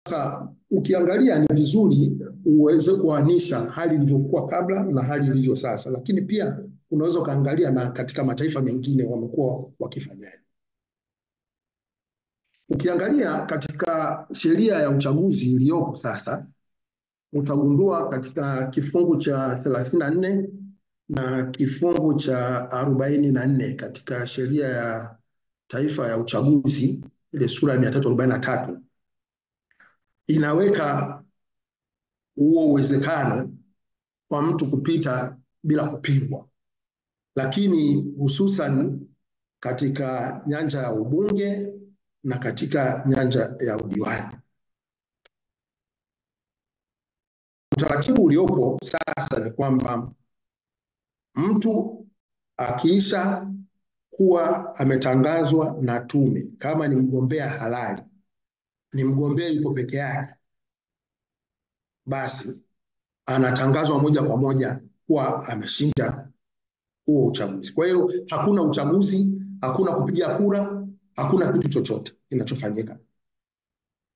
Sasa ukiangalia ni vizuri uweze kuanisha hali ilivyokuwa kabla na hali ilivyo sasa, lakini pia unaweza ukaangalia na katika mataifa mengine wamekuwa wakifanyaje. Ukiangalia katika sheria ya uchaguzi iliyopo sasa, utagundua katika kifungu cha 34 na kifungu cha 44 katika sheria ya taifa ya uchaguzi, ile sura ya 343, inaweka huo uwezekano wa mtu kupita bila kupingwa, lakini hususan katika nyanja ya ubunge na katika nyanja ya udiwani. Utaratibu uliopo sasa ni kwamba mtu akiisha kuwa ametangazwa na tume kama ni mgombea halali, ni mgombea yuko peke yake, basi anatangazwa moja kwa moja kuwa ameshinda huo uchaguzi. Kwa hiyo hakuna uchaguzi, hakuna kupiga kura, hakuna kitu chochote kinachofanyika.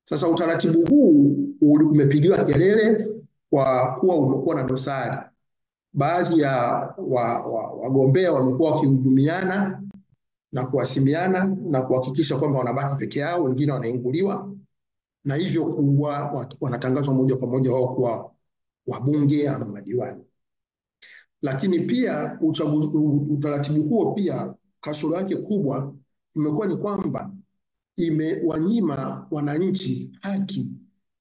Sasa utaratibu huu umepigiwa kelele kwa kuwa umekuwa na dosari. Baadhi ya wagombea wamekuwa wakihujumiana na kuhasimiana na kuhakikisha kwamba wanabaki peke yao, wengine wanainguliwa, na hivyo kuwa wanatangazwa moja kwa moja wao kuwa wabunge ama madiwani. Lakini pia utaratibu huo pia kasoro yake kubwa imekuwa ni kwamba imewanyima wananchi haki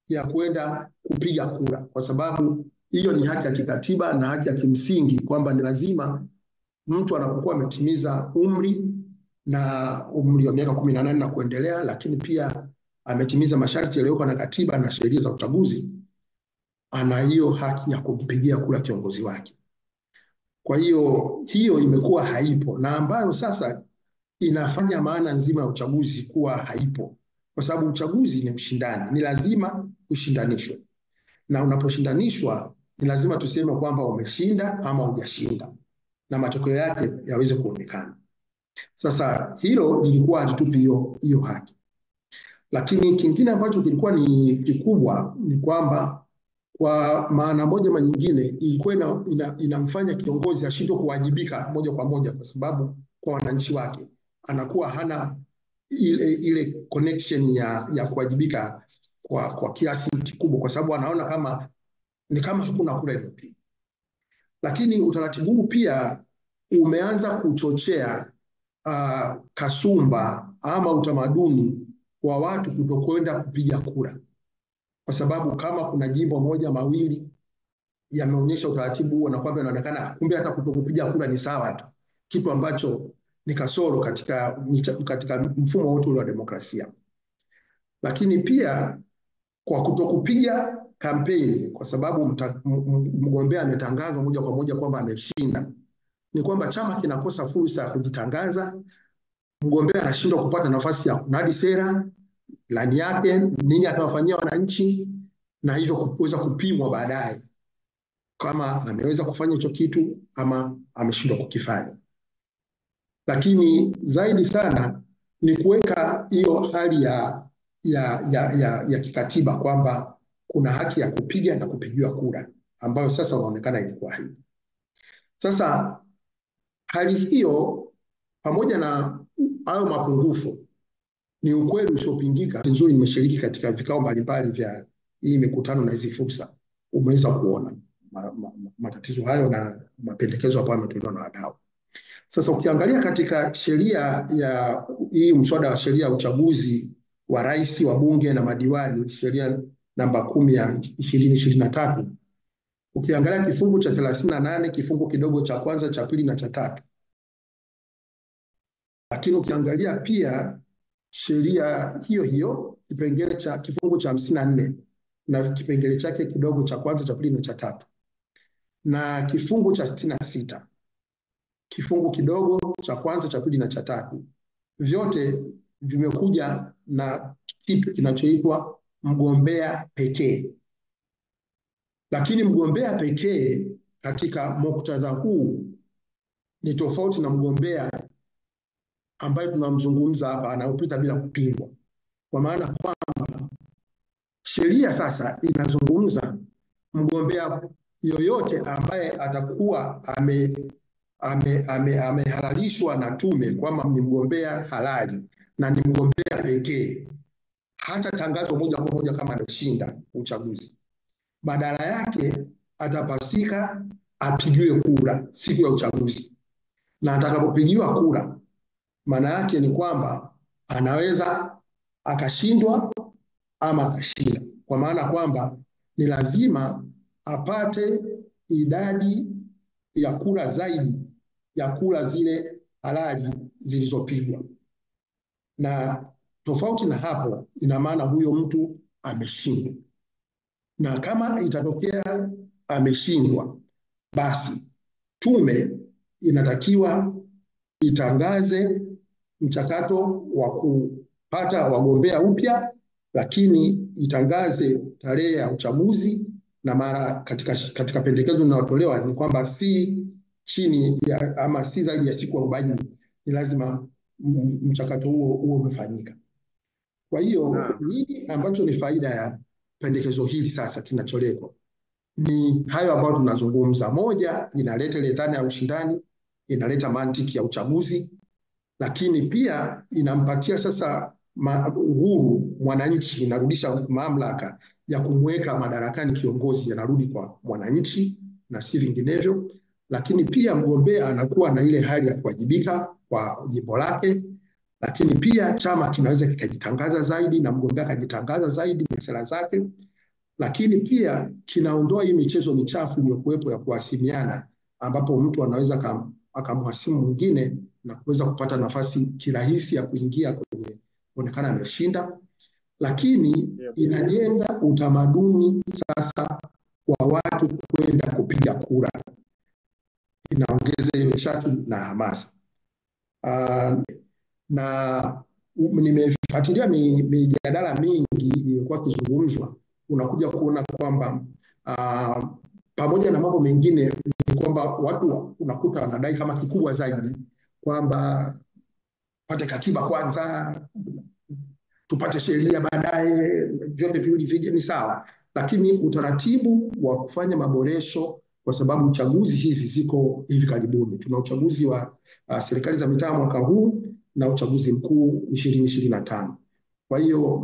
ya kwenda kupiga kura, kwa sababu hiyo ni haki ya kikatiba na haki ya kimsingi, kwamba ni lazima mtu anapokuwa ametimiza umri wa miaka 18 na kuendelea, lakini pia ametimiza masharti yaliyowekwa na katiba na sheria za uchaguzi, ana hiyo haki ya kumpigia kura kiongozi wake. Kwa hiyo imekuwa haipo, na ambayo sasa inafanya maana nzima ya uchaguzi kuwa haipo, kwa sababu uchaguzi ni ushindani, ni lazima ushindanishwe, na unaposhindanishwa ni lazima tuseme kwamba umeshinda ama hujashinda na matokeo yake yaweze kuonekana. Sasa hilo lilikuwa halitupi hiyo haki. Lakini kingine ambacho kilikuwa ni kikubwa ni kwamba kwa maana moja ama nyingine ilikuwa inamfanya kiongozi ashindwe kuwajibika moja kwa moja, kwa sababu kwa wananchi wake anakuwa hana ile connection ya kuwajibika kwa kiasi kikubwa, kwa sababu anaona kama hakuna kura iliyopigwa. Lakini utaratibu huu pia umeanza kuchochea kasumba ama utamaduni wa watu kutokwenda kupiga kura, kwa sababu kama kuna jimbo moja mawili yameonyesha utaratibu huo, na kwamba inaonekana kumbe hata kutokupiga kura ni sawa tu, kitu ambacho ni kasoro katika mfumo wote wa demokrasia. Lakini pia kwa kutokupiga kampeni, kwa sababu mgombea ametangazwa moja kwa moja kwamba ameshinda, ni kwamba chama kinakosa fursa ya kujitangaza, mgombea anashindwa kupata nafasi ya kunadi sera, ilani yake, nini atawafanyia wananchi, na hivyo kuweza kupimwa baadaye kama ameweza kufanya hicho kitu ama ameshindwa kukifanya. Lakini zaidi sana ni kuweka hiyo hali ya kikatiba kwamba kuna haki ya kupiga na kupigiwa kura, ambayo sasa unaonekana ilikuwa haipo. Sasa hali hiyo pamoja na hayo mapungufu, ni ukweli usiopingika. Nzuri, nimeshiriki katika vikao mbalimbali vya hii mikutano na hizi fursa, umeweza kuona matatizo hayo na mapendekezo ambayo yametolewa na wadau. Sasa ukiangalia katika sheria ya hii mswada wa sheria ya uchaguzi wa rais, wa bunge na madiwani, sheria namba 10 ya 2023, ukiangalia kifungu cha 38 kifungu kidogo cha kwanza, cha pili na cha tatu, lakini ukiangalia pia sheria hiyo kipengele cha kifungu cha 54 na kipengele chake kidogo cha kwanza, cha pili na cha tatu, na kifungu cha 66 kifungu kidogo cha kwanza, cha pili na cha tatu, vyote vimekuja na kitu kinachoitwa mgombea pekee. Lakini mgombea pekee katika muktadha huu ni tofauti na mgombea ambaye tunamzungumza hapa anayopita bila kupingwa, kwa maana kwamba Sheria sasa inazungumza mgombea yoyote ambaye atakuwa amehalalishwa na tume kwamba ni mgombea halali na ni mgombea pekee, hata tangazo moja kwa moja kama ameshinda uchaguzi. Badala yake atapasika apigiwe kura siku ya uchaguzi, na atakapopigiwa kura, maana yake ni kwamba anaweza akashindwa ama akashinda, kwa maana kwamba ni lazima apate idadi ya kura zaidi ya kura zile halali zilizopigwa, na tofauti na hapo, ina maana huyo mtu ameshindwa. Na kama itatokea ameshindwa, basi tume inatakiwa itangaze mchakato wa kupata wagombea upya, lakini itangaze tarehe ya uchaguzi, na mara katika pendekezo linalotolewa ni kwamba si chini ya ama si zaidi ya siku 40 ni lazima mchakato huo umefanyika. Kwa hiyo nini ambacho ni faida ya pendekezo hili sasa kinacholetwa? Ni hayo ambayo tunazungumza. Moja, inaleta ile dhana ya ushindani, inaleta mantiki ya uchaguzi, lakini pia inampatia sasa uhuru mwananchi, inarudisha mamlaka ya kumweka madarakani kiongozi, yanarudi kwa mwananchi na si vinginevyo. Lakini pia mgombea anakuwa na ile hali ya kuwajibika kwa jimbo lake, lakini pia chama kinaweza kikajitangaza zaidi na mgombea akajitangaza zaidi na sera zake, lakini pia kinaondoa hii michezo michafu iliyokuwepo ya kuhasimiana, ambapo mtu anaweza akamhasimu mwingine na kuweza kupata nafasi kirahisi ya kuingia kwenye kuonekana ameshinda. Lakini inajenga utamaduni sasa wa watu kwenda kupiga kura, inaongeza hiyo chachu na hamasa. Na nimefuatilia mijadala mingi iliyokuwa ikizungumzwa, unakuja kuona kwamba pamoja na mambo mengine ni kwamba watu unakuta wanadai kama kikubwa zaidi kwamba pate katiba kwanza, tupate sheria baadaye, vyote viwili vije ni sawa, lakini utaratibu wa kufanya maboresho, kwa sababu uchaguzi hizi ziko hivi karibuni. Tuna uchaguzi wa serikali za mitaa mwaka huu na uchaguzi mkuu 2025. Kwa hiyo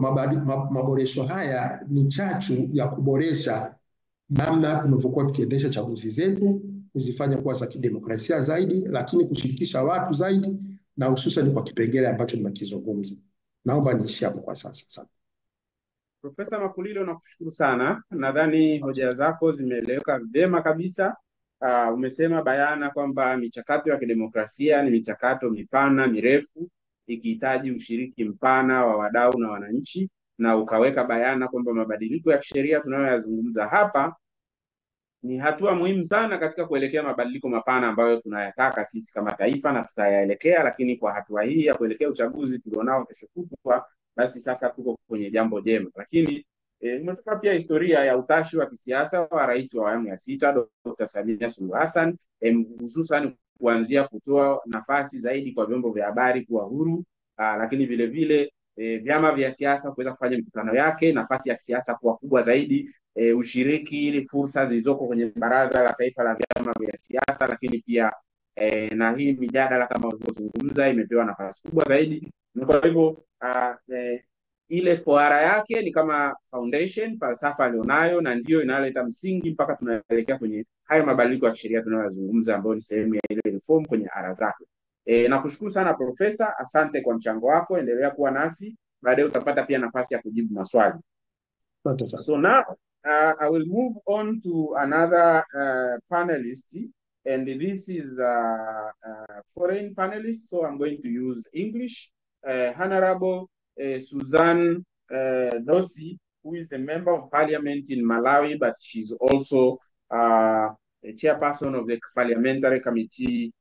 maboresho haya ni chachu ya kuboresha namna tunavyokuwa tukiendesha chaguzi zetu, kuzifanya kuwa za kidemokrasia zaidi, lakini kushirikisha watu zaidi, na hususan kwa kipengele ambacho tunakizungumza. Naomba niishie hapo kwa sasa. Profesa Makulilo, nakushukuru sana. Nadhani hoja zako zimeeleweka vyema kabisa. Umesema bayana kwamba michakato ya kidemokrasia ni michakato mipana mirefu, ikihitaji ushiriki mpana wa wadau na wananchi, na ukaweka bayana kwamba mabadiliko ya kisheria tunayoyazungumza hapa ni hatua muhimu sana katika kuelekea mabadiliko mapana ambayo tunayataka sisi kama taifa na tutayaelekea. Lakini kwa hatua hii ya kuelekea uchaguzi tulionao kesho kutwa, basi sasa tuko kwenye jambo jema. Lakini umetoka pia historia ya utashi wa kisiasa wa rais wa awamu ya 6 Dr. Samia Suluhu Hassan, hususan kuanzia kutoa nafasi zaidi kwa vyombo vya habari kuwa huru, lakini vile vile vyama vya siasa kuweza kufanya mikutano yake, nafasi ya kisiasa kuwa kubwa zaidi, ushiriki ili fursa zilizoko kwenye Baraza la Taifa la Vyama Vya Siasa, lakini pia na hii mijadala kama ulivyozungumza imepewa nafasi kubwa zaidi. Kwa hivyo ile foara yake ni kama foundation, falsafa alionayo, na ndio inaleta msingi mpaka tunaelekea kwenye hayo mabadiliko ya sheria tunayozungumza, ambayo ni sehemu ya ile reform kwenye ara zake. Nakushukuru sana Profesa, asante kwa mchango wako, endelea kuwa nasi, baadaye utapata pia nafasi ya kujibu maswali. So now I will move on to another panelist, and this is a foreign panelist, so I'm going to use English. Honorable Suzanne Dosi, who is a member of parliament in Malawi, but she's also a chairperson of the parliamentary committee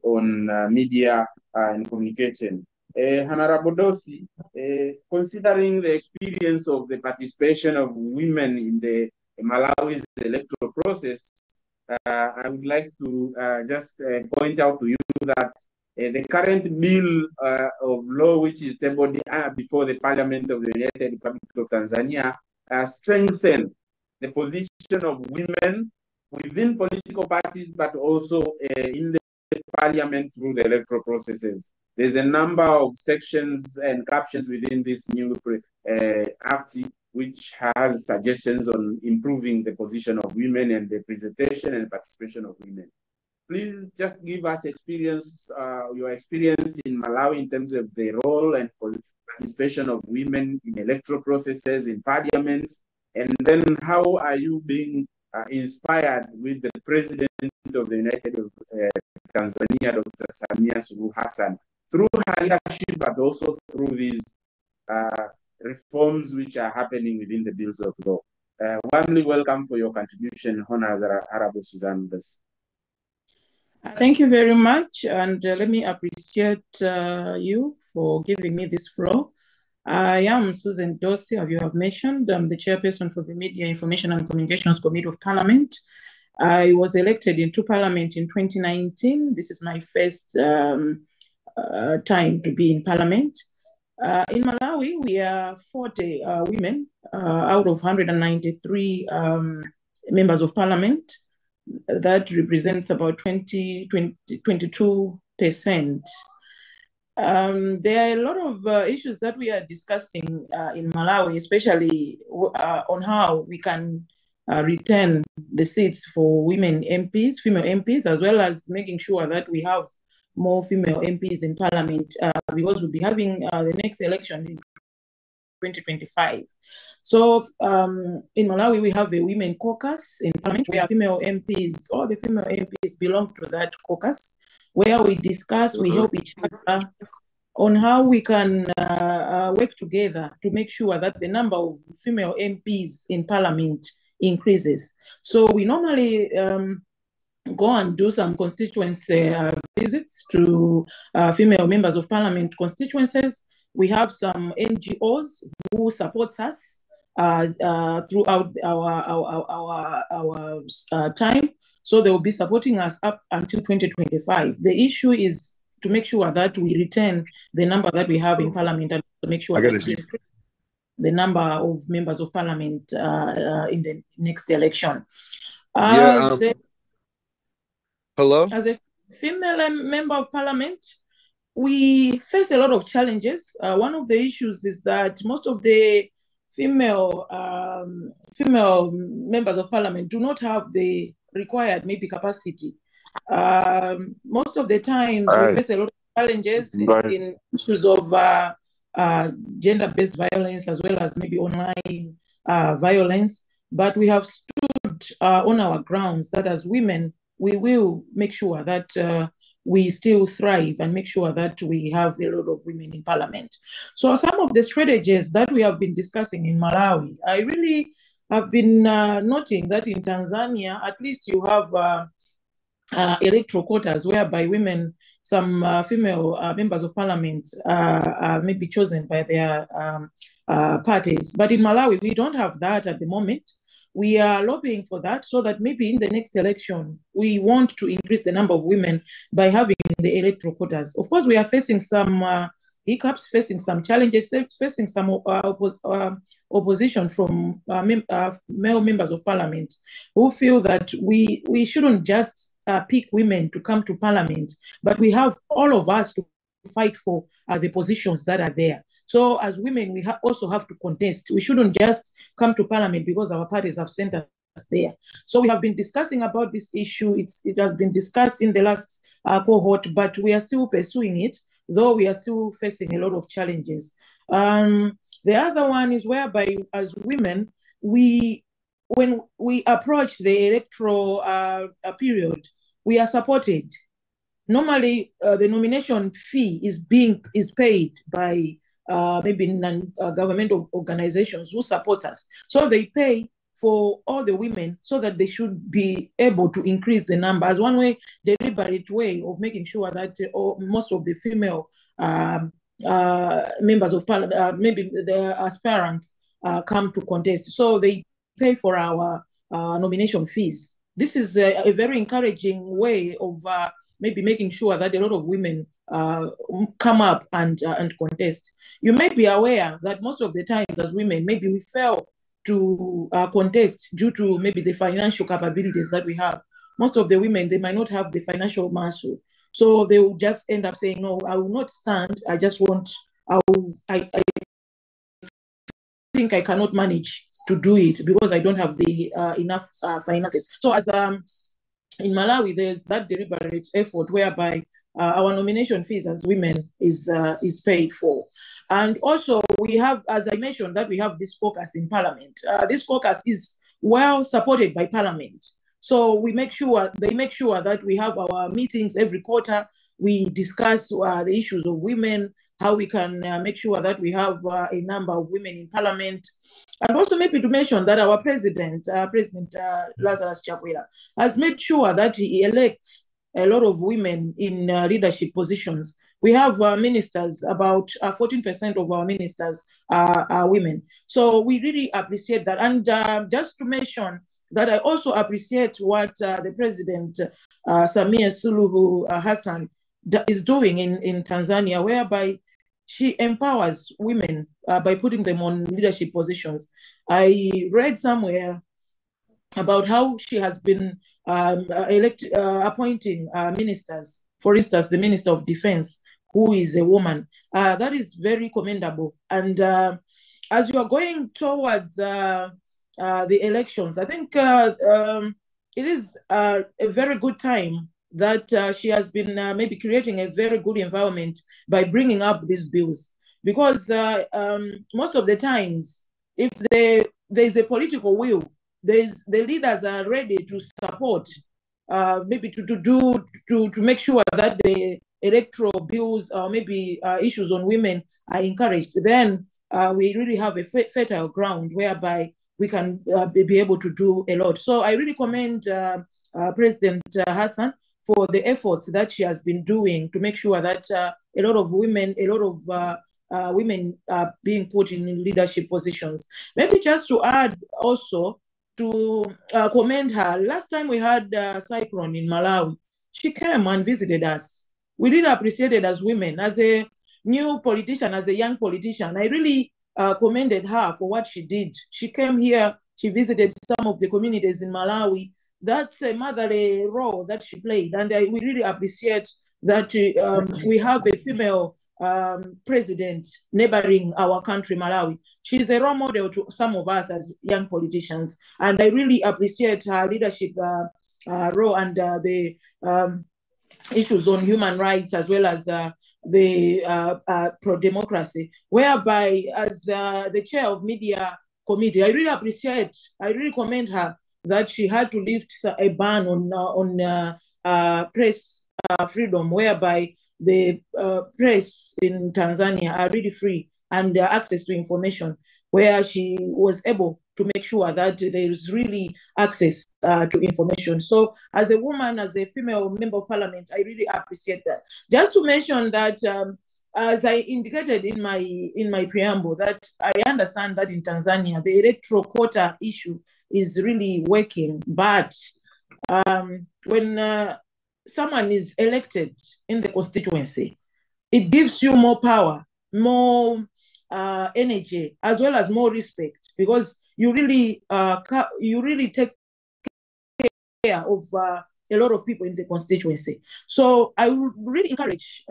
on media and communication. Honorable Dosi, considering the experience of the participation of women in the Malawi's electoral process, I would like to just point out to you that The current bill of law, which is tabled before the Parliament of the United Republic of Tanzania, strengthen the position of women within political parties, but also in the parliament through the electoral processes. There's a number of sections and captions within this new act which has suggestions on improving the position of women and the representation and participation of women. Please just give us your experience in Malawi in terms of the role and participation of women in electoral processes, in parliaments, and then how are you being inspired with the President of the United Tanzania, Dr. Samia Suluhu Hassan, through her leadership, but also through these reforms which are happening within the bills of law. Warmly welcome for your contribution, Honorable Susan Bess. Thank you very much, and let me appreciate you for giving me this floor. I am Susan Dorsey, as you have mentioned. I'm the chairperson for the Media, Information and Communications Committee of Parliament. I was elected into Parliament in 2019. This is my first time to be in Parliament. In Malawi, we are 40 women out of 193 members of Parliament. That represents about 22%. There are a lot of issues that we are discussing in Malawi, especially on how we can return the seats for women MPs, female MPs, as well as making sure that we have more female MPs in Parliament, because we'll be having the next election in 2025. So in Malawi, we have a women caucus in Parliament where female MPs, all the female MPs belong to that caucus, where we discuss, we help each other on how we can work together to make sure that the number of female MPs in Parliament increases. So we normally go and do some constituency visits to female members of Parliament constituencies. We have some NGOs who support us throughout our time. So they will be supporting us up until 2025. The issue is to make sure that we retain the number that we have in Parliament and to make sure that we increase the number of members of Parliament in the next election. Hello? As a female member of Parliament, we face a lot of challenges. One of the issues is that most of the female members of Parliament do not have the required maybe capacity. Most of the times we face a lot of challenges in issues of gender-based violence as well as maybe online violence. But we have stood on our grounds that as women, we will make sure that we still thrive and make sure that we have a lot of women in Parliament. So some of the strategies that we have been discussing in Malawi, I really have been noting that in Tanzania, at least you have electoral quotas whereby women, some female members of Parliament may be chosen by their parties. But in Malawi, we don't have that at the moment. We are lobbying for that so that maybe in the next election, we want to increase the number of women by having the electoral quotas. Of course, we are facing some hiccups, facing some challenges, facing some opposition from male members of Parliament who feel that we shouldn't just pick women to come to Parliament, but we have all of us to fight for the positions that are there. So as women, we also have to contest. We shouldn't just come to Parliament because our parties have sent us there. So we have been discussing about this issue. It has been discussed in the last cohort, but we are still pursuing it, though we are still facing a lot of challenges. The other one is whereby as women, when we approach the electoral period, we are supported. Normally, the nomination fee is paid by maybe non-governmental organizations who support us. So they pay for all the women so that they should be able to increase the number as one way, deliberate way of making sure that most of the female members of Parliament, maybe the aspirants, come to contest. So they pay for our nomination fees. This is a very encouraging way of maybe making sure that a lot of women come up and contest. You may be aware that most of the times as women, maybe we fail to contest due to maybe the financial capabilities that we have. Most of the women, they might not have the financial muscle. So they will just end up saying, no, I will not stand. I just want, I think I cannot manage to do it because I don't have the enough finances. So as in Malawi, there's that deliberate effort whereby our nomination fees as women is paid for. And also we have, as I mentioned, that we have this caucus in Parliament. This caucus is well supported by Parliament. So they make sure that we have our meetings every quarter. We discuss the issues of women, how we can make sure that we have a number of women in Parliament. And also maybe to mention that our President Lazarus Chakwera, has made sure that he elects a lot of women in leadership positions. We have ministers, about 14% of our ministers are women. So we really appreciate that. And just to mention that I also appreciate what the President, Samia Suluhu Hassan, is doing in Tanzania, whereby she empowers women by putting them on leadership positions. I read somewhere about how she has been appointing ministers. For instance, the Minister of Defense, who is a woman. That is very commendable. And as you are going towards the elections, I think it is a very good time that she has been maybe creating a very good environment by bringing up these bills. Because most of the times, if there's a political will, the leaders are ready to support, maybe to make sure that the electoral bills or maybe issues on women are encouraged. Then we really have a fertile ground whereby we can be able to do a lot. So I really commend President Hassan for the efforts that she has been doing to make sure that a lot of women are being put in leadership positions. Maybe just to add also, to commend her. Last time we had Cyclone in Malawi, she came and visited us. We really appreciate it as women. As a new politician, as a young politician, I really commended her for what she did. She came here, she visited some of the communities in Malawi. That's a motherly role that she played. And we really appreciate that we have a female president neighboring our country, Malawi. She's a role model to some of us as young politicians. And I really appreciate her leadership role and the issues on human rights, as well as the pro-democracy, whereby as the chair of media committee, I really commend her that she had to lift a ban on press freedom, whereby the press in Tanzania are really free and access to information, where she was able to make sure that there is really access to information. So as a woman, as a female member of parliament, I really appreciate that. Just to mention that, as I indicated in my preamble, that I understand that in Tanzania, the electoral quota issue is really working, but when someone is elected in the constituency, it gives you more power, more energy, as well as more respect, because you really take care of a lot of people in the constituency. So I would really encourage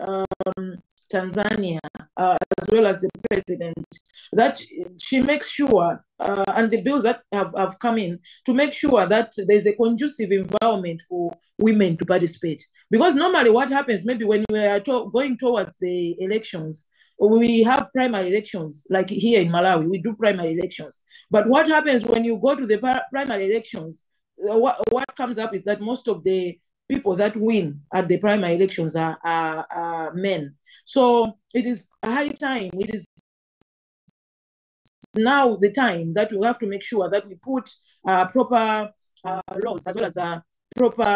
Tanzania, as well as the president, that she makes sure, and the bills that have come in, to make sure that there's a conducive environment for women to participate. Because normally what happens, maybe when we are going towards the elections, we have primary elections, like here in Malawi, we do primary elections. But what happens when you go to the primary elections, what comes up is that most of the people that win at the primary elections are men. So it is high time, it is now the time that we have to make sure that we put proper laws, as well as proper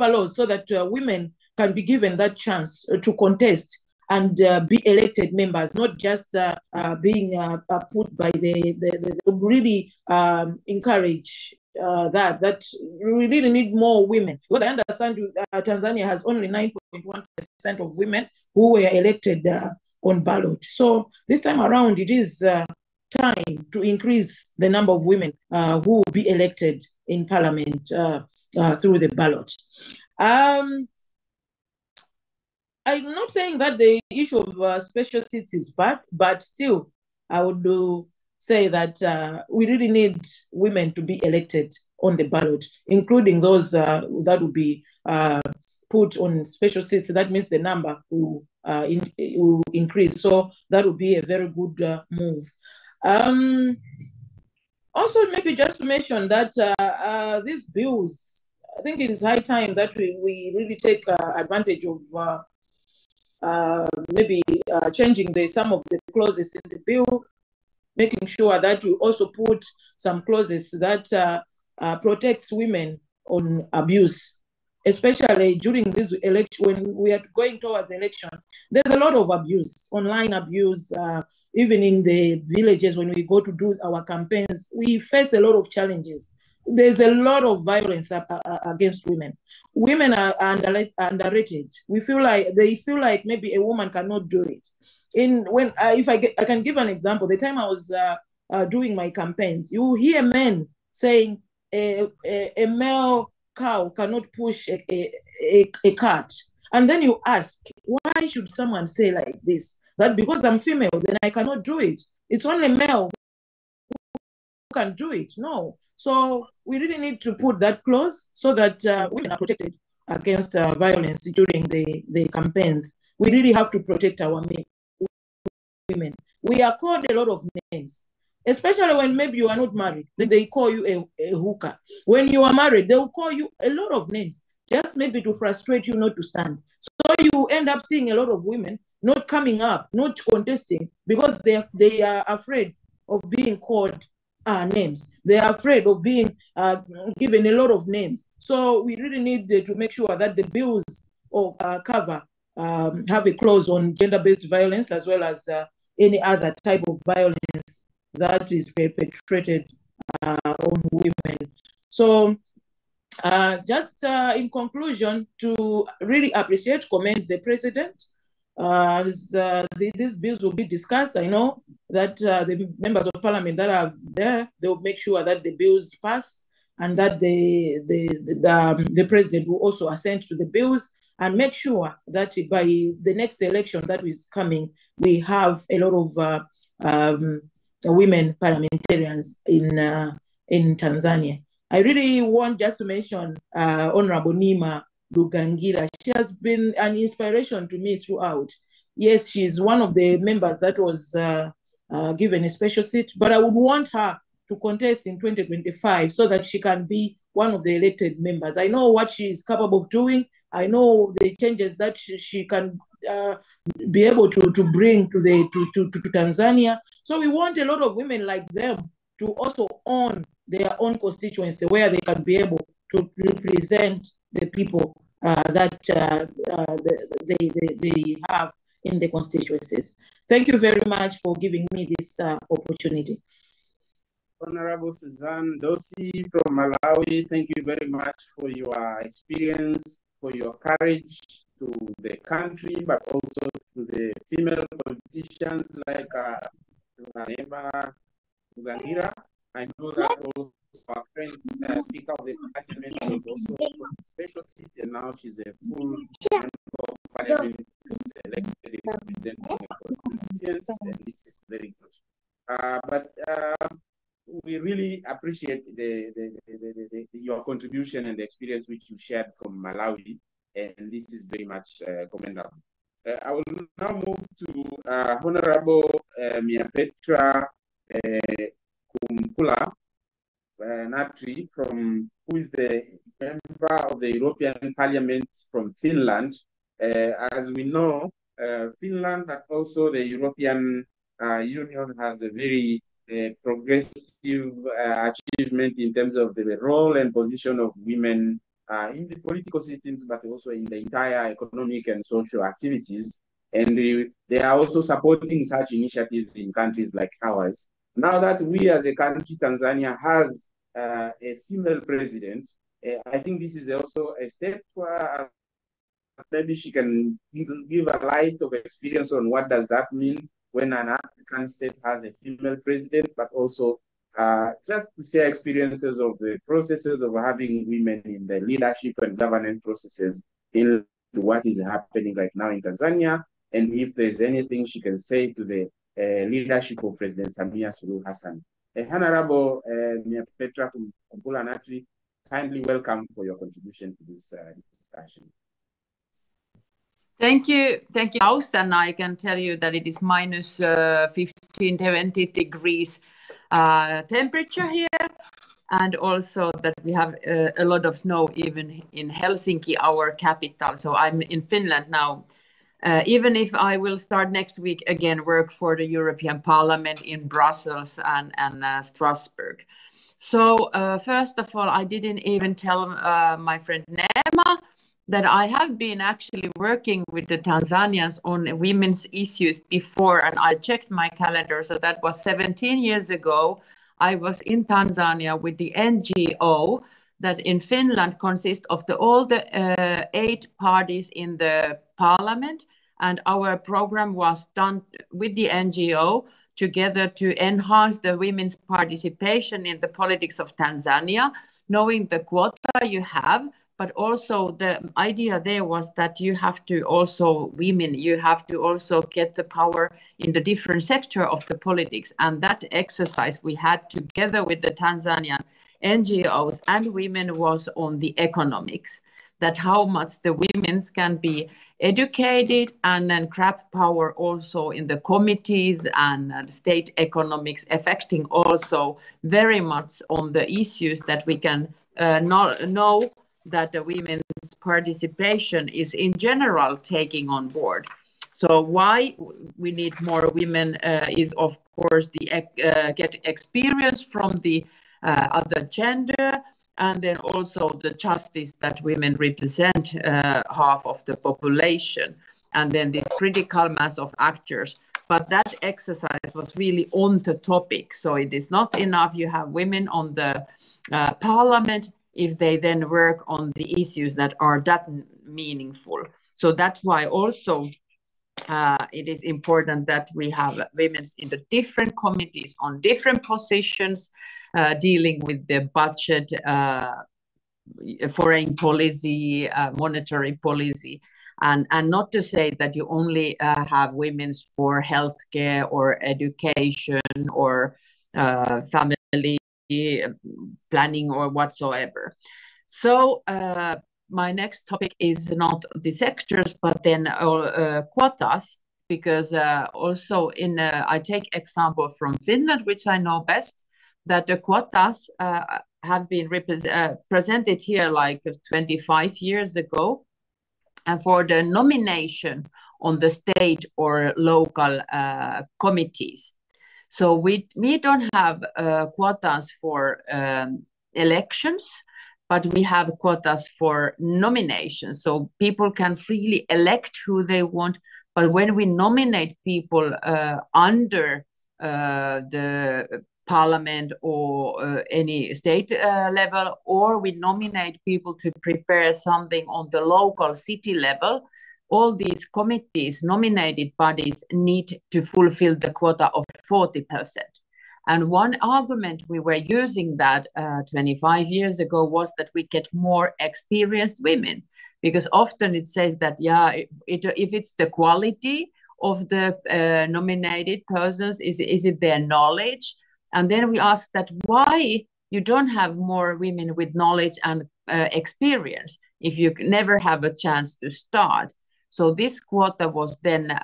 laws, so that women can be given that chance to contest and be elected members, not just being put by the really encourage that we really need more women. Because I understand Tanzania has only 9.1% of women who were elected on ballot. So this time around, it is time to increase the number of women who will be elected in parliament through the ballot. I'm not saying that the issue of special seats is bad, but still, I would say that we really need women to be elected on the ballot, including those that will be put on special seats. That means the number will increase. So that would be a very good move. Also, maybe just to mention that these bills, I think it is high time that we really take advantage of maybe changing some of the clauses in the bill, making sure that we also put some clauses that protects women on abuse, especially during this election, when we are going towards election. There's a lot of abuse, online abuse, even in the villages when we go to do our campaigns. We face a lot of challenges. There's a lot of violence against women. Women are underrated. They feel like maybe a woman cannot do it. If I can give an example, the time I was doing my campaigns, you hear men saying a male cow cannot push a cart, and then you ask, why should someone say like this? That because I'm female, then I cannot do it. It's only male who can do it. No. So we really need to put that clause so that women are protected against violence during the campaigns. We really have to protect our women. We are called a lot of names, especially when maybe you are not married. Then they call you a hooker. When you are married, they will call you a lot of names, just maybe to frustrate you not to stand. So you end up seeing a lot of women not coming up, not contesting, because they are afraid of being called names. They are afraid of being given a lot of names. So we really need to make sure that the bills or cover have a clause on gender-based violence, as well as any other type of violence that is perpetrated on women. So just in conclusion, to really appreciate, commend the president. These bills will be discussed. I know that the members of parliament that are there, they will make sure that the bills pass, and that the president will also assent to the bills and make sure that by the next election that is coming, we have a lot of women parliamentarians in Tanzania. I really want just to mention Honorable Nima Rugangira. She has been an inspiration to me throughout. Yes, she's one of the members that was given a special seat, but I would want her to contest in 2025 so that she can be one of the elected members. I know what she is capable of doing. I know the changes that she can be able to bring to Tanzania. So we want a lot of women like them to also own their own constituency, where they can be able to represent the people that they have in the constituencies. Thank you very much for giving me this opportunity. Honorable Suzanne Dosi from Malawi, thank you very much for your experience, for your courage to the country, but also to the female politicians like Neva Ugangira. I know that also our friend Speaker of the Parliament was also from a special seat, and now she's a full member of Parliament who's elected representing the constituents, and this is very good. But we really appreciate your contribution and the experience which you shared from Malawi, and this is very much commendable. I will now move to Honorable Miapetra Kumpula Natri, who is the member of the European Parliament from Finland. As we know, Finland, but also the European Union, has a very progressive achievement in terms of the role and position of women in the political systems, but also in the entire economic and social activities. And they are also supporting such initiatives in countries like ours. Now that we as a country, Tanzania, has a female president. I think this is also a step where maybe she can give a light of experience on what does that mean when an African state has a female president, but also just to share experiences of the processes of having women in the leadership and governance processes in what is happening right now in Tanzania, and if there's anything she can say to the leadership of President Samia Suluhu Hassan. Honorable Petra Kumbula Natri, kindly welcome for your contribution to this discussion. Thank you, Klaus, and I can tell you that it is minus 15, 20 degrees temperature here, and also that we have a lot of snow even in Helsinki, our capital. So I'm in Finland now. Even if I will start next week again, work for the European Parliament in Brussels and Strasbourg. So first of all, I didn't even tell my friend Neema that I have been actually working with the Tanzanians on women's issues before, and I checked my calendar. So that was 17 years ago. I was in Tanzania with the NGO that in Finland consists of all the 8 parties in the parliament. And our program was done with the NGO together to enhance the women's participation in the politics of Tanzania, knowing the quota you have. But also the idea there was that you have to also, women, you have to also get the power in the different sector of the politics. And that exercise we had together with the Tanzanian NGOs and women was on the economics, that how much the women can be educated and then grab power also in the committees and state economics, affecting also very much on the issues that we can know that the women's participation is in general taking on board. So why we need more women is of course the get experience from the other gender, and then also the justice that women represent half of the population, and then this critical mass of actors. But that exercise was really on the topic. So it is not enough you have women on the parliament if they then work on the issues that are that meaningful. So that's why also it is important that we have women in the different committees on different positions, dealing with the budget, foreign policy, monetary policy, and not to say that you only have women for healthcare or education or family planning or whatsoever. So my next topic is not the sectors, but then quotas, because also in I take example from Finland, which I know best, that the quotas have been presented here like 25 years ago, and for the nomination on the state or local committees. So we don't have quotas for elections, but we have quotas for nominations. So people can freely elect who they want, but when we nominate people under the parliament or any state level, or we nominate people to prepare something on the local city level, all these committees, nominated bodies, need to fulfill the quota of 40%. And one argument we were using that 25 years ago was that we get more experienced women, because often it says that, yeah, if it's the quality of the nominated persons, is it their knowledge? And then we asked that why you don't have more women with knowledge and experience if you never have a chance to start. So this quota was then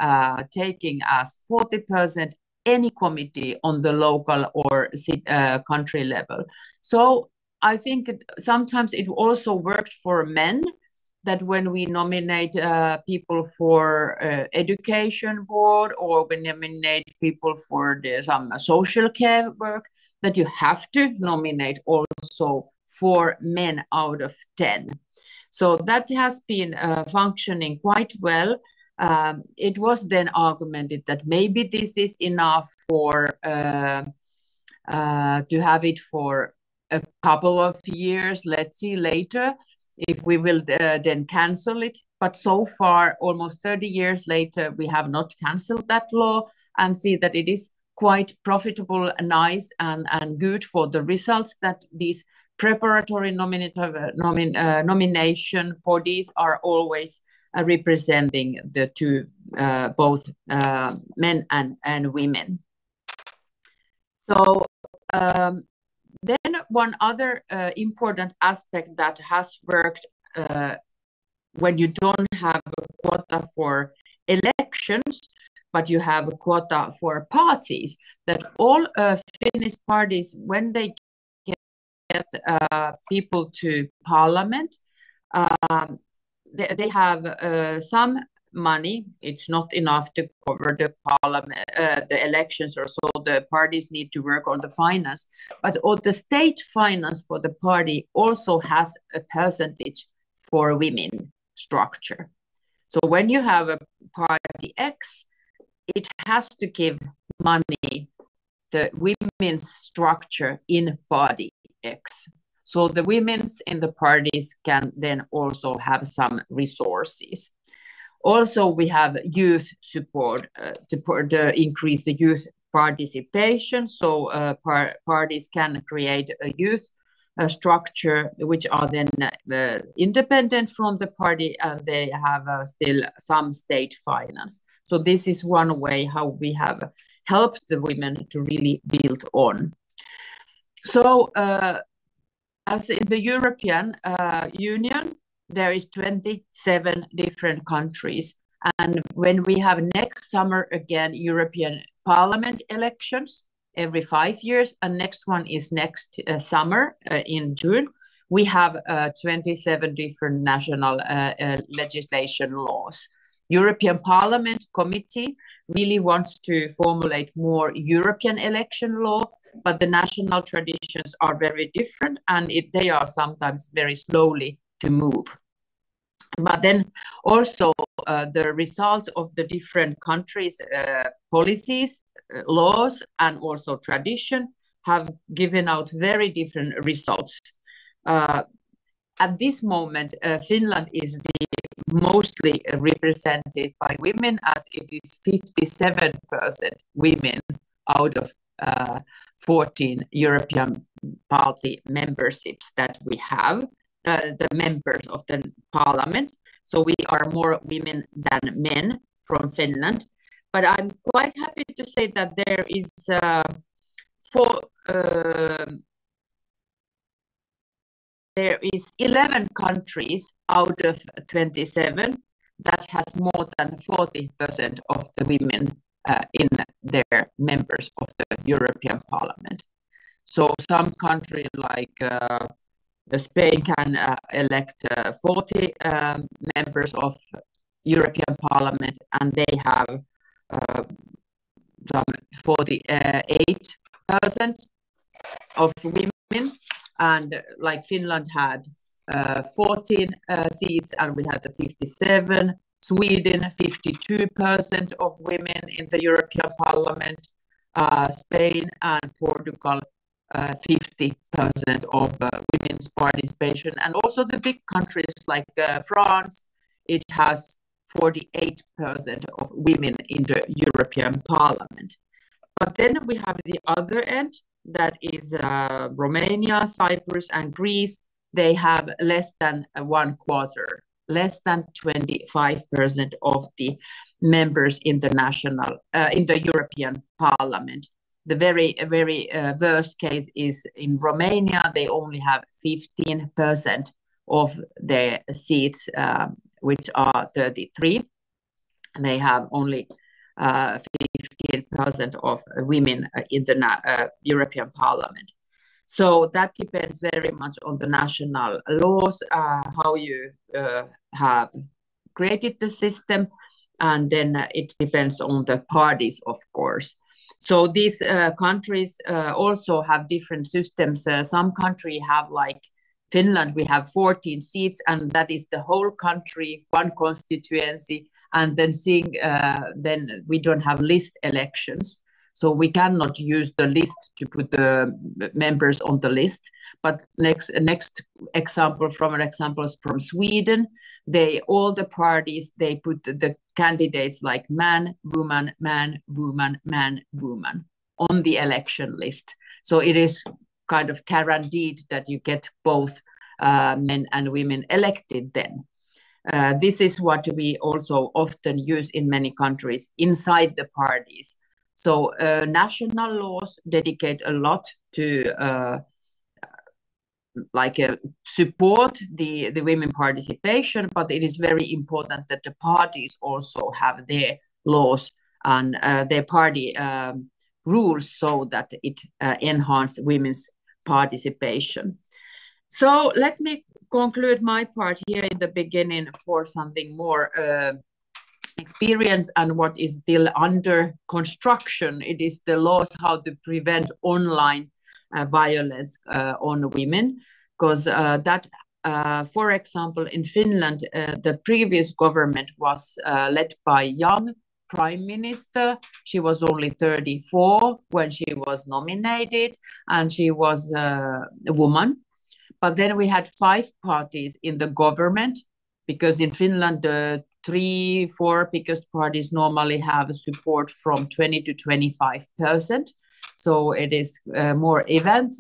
taking as 40% any committee on the local or country level. So I think sometimes it also worked for men, that when we nominate people for education board, or we nominate people for some social care work, that you have to nominate also 4 men out of 10. So that has been functioning quite well. It was then argumented that maybe this is enough for to have it for a couple of years. Let's see later if we will then cancel it. But so far, almost 30 years later, we have not canceled that law, and see that it is quite profitable, nice, and good for the results that these preparatory nomination bodies are always representing the two, both men and women. So then one other important aspect that has worked when you don't have a quota for elections, but you have a quota for parties, that all Finnish parties, when they get people to parliament, they have some money. It's not enough to cover the parliament, the elections, or so the parties need to work on the finance. But all the state finance for the party also has a percentage for women structure. So when you have a party X, it has to give money the women's structure in party X. So the women's in the parties can then also have some resources. Also, we have youth support to increase the youth participation. So parties can create a youth structure, which are then independent from the party, and they have still some state finance. So this is one way how we have helped the women to really build on. So as in the European Union, there is 27 different countries. And when we have next summer again European Parliament elections every 5 years, and next one is next summer in June, we have 27 different national legislation laws. European Parliament Committee really wants to formulate more European election law, but the national traditions are very different, and they are sometimes very slowly to move. But then also the results of the different countries' policies, laws, and also tradition have given out very different results. At this moment, Finland is the mostly represented by women, as it is 57% women out of 14 European party memberships that we have, the members of the parliament. So we are more women than men from Finland. But I'm quite happy to say that there is there is 11 countries out of 27 that has more than 40% of the women in their members of the European Parliament. So some country like Spain can elect 40 members of European Parliament, and they have some 48% of women. And like Finland had 14 seats, and we had the 57. Sweden, 52% of women in the European Parliament. Spain and Portugal, 50% of women's participation. And also the big countries like France, it has 48% of women in the European Parliament. But then we have the other end, that is Romania, Cyprus, and Greece. They have less than 1/4, less than 25% of the members in the in the European Parliament. The very worst case is in Romania. They only have 15% of their seats, which are 33. And they have only 15% of women in the European Parliament. So that depends very much on the national laws, how you have created the system, and then it depends on the parties, of course. So these countries also have different systems. Some countries have, like Finland, we have 14 seats, and that is the whole country, one constituency, and then we don't have list elections. So we cannot use the list to put the members on the list. But next example is from Sweden. All the parties, they put the candidates like man, woman, man, woman, man, woman on the election list. So it is kind of guaranteed that you get both men and women elected then. This is what we also often use in many countries inside the parties. So national laws dedicate a lot to support the women participation, but it is very important that the parties also have their laws and their party rules so that it enhances women's participation. So let me conclude my part here in the beginning for something more experience and what is still under construction. It is the laws how to prevent online violence on women, because for example, in Finland, the previous government was led by young prime minister. She was only 34 when she was nominated, and she was a woman. But then we had 5 parties in the government, because in Finland, the 3-4 biggest parties normally have support from 20 to 25%. So it is more even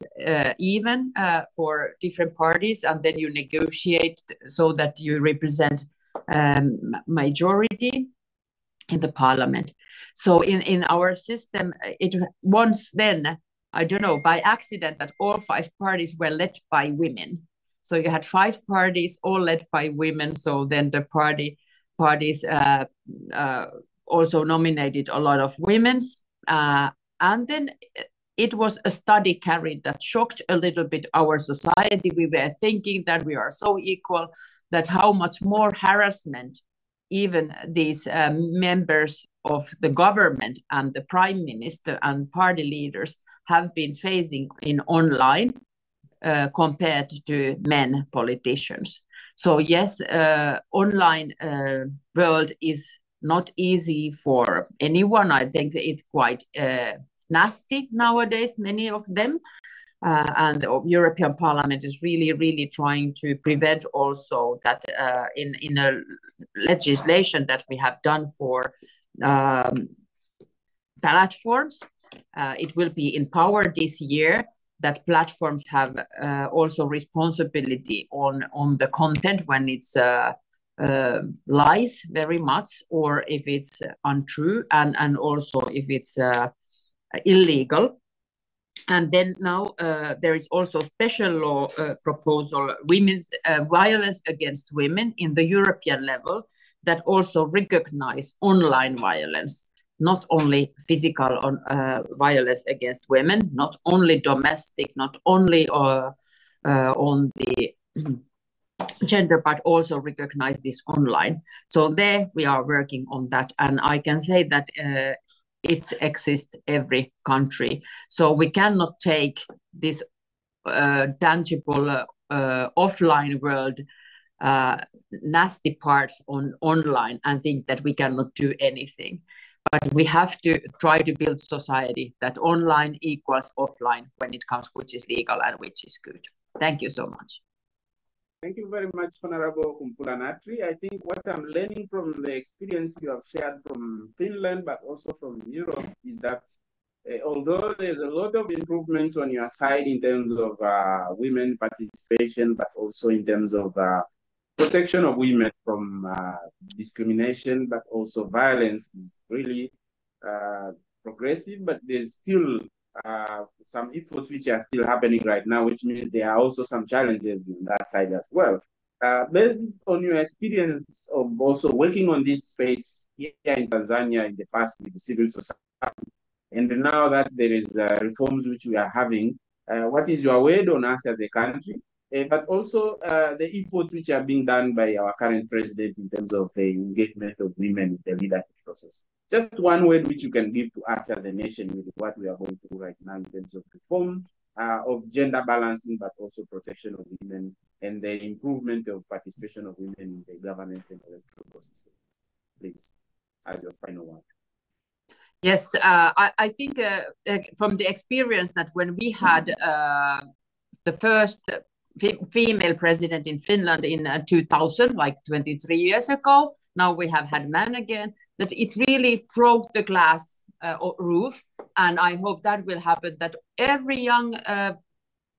for different parties, and then you negotiate so that you represent majority in the parliament. So in our system, it once then, I don't know, by accident, that all 5 parties were led by women. So you had 5 parties all led by women. So then the parties also nominated a lot of women. And then it was a study carried that shocked a little bit our society. We were thinking that we are so equal, that how much more harassment even these members of the government and the prime minister and party leaders have been facing in online compared to men politicians. So yes, online world is not easy for anyone. I think it's quite nasty nowadays, many of them. And the European Parliament is really trying to prevent also that in a legislation that we have done for platforms. It will be in power this year, that platforms have also responsibility on the content when it's lies very much, or if it's untrue, and also if it's illegal. And then now there is also special law proposal, women's violence against women in the European level, that also recognize online violence, not only physical violence against women, not only domestic, not only on the gender, but also recognize this online. So there we are working on that, and I can say that it exists every country. So we cannot take this tangible offline world nasty parts on online and think that we cannot do anything. But we have to try to build society that online equals offline when it comes which is legal and which is good. Thank you so much. Thank you very much, Honorable Kumpulanatri. I think what I'm learning from the experience you have shared from Finland, but also from Europe, is that although there's a lot of improvements on your side in terms of women participation, but also in terms of protection of women from discrimination, but also violence, is really progressive, but there's still some efforts which are still happening right now, which means there are also some challenges on that side as well. Based on your experience of also working on this space here in Tanzania in the past with the civil society, and now that there is reforms which we are having, what is your word on us as a country? But also the efforts which are being done by our current president in terms of the engagement of women in the leadership process. Just one word which you can give to us as a nation with what we are going through right now in terms of reform of gender balancing, but also protection of women and the improvement of participation of women in the governance and electoral processes. Please, as your final one. Yes, I think from the experience that when we had the first female president in Finland in 2000, like 23 years ago, now we have had men again, that it really broke the glass roof. And I hope that will happen, that every young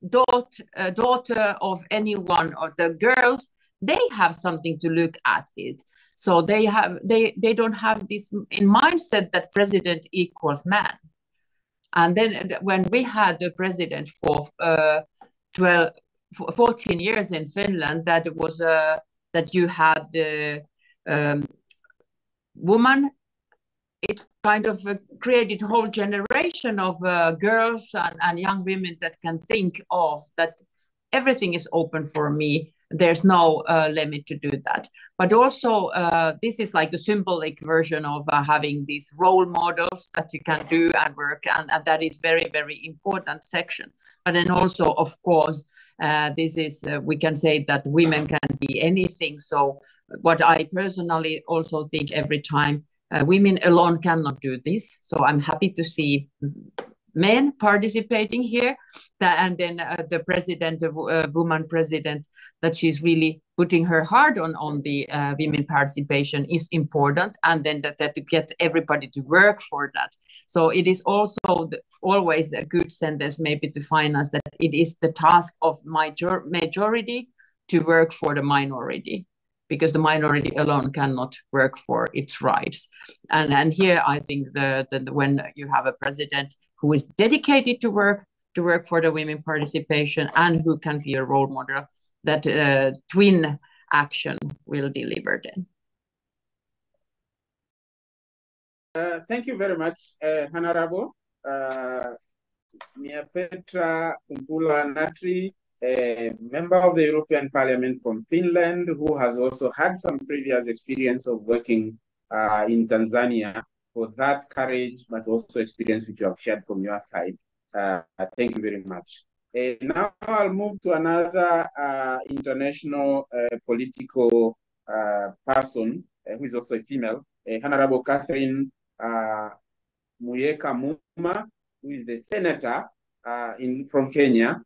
daughter of anyone, or the girls, they have something to look at it. So they don't have this in mindset that president equals man. And then when we had the president for 14 years in Finland, that was that you had the woman, it kind of created a whole generation of girls and young women that can think of that everything is open for me. There's no limit to do that. But also, this is like the symbolic version of having these role models that you can do and work, and that is very, very important section. But then also, of course, this is, we can say that women can be anything. So what I personally also think every time, women alone cannot do this. So I'm happy to see men participating here, and then the president, woman president, that she's really putting her heart on the women participation is important, and then that to get everybody to work for that. So it is also always a good sentence maybe to finance that it is the task of majority to work for the minority, because the minority alone cannot work for its rights. And here I think that when you have a president who is dedicated to work for the women participation and who can be a role model, that twin action will deliver then. Thank you very much, Honorable Mia Petra Kumpula-Natri, a member of the European Parliament from Finland, who has also had some previous experience of working in Tanzania, for that courage, but also experience which you have shared from your side. Thank you very much. Now I'll move to another international political person who is also a female, Honorable Catherine Muyeka Muma, who is the senator from Kenya.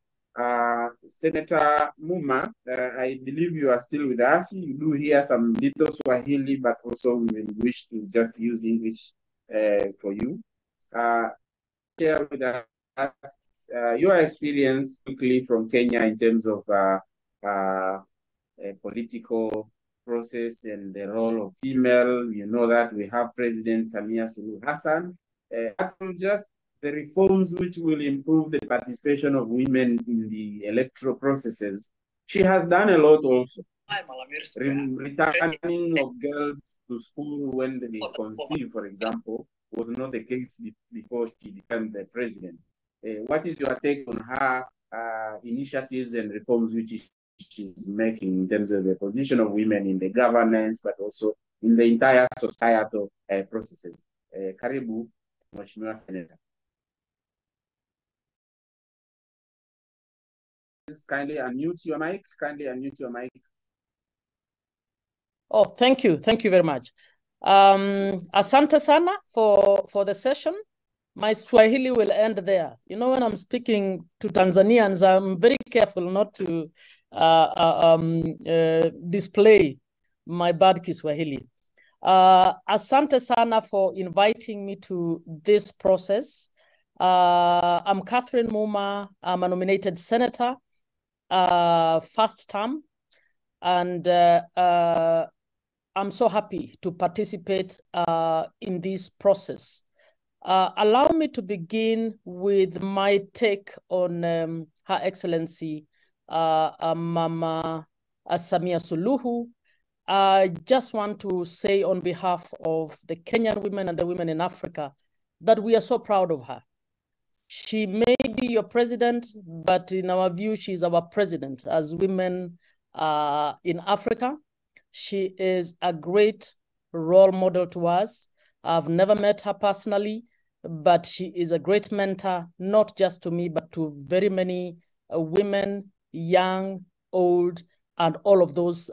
Senator Muma, I believe you are still with us. You do hear some little Swahili, but also we will wish to just use English for you. Share with us your experience quickly from Kenya in terms of a political process and the role of female. You know that we have President Samia Suluhu Hassan. Just the reforms which will improve the participation of women in the electoral processes. She has done a lot also. Returning of girls to school when they conceive, for example, was not the case before she became the president. What is your take on her initiatives and reforms which she's making in terms of the position of women in the governance, but also in the entire societal processes? Karibu, Mheshimiwa Senator. Kindly unmute your mic. Kindly unmute your mic. Oh, thank you. Thank you very much. Asante sana for the session. My Swahili will end there. You know, when I'm speaking to Tanzanians, I'm very careful not to display my bad Kiswahili. Asante sana for inviting me to this process. I'm Catherine Muma. I'm a nominated senator, first term, and I'm so happy to participate in this process. Allow me to begin with my take on Her Excellency Mama Samia Suluhu. I just want to say on behalf of the Kenyan women and the women in Africa that we are so proud of her. She may be your president, but in our view, she's our president as women in Africa. She is a great role model to us. I've never met her personally, but she is a great mentor, not just to me, but to very many women, young, old, and all of those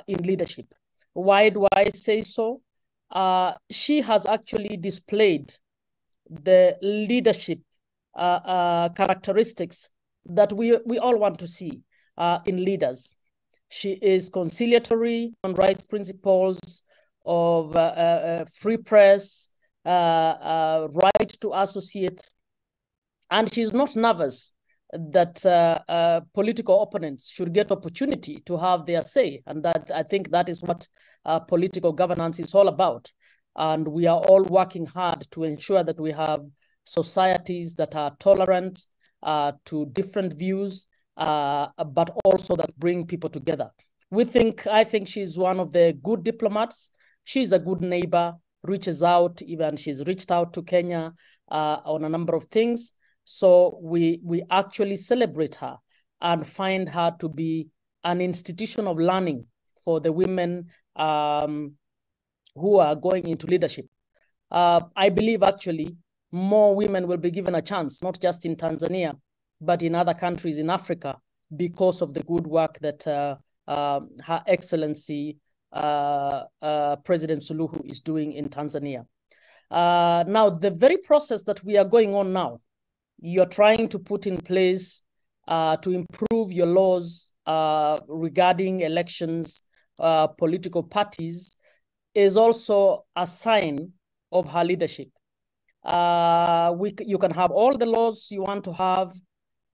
in leadership. Why do I say so? She has actually displayed the leadership characteristics that we all want to see in leaders. She is conciliatory on rights principles of free press, right to associate, and she's not nervous that political opponents should get opportunity to have their say, and that I think that is what political governance is all about. And we are all working hard to ensure that we have societies that are tolerant to different views, but also that bring people together. I think she's one of the good diplomats. She's a good neighbor, reaches out, even she's reached out to Kenya on a number of things. So we actually celebrate her and find her to be an institution of learning for the women who are going into leadership. I believe actually more women will be given a chance, not just in Tanzania, but in other countries in Africa, because of the good work that Her Excellency President Suluhu is doing in Tanzania. Now, the very process that we are going on now, you're trying to put in place to improve your laws regarding elections, political parties, is also a sign of her leadership. You can have all the laws you want to have,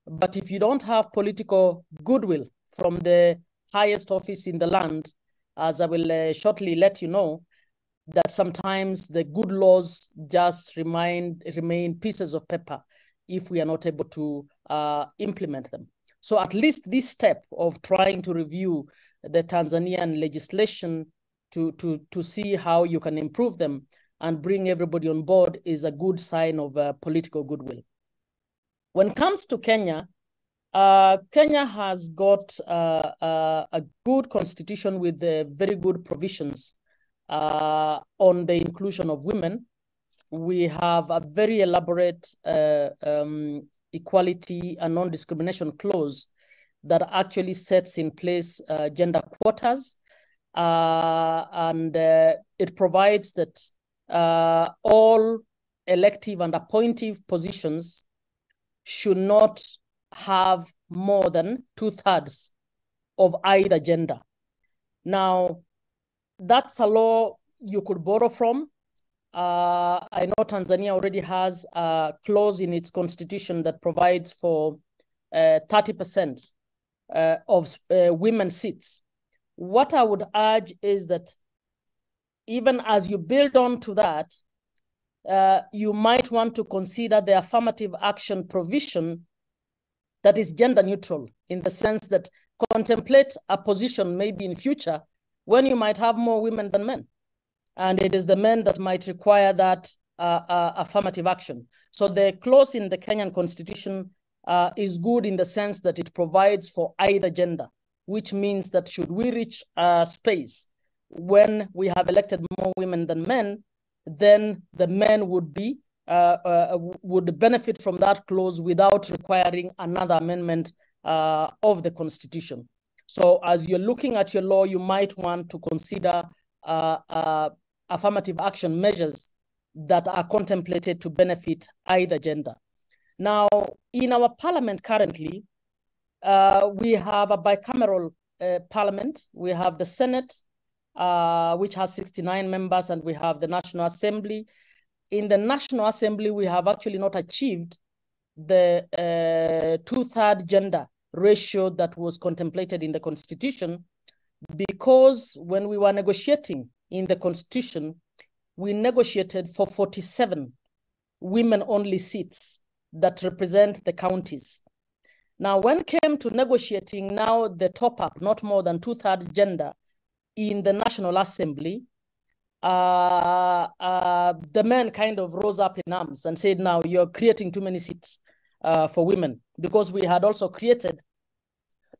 but if you don't have political goodwill from the highest office in the land, as I will shortly let you know, that sometimes the good laws just remain pieces of paper if we are not able to implement them. So at least this step of trying to review the Tanzanian legislation to see how you can improve them and bring everybody on board is a good sign of political goodwill. When it comes to Kenya, Kenya has got a good constitution with very good provisions on the inclusion of women. We have a very elaborate equality and non-discrimination clause that actually sets in place gender quotas, and it provides that all elective and appointive positions should not have more than 2/3 of either gender. Now, that's a law you could borrow from. I know Tanzania already has a clause in its constitution that provides for 30% of women seats. What I would urge is that even as you build on to that, you might want to consider the affirmative action provision that is gender neutral, in the sense that contemplate a position maybe in future when you might have more women than men. And it is the men that might require that affirmative action. So the clause in the Kenyan constitution is good in the sense that it provides for either gender, which means that should we reach a space when we have elected more women than men, then the men would benefit from that clause without requiring another amendment of the constitution. So as you're looking at your law, you might want to consider affirmative action measures that are contemplated to benefit either gender. Now, in our parliament currently, we have a bicameral parliament. We have the Senate, which has 69 members, and we have the National Assembly. In the National Assembly, we have actually not achieved the 2/3 gender ratio that was contemplated in the Constitution, because when we were negotiating in the Constitution, we negotiated for 47 women-only seats that represent the counties. Now, when it came to negotiating now the top-up, not more than 2/3 gender in the National Assembly, the men kind of rose up in arms and said, now you're creating too many seats for women, because we had also created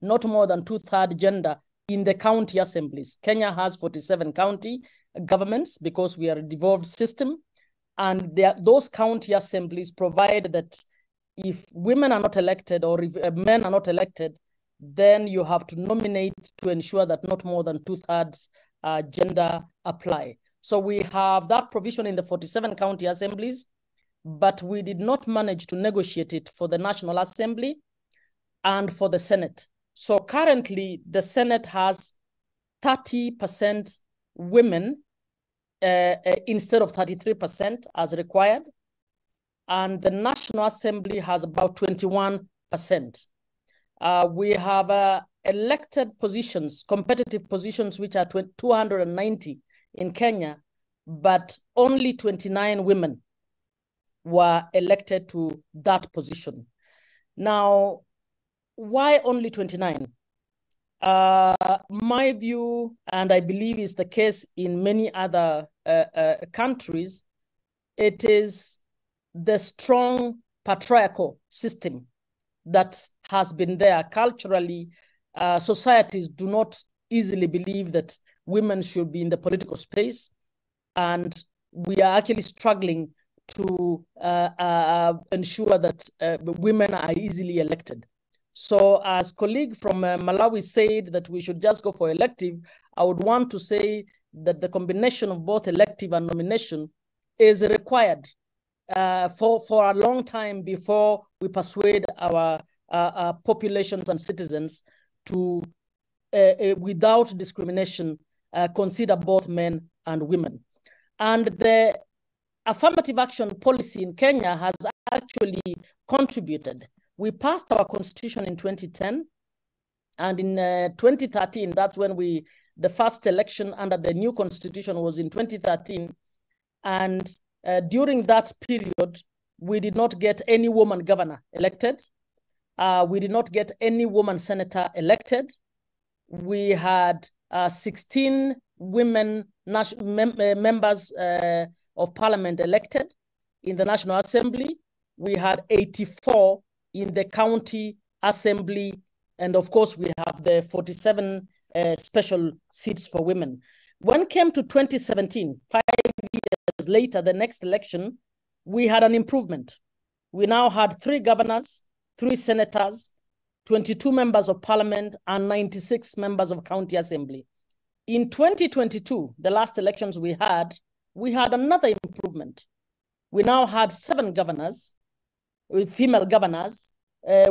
not more than 2/3 gender in the county assemblies. Kenya has 47 county governments because we are a devolved system, and those county assemblies provide that if women are not elected or if men are not elected, then you have to nominate to ensure that not more than 2/3 gender apply. So we have that provision in the 47 county assemblies. but we did not manage to negotiate it for the National Assembly and for the Senate. So currently, the Senate has 30% women instead of 33% as required. And the National Assembly has about 21%. We have elected positions, competitive positions, which are 290 in Kenya, but only 29 women were elected to that position. Now, why only 29? My view, and I believe is the case in many other countries, it is the strong patriarchal system that has been there culturally. Societies do not easily believe that women should be in the political space, and we are actually struggling to ensure that women are easily elected. So as colleague from Malawi said that we should just go for elective, I would want to say that the combination of both elective and nomination is required for a long time before we persuade our populations and citizens to, without discrimination, consider both men and women. And the affirmative action policy in Kenya has actually contributed. We passed our constitution in 2010, and in 2013, that's when the first election under the new constitution was in 2013. And during that period, we did not get any woman governor elected. We did not get any woman senator elected. We had 16 women members of parliament elected in the National Assembly. We had 84 in the county assembly. And of course, we have the 47 special seats for women. When it came to 2017, 5 years later, the next election, we had an improvement. We now had 3 governors, 3 senators, 22 members of parliament, and 96 members of county assembly. In 2022, the last elections we had another improvement. We now had 7 governors, with female governors.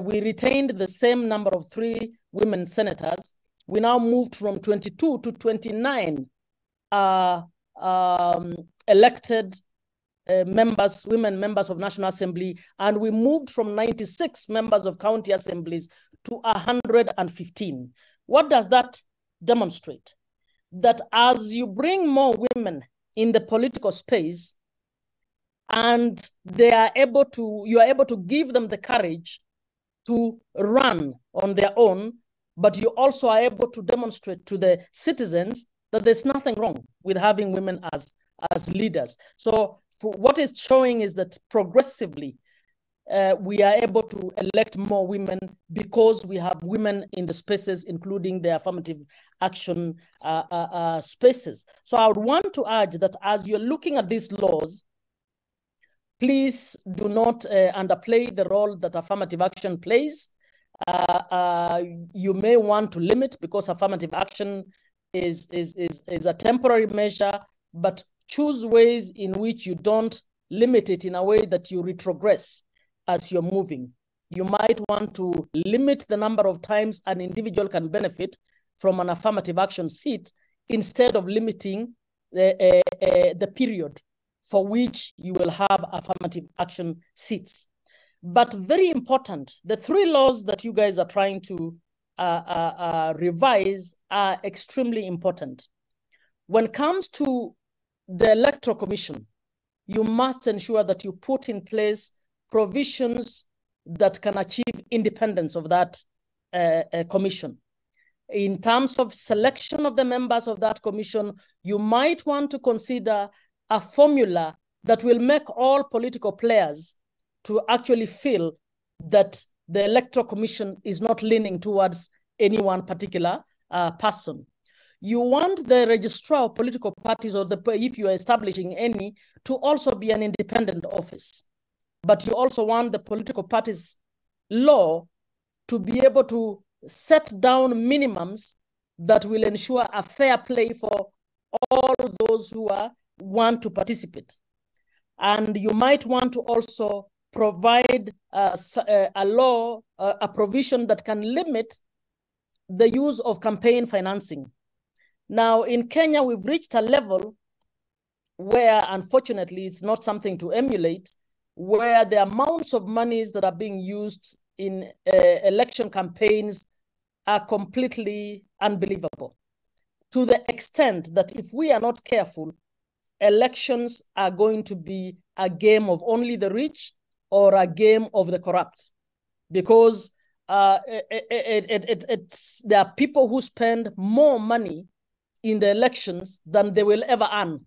We retained the same number of 3 women senators. We now moved from 22 to 29 elected members, women members of National Assembly, and we moved from 96 members of county assemblies to 115. What does that demonstrate? That as you bring more women in the political space, and you are able to give them the courage to run on their own, but you also are able to demonstrate to the citizens that there's nothing wrong with having women as leaders. So what is showing is that progressively we are able to elect more women because we have women in the spaces, including the affirmative action spaces. So I would want to urge that as you're looking at these laws, please do not underplay the role that affirmative action plays. You may want to limit, because affirmative action is a temporary measure, but choose ways in which you don't limit it in a way that you retrogress as you're moving. You might want to limit the number of times an individual can benefit from an affirmative action seat instead of limiting the period for which you will have affirmative action seats. But very important, the 3 laws that you guys are trying to revise are extremely important. When it comes to the Electoral Commission, you must ensure that you put in place provisions that can achieve independence of that commission. In terms of selection of the members of that commission, you might want to consider a formula that will make all political players to actually feel that the Electoral Commission is not leaning towards any one particular person. You want the registrar of political parties, or if you are establishing any, to also be an independent office. But you also want the political parties law to be able to set down minimums that will ensure a fair play for all those who want to participate. And you might want to also provide a law, a provision that can limit the use of campaign financing. Now, in Kenya, we've reached a level where, unfortunately, it's not something to emulate, where the amounts of monies that are being used in election campaigns are completely unbelievable, to the extent that if we are not careful, elections are going to be a game of only the rich or a game of the corrupt, because there are people who spend more money in the elections than they will ever earn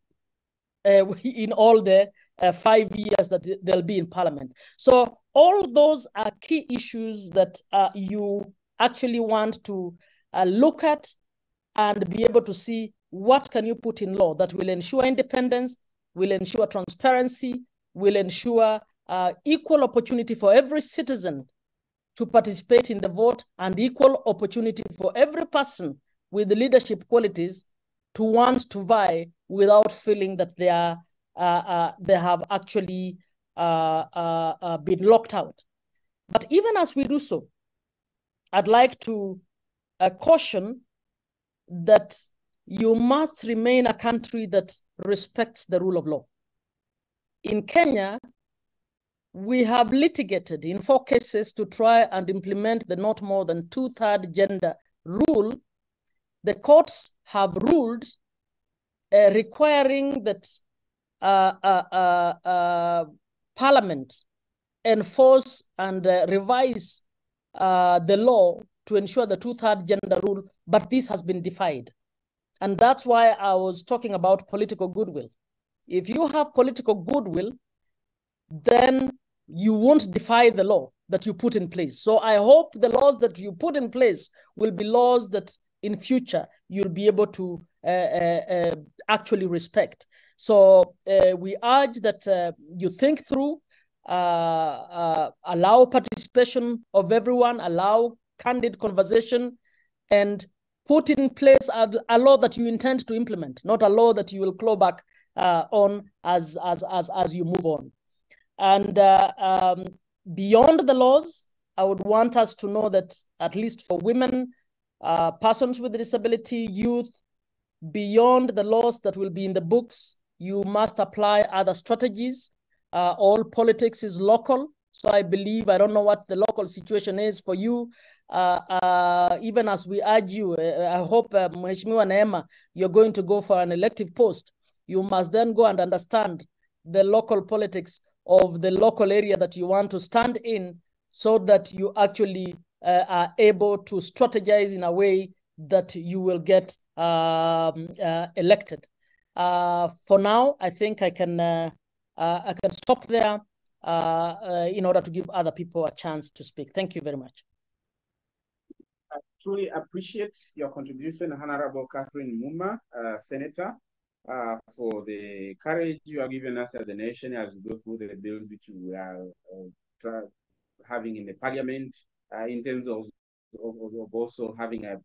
in all the 5 years that they'll be in parliament. So all those are key issues that you actually want to look at and be able to see what can you put in law that will ensure independence, will ensure transparency, will ensure equal opportunity for every citizen to participate in the vote, and equal opportunity for every person with the leadership qualities to want to vie without feeling that they have actually been locked out. But even as we do so, I'd like to caution that you must remain a country that respects the rule of law. In Kenya, we have litigated in 4 cases to try and implement the not more than 2/3 gender rule. The courts have ruled requiring that Parliament enforce and revise the law to ensure the 2/3 gender rule, but this has been defied. And that's why I was talking about political goodwill. If you have political goodwill, then you won't defy the law that you put in place. So I hope the laws that you put in place will be laws that in future you'll be able to actually respect. So we urge that you think through, allow participation of everyone, allow candid conversation, and put in place a law that you intend to implement, not a law that you will claw back on as you move on. And beyond the laws, I would want us to know that at least for women, persons with disability, youth, beyond the laws that will be in the books, you must apply other strategies. All politics is local. So I believe, I don't know what the local situation is for you. Even as we urge you, I hope, Mheshimiwa Neema, you're going to go for an elective post. You must then go and understand the local politics of the local area that you want to stand in, so that you actually are able to strategize in a way that you will get elected. For now, I think I can stop there in order to give other people a chance to speak. Thank you very much. I truly appreciate your contribution, Honorable Catherine Muma, Senator, for the courage you have given us as a nation as we go through the bills which we are having in the parliament, in terms of also having a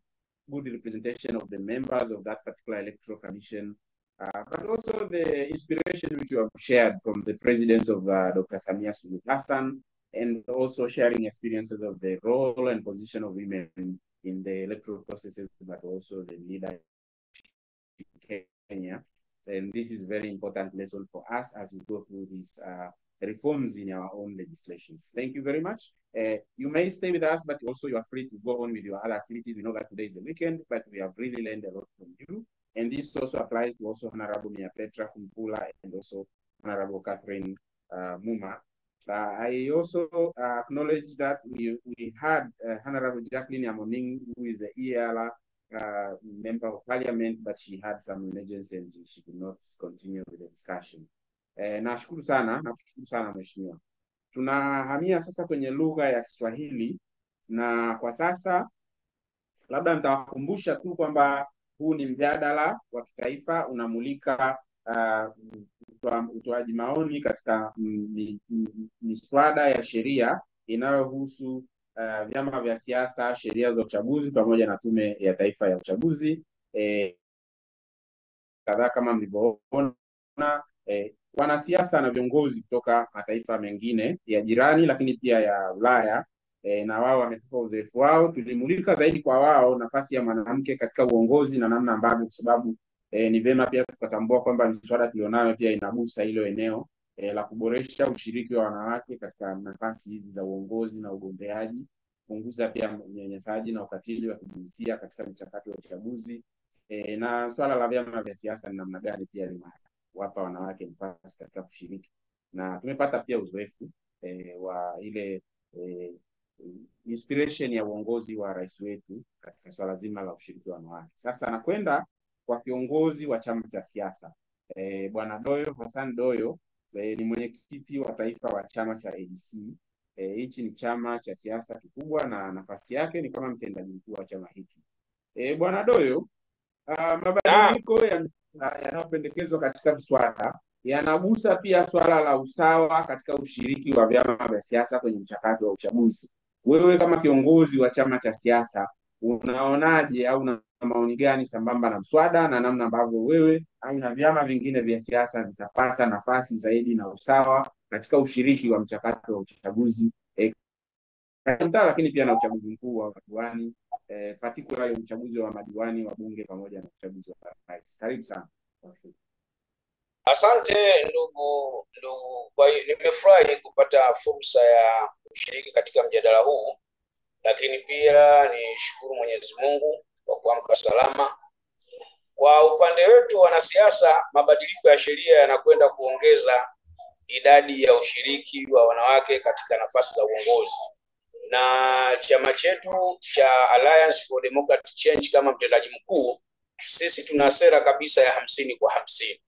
good representation of the members of that particular electoral commission, but also the inspiration which you have shared from the presidents of Dr. Samia Suluhu Hassan, and also sharing experiences of the role and position of women in the electoral processes, but also the leadership in Kenya. And this is a very important lesson for us as we go through these reforms in our own legislations. Thank you very much. You may stay with us, but also you are free to go on with your other activities. We know that today is the weekend, but we have really learned a lot from you. And this also applies to also Honorable Mia Petra Kumpula and also Honorable Catherine Muma. I also acknowledge that we had Honorable Jacqueline Amoning, who is the ELA member of parliament, but she had some emergency and she could not continue with the discussion. Nashukuru sana mheshimiwa. Tunahamia sasa kwenye lugha ya Kiswahili, na kwa sasa labda nitawakumbusha tu kwamba huu ni mjadala wa kitaifa unamulika utoaji maoni katika miswada ya sheria inayohusu vyama vya siasa, sheria za uchaguzi pamoja na Tume ya Taifa ya Uchaguzi. Kadhaa kama mlivyoona, wanasiasa na viongozi kutoka mataifa mengine ya jirani, lakini pia ya Ulaya, na wao wametupa uzoefu wao. Tulimulika zaidi kwa wao nafasi ya mwanamke katika uongozi na namna ambavyo, kwa sababu ni vema pia tukatambua kwamba miswada tulionayo pia inagusa hilo eneo la kuboresha ushiriki wa wanawake katika nafasi hizi za uongozi na ugombeaji, kupunguza pia unyanyasaji na ukatili wa kijinsia katika mchakato wa uchaguzi, na swala la vyama vya siasa ni namna gani pia linawapa wanawake nafasi katika kushiriki. Na tumepata pia uzoefu wa ile inspiration ya uongozi wa rais wetu katika swala zima la ushiriki wa wanawake. Sasa anakwenda kwa kiongozi wa chama cha siasa, Bwana Doyo, Hassan Doyo, ni mwenyekiti wa taifa wa chama cha ADC. Hichi ni chama cha siasa kikubwa na nafasi yake ni kama mtendaji mkuu wa chama hiki. Bwana Doyo, mabadiliko yanayopendekezwa katika miswada yanagusa pia swala la usawa katika ushiriki wa vyama vya siasa kwenye mchakato wa uchaguzi. Wewe kama kiongozi wa chama cha siasa unaonaje au una maoni gani sambamba na mswada na namna ambavyo wewe au na vyama vingine vya siasa vitapata nafasi zaidi na usawa katika ushiriki wa mchakato wa uchaguzi, lakini pia na uchaguzi mkuu wa madiwani, particularly uchaguzi wa madiwani wa bunge pamoja na uchaguzi wa rais? Karibu sana. Asante ndugu. Kwa hiyo nimefurahi kupata fursa ya kushiriki katika mjadala huu, lakini pia nishukuru Mwenyezi Mungu kwa kuamka salama. Kwa upande wetu wanasiasa, mabadiliko ya sheria yanakwenda kuongeza idadi ya ushiriki wa wanawake katika nafasi za uongozi, na chama chetu cha Alliance for Democratic Change kama mtendaji mkuu, sisi tuna sera kabisa ya 50-50.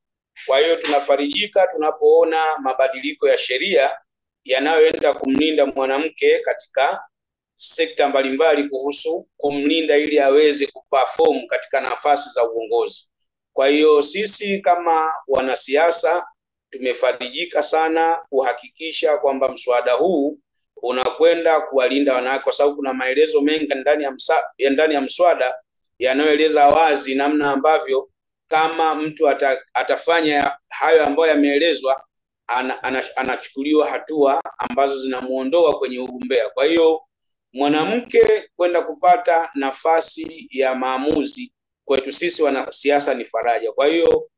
Kwa hiyo tunafarijika tunapoona mabadiliko ya sheria yanayoenda kumlinda mwanamke katika sekta mbalimbali, kuhusu kumlinda ili aweze kuperform katika nafasi za uongozi. Kwa hiyo sisi kama wanasiasa tumefarijika sana kuhakikisha kwamba mswada huu unakwenda kuwalinda wanawake, kwa sababu kuna maelezo mengi ndani ya mswada yanayoeleza wazi namna ambavyo kama mtu atafanya hayo ambayo yameelezwa, anachukuliwa hatua ambazo zinamuondoa kwenye ugombea. Kwa hiyo mwanamke kwenda kupata nafasi ya maamuzi kwetu sisi wanasiasa ni faraja. Kwa hiyo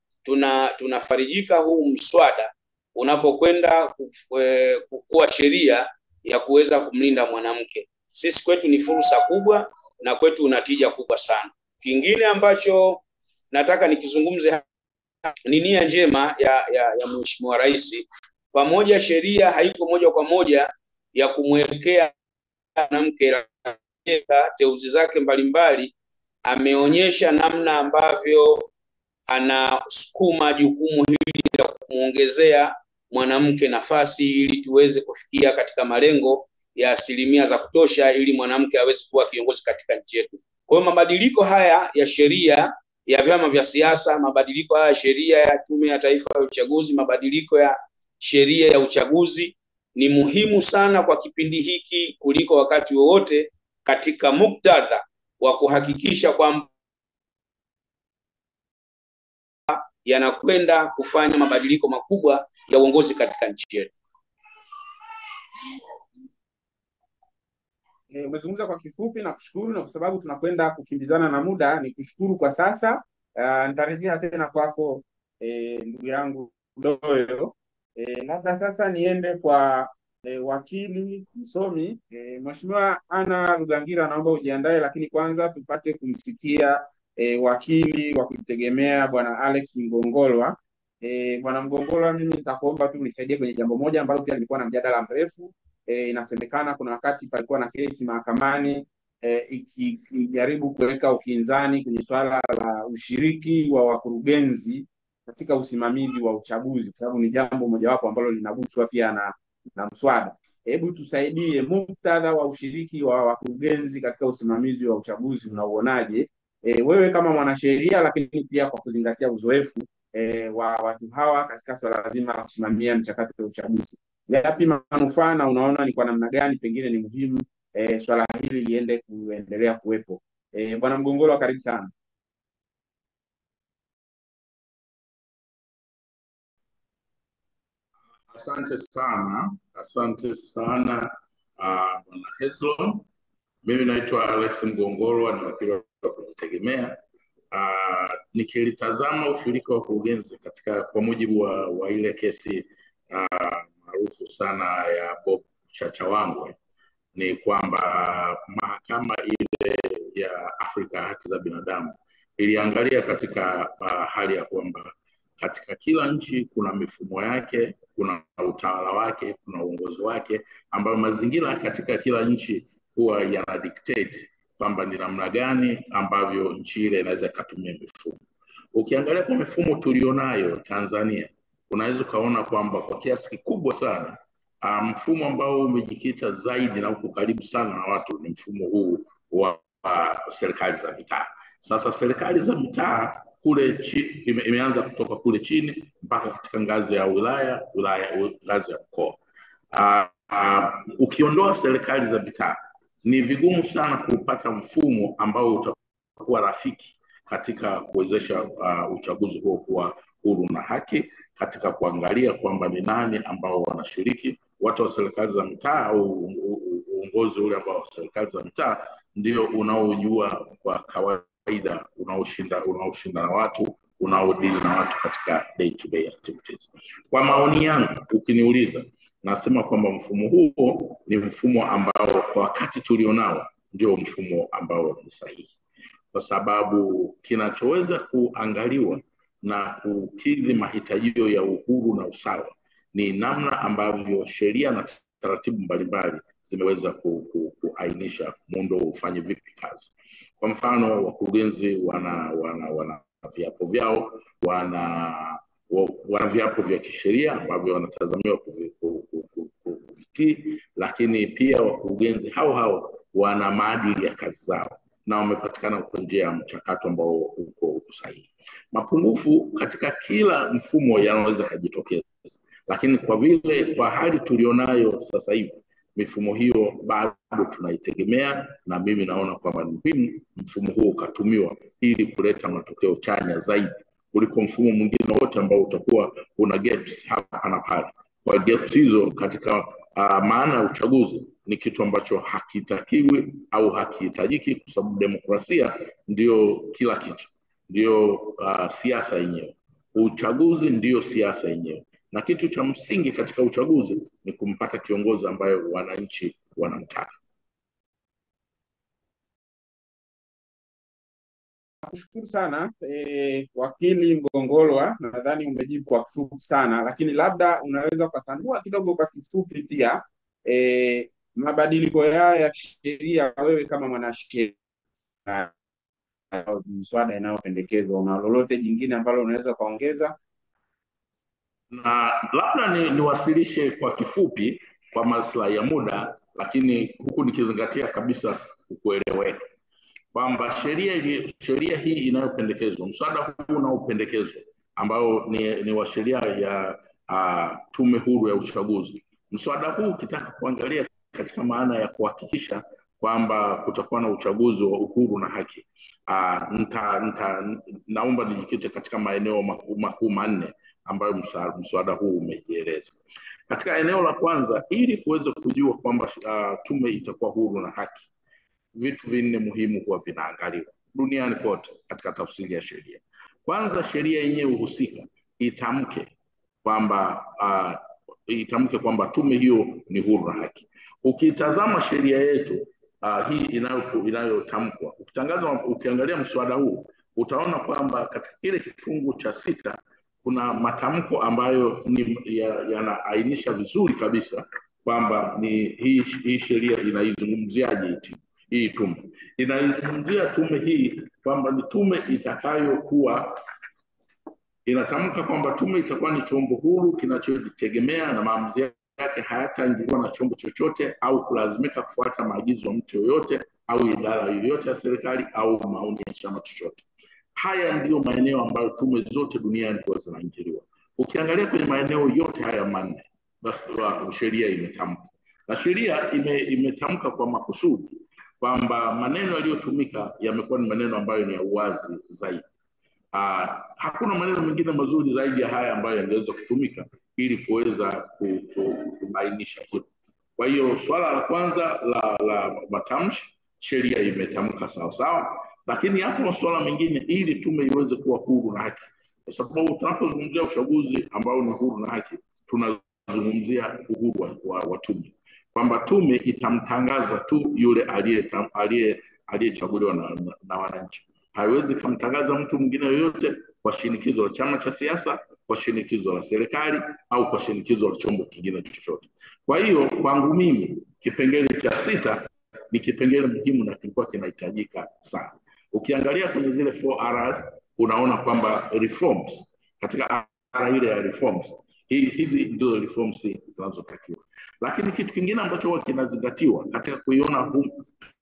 tunafarijika huu mswada unapokwenda kuwa sheria ya kuweza kumlinda mwanamke. Sisi kwetu ni fursa kubwa na kwetu unatija kubwa sana. Kingine ambacho nataka nikizungumze ni nia njema ya Mheshimiwa Rais. Pamoja sheria haiko moja kwa moja ya kumwekea mwanamke teuzi zake mbalimbali, ameonyesha namna ambavyo anasukuma jukumu hili la kumuongezea mwanamke nafasi ili tuweze kufikia katika malengo ya asilimia za kutosha ili mwanamke aweze kuwa kiongozi katika nchi yetu. Kwa hiyo mabadiliko haya ya sheria ya vyama vya siasa, mabadiliko haya ya sheria ya Tume ya Taifa ya Uchaguzi, mabadiliko ya sheria ya uchaguzi ni muhimu sana kwa kipindi hiki kuliko wakati wowote, katika muktadha wa kuhakikisha kwamba yanakwenda kufanya mabadiliko makubwa ya uongozi katika nchi yetu. Umezungumza kwa kifupi na kushukuru, na kwa sababu tunakwenda kukimbizana na muda, ni kushukuru kwa sasa. Nitarejea tena kwako ndugu yangu Doyo. Labda sasa niende kwa wakili msomi Mheshimiwa Ana Rugangira, naomba ujiandae, lakini kwanza tupate kumsikia wakili wa kujitegemea Bwana Alex Mgongolwa. Bwana Mgongolwa, mimi nitakuomba tu unisaidie kwenye jambo moja ambalo pia nilikuwa na mjadala mrefu. Inasemekana kuna wakati palikuwa na kesi mahakamani ikijaribu kuweka ukinzani kwenye swala la ushiriki wa wakurugenzi katika usimamizi wa uchaguzi, kwa sababu ni jambo mojawapo ambalo linaguswa pia na mswada. Hebu tusaidie muktadha wa ushiriki wa wakurugenzi katika usimamizi wa uchaguzi unauonaje, wewe kama mwanasheria, lakini pia kwa kuzingatia uzoefu wa watu hawa katika swala zima la kusimamia mchakato wa uchaguzi. Yapi manufaa na unaona ni kwa namna gani pengine ni muhimu swala hili liende kuendelea kuwepo? Bwana Mgongolwa, karibu sana. Asante sana Bwana Hezron. Mimi naitwa Alex Mgongolwa, ni wakili wa kujitegemea. Nikilitazama ushirika wa kurugenzi kwa mujibu wa ile kesi maarufu sana ya Bob Chachawangwe, ni kwamba mahakama ile ya Afrika ya haki za binadamu iliangalia katika hali ya kwamba katika kila nchi kuna mifumo yake, kuna utawala wake, kuna uongozi wake, ambayo mazingira katika kila nchi huwa yana dictate kwamba ni namna gani ambavyo nchi ile inaweza kutumia mifumo. Ukiangalia kwa mifumo tulionayo Tanzania, unaweza kaona kwamba kwa kiasi kikubwa sana mfumo ambao umejikita zaidi na uko karibu sana na watu ni mfumo huu wa serikali za mitaa. Sasa serikali za mitaa kule imeanza kutoka kule chini mpaka katika ngazi ya wilaya, ngazi ya mkoa. Ukiondoa serikali za mitaa, ni vigumu sana kupata mfumo ambao utakuwa rafiki katika kuwezesha uchaguzi huo kuwa huru na haki, katika kuangalia kwamba ni nani ambao wanashiriki. Watu wa serikali za mitaa au uongozi ule ambao wa serikali za mitaa ndio unaojua kwa kawaida, unaoshinda na watu, unaodili na watu katika day to day activities. Kwa maoni yangu, ukiniuliza, nasema kwamba mfumo huo ni mfumo ambao kwa wakati tulionao ndio mfumo ambao ni sahihi, kwa sababu kinachoweza kuangaliwa na kukidhi mahitajio ya uhuru na usawa ni namna ambavyo sheria na taratibu mbalimbali zimeweza kuainisha muundo ufanye vipi kazi. Kwa mfano, wakurugenzi wana viapo vyao, wana viapo vya kisheria ambavyo wanatazamiwa kuvitii, lakini pia wakurugenzi hao wana maadili ya kazi zao na wamepatikana kwa njia ya mchakato ambao uko sahihi. Mapungufu katika kila mfumo yanaweza kujitokeza, lakini kwa vile kwa hali tulionayo sasa hivi mifumo hiyo bado tunaitegemea, na mimi naona kwamba ni muhimu mfumo huo ukatumiwa ili kuleta matokeo chanya zaidi kuliko mfumo mwingine wote ambao utakuwa una gaps hapa na pale. Kwa gaps hizo katika maana ya uchaguzi ni kitu ambacho hakitakiwi au hakihitajiki, kwa sababu demokrasia ndio kila kitu, ndio siasa yenyewe. Uchaguzi ndio siasa yenyewe, na kitu cha msingi katika uchaguzi ni kumpata kiongozi ambaye wananchi wanamtaka. Nakushukuru sana wakili Mgongolwa, nadhani umejibu kwa kifupi sana, lakini labda unaweza kutanua kidogo kwa kifupi pia mabadiliko ya sheria, wewe kama mwanasheria, miswada inayopendekezwa, una lolote jingine ambalo unaweza kuongeza? Na labda niwasilishe kwa kifupi kwa maslahi ya muda, lakini huku nikizingatia kabisa kueleweka kwamba sheria hii inayopendekezwa, mswada huu unaopendekezwa ambao ni wa sheria ya tume huru ya uchaguzi. Mswada huu ukitaka kuangalia katika maana ya kuhakikisha kwamba kutakuwa na uchaguzi wa uhuru na haki, naomba nijikite katika maeneo makuu manne ambayo mswada huu umejieleza. Katika eneo la kwanza, ili kuweza kujua kwamba tume itakuwa huru na haki, vitu vinne muhimu huwa vinaangaliwa duniani kote katika tafsiri ya sheria. Kwanza, sheria yenyewe husika itamke kwamba tume hiyo ni huru na haki. Ukitazama sheria yetu hii inayotamkwa, ukiangalia mswada huu utaona kwamba katika kile kifungu cha 6 kuna matamko ambayo yanaainisha vizuri kabisa kwamba ni hii sheria inaizungumziaje hii tume. Inaizungumzia tume hii kwamba ni tume itakayokuwa, inatamka kwamba tume itakuwa ni chombo huru kinachojitegemea na maamuzi yake hayataingiliwa na chombo chochote au kulazimika kufuata maagizo ya mtu yoyote au idara yoyote ya serikali au maoni ya chama chochote. Haya ndiyo maeneo ambayo tume zote duniani huwa zinaingiliwa. Ukiangalia kwenye maeneo yote haya manne, basi sheria imetamka, na sheria imetamka kwa makusudi kwamba maneno yaliyotumika yamekuwa ni maneno ambayo ni ya uwazi zaidi. Hakuna maneno mengine mazuri zaidi ya haya ambayo yangeweza kutumika ili kuweza kubainisha hilo. Kwa hiyo swala la kwanza la matamshi, sheria imetamka sawa sawa, lakini hapo masuala mengine ili tume iweze kuwa huru na haki, kwa sababu tunapozungumzia uchaguzi ambao ni huru na haki, tunazungumzia uhuru wa tume, kwamba tume itamtangaza tu yule aliyechaguliwa na wananchi. Haiwezi kumtangaza mtu mwingine yoyote kwa shinikizo la chama cha siasa, kwa shinikizo la serikali au kwa shinikizo la chombo kingine chochote. Kwa hiyo kwangu mimi kipengele cha 6 ni kipengele muhimu na kilikuwa kinahitajika sana. Ukiangalia kwenye zile 4Rs unaona kwamba reforms, katika R ile ya reforms, hizi ndio reforms zinazotakiwa. Lakini kitu kingine ambacho huwa kinazingatiwa katika kuiona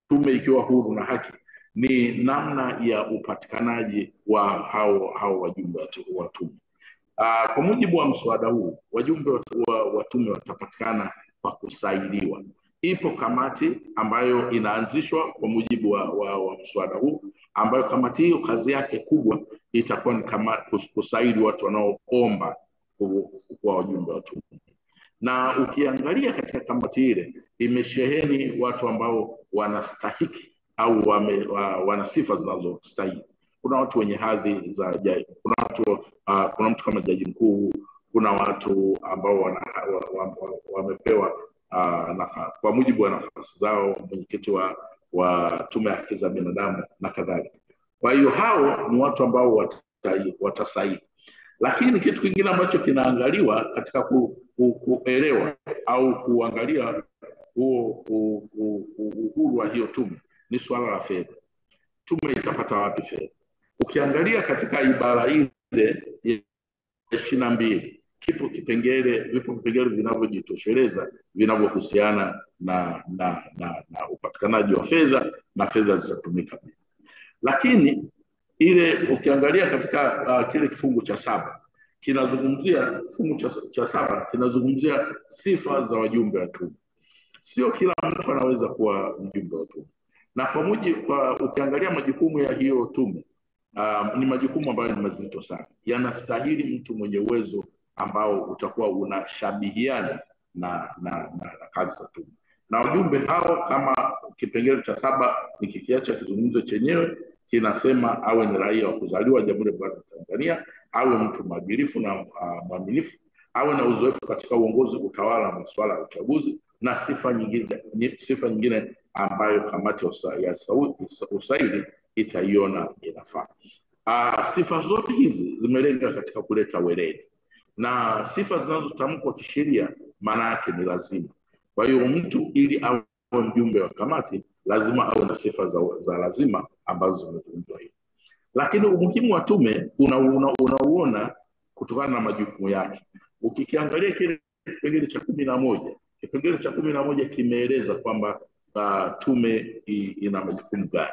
tume ikiwa huru na haki ni namna ya upatikanaji wa hao wajumbe wa tume. Kwa mujibu wa mswada huu, wajumbe wa tume watapatikana kwa kusailiwa. Ipo kamati ambayo inaanzishwa kwa mujibu wa mswada huu, ambayo kamati hiyo kazi yake kubwa itakuwa ni kama kusaili watu wanaoomba kuwa wajumbe wa tume. Na ukiangalia katika kamati ile imesheheni watu ambao wanastahiki au wana sifa zinazostahili. Kuna watu wenye hadhi za jaji, kuna mtu kama jaji mkuu, kuna watu ambao wamepewa kwa mujibu wa nafasi zao, mwenyekiti wa tume ya haki za binadamu na kadhalika. Kwa hiyo hao ni watu ambao watasaili. Lakini kitu kingine ambacho kinaangaliwa katika kuelewa au kuangalia uhuru wa hiyo tume ni swala la fedha. Tume itapata wapi fedha? Ukiangalia katika ibara ile ya 22 vipo vipengele vinavyojitosheleza vinavyohusiana na upatikanaji wa fedha na fedha zitatumika. Lakini ile ukiangalia katika kile kifungu cha 7 kinazungumzia, kifungu cha 7 kinazungumzia sifa za wajumbe wa tume. Sio kila mtu anaweza kuwa mjumbe wa tume, na ukiangalia majukumu ya hiyo tume ni majukumu ambayo ni mazito sana. Yanastahili mtu mwenye uwezo ambao utakuwa unashabihiana na kazi za tume. Na wajumbe hao, kama kipengele cha 7 nikikiacha kizungumzo chenyewe, kinasema awe ni raia wa kuzaliwa Jamhuri ya Muungano wa Tanzania, awe mtu mwadilifu na mwaminifu, awe na uzoefu katika uongozi, utawala na masuala ya uchaguzi, na sifa nyingine ambayo kamati ya usaili itaiona inafaa. Sifa zote hizi zimelenga katika kuleta weledi, na sifa zinazotamkwa kisheria maana yake ni lazima. Kwa hiyo mtu ili awe mjumbe wa kamati lazima awe na sifa za lazima ambazo zimezungumzwa hivi. Lakini umuhimu wa tume unauona kutokana na majukumu yake. Ukikiangalia kile kipengele cha 11, kipengele cha 11 kimeeleza kwamba tume ina majukumu gani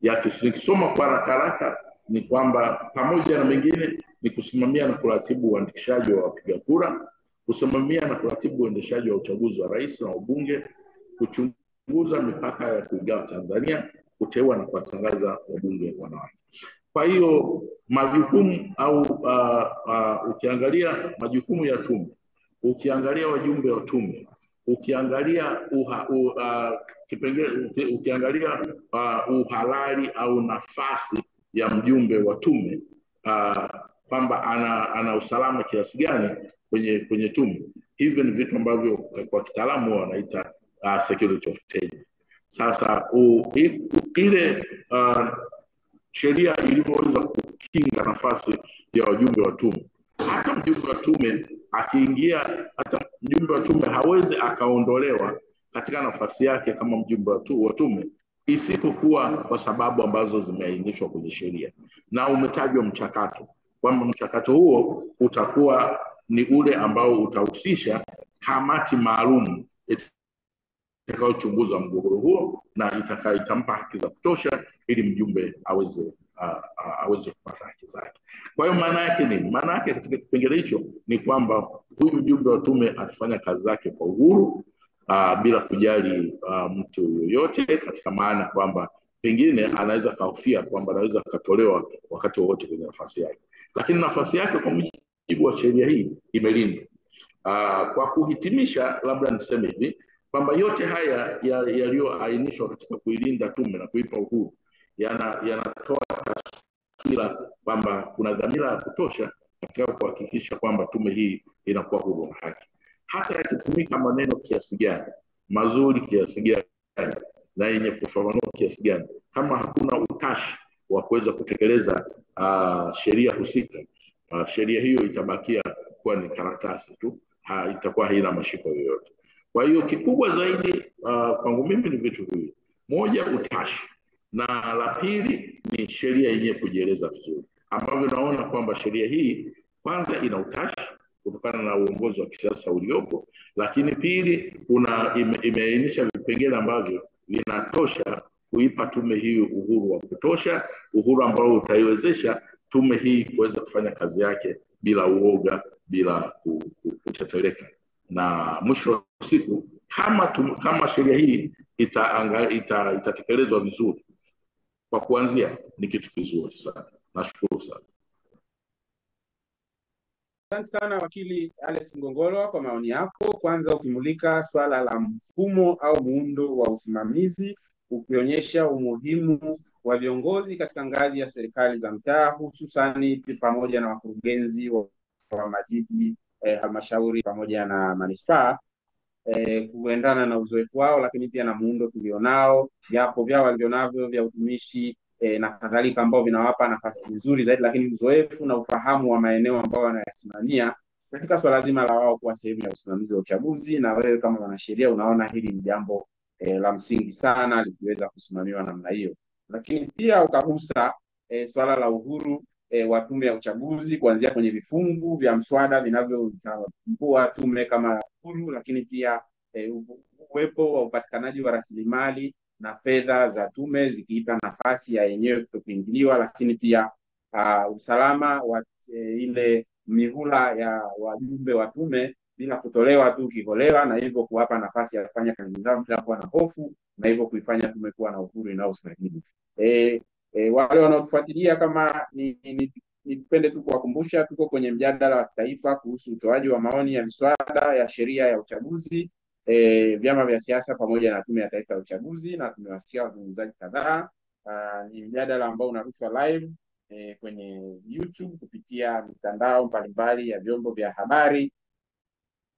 yake. Nikisoma kwa haraka ni kwamba pamoja na mengine ni kusimamia na kuratibu uandikishaji wa wapiga kura, kusimamia na kuratibu uendeshaji wa uchaguzi wa rais na wabunge, kuchunguza mipaka ya kuigawa Tanzania, kuteua na kuwatangaza wabunge wanawake. Kwa hiyo majukumu au ukiangalia majukumu ya tume, ukiangalia wajumbe wa tume, ukiangalia ukiangalia uhalali au nafasi ya mjumbe wa tume, kwamba ana usalama kiasi gani kwenye tume. Hivyo ni vitu ambavyo kwa kitaalamu wanaita security of tenure. Sasa ile sheria ilivyoweza kukinga nafasi ya wajumbe wa tume, hata mjumbe wa tume akiingia, hata mjumbe wa tume hawezi akaondolewa katika nafasi yake kama mjumbe wa tume, isipokuwa kwa sababu ambazo zimeainishwa kwenye sheria. Na umetajwa mchakato, kwamba mchakato huo utakuwa ni ule ambao utahusisha kamati maalum itakayochunguza mgogoro huo na itampa haki za kutosha ili mjumbe aweze kupata haki zake. Kwa hiyo maana yake nini? Maana yake katika kipengele hicho ni kwamba huyu mjumbe wa tume atafanya kazi zake kwa uhuru, bila kujali mtu yoyote, katika maana kwamba pengine anaweza kahofia kwamba anaweza akatolewa wakati wowote kwenye nafasi yake, lakini nafasi yake kwa mujibu wa sheria hii imelindwa. Kwa kuhitimisha, labda niseme hivi kwamba yote haya yaliyoainishwa katika kuilinda tume na kuipa uhuru yanatoa taswira kwamba kuna dhamira ya kutosha katika kuhakikisha kwamba tume hii inakuwa huru na haki, hata yakitumika maneno kiasi gani, mazuri kiasi gani na yenye kufafanua kiasi gani, kama hakuna utashi wa kuweza kutekeleza sheria husika, sheria hiyo itabakia kuwa ni karatasi tu, itakuwa haina mashiko yoyote. Kwa hiyo kikubwa zaidi kwangu mimi ni vitu viwili: moja, utashi, na la pili ni sheria yenyewe kujieleza vizuri, ambavyo naona kwamba sheria hii kwanza ina utashi kutokana na uongozi wa kisiasa uliopo, lakini pili imeainisha vipengele ambavyo vinatosha kuipa tume hii uhuru wa kutosha, uhuru ambao utaiwezesha tume hii kuweza kufanya kazi yake bila uoga, bila kuteteleka. Na mwisho wa siku, kama sheria hii itatekelezwa vizuri, kwa kuanzia ni kitu kizuri sana. Nashukuru sana. Asante sana wakili Alex Ngongolo kwa maoni yako. Kwanza ukimulika swala la mfumo au muundo wa usimamizi, ukionyesha umuhimu wa viongozi katika ngazi ya serikali za mtaa, hususani pamoja na wakurugenzi wa majiji, halmashauri pamoja na manispaa, kuendana na uzoefu wao, lakini pia na muundo tulionao, viapo vyao walionavyo vya utumishi na kadhalika, ambao vinawapa nafasi nzuri zaidi, lakini uzoefu na ufahamu wa maeneo ambao wanayasimamia katika swala zima la wao kuwa sehemu ya usimamizi wa uchaguzi. Na wewe kama mwanasheria unaona hili ni jambo la msingi sana likiweza kusimamiwa namna hiyo. Lakini pia ukagusa swala la uhuru wa tume ya uchaguzi, kuanzia kwenye vifungu vya mswada vinavyotambua tume kama huru, lakini pia uwepo wa upatikanaji wa rasilimali na fedha za tume zikiipa nafasi ya yenyewe kutokuingiliwa, lakini pia usalama wa ile mihula ya wajumbe wa tume bila kutolewa tu kiholela, na hivyo kuwapa nafasi ya kufanya kazi zao bila kuwa na hofu, na hivyo kuifanya tume kuwa na uhuru inaostahili. Wale wanaotufuatilia, kama nipende tu kuwakumbusha, tuko kwenye mjadala wa kitaifa kuhusu utoaji wa maoni ya miswada ya sheria ya uchaguzi, vyama vya siasa pamoja na tume ya taifa ya uchaguzi, na tumewasikia wazungumzaji kadhaa. Ni mjadala ambao unarushwa live kwenye YouTube kupitia mitandao mbalimbali ya vyombo vya habari.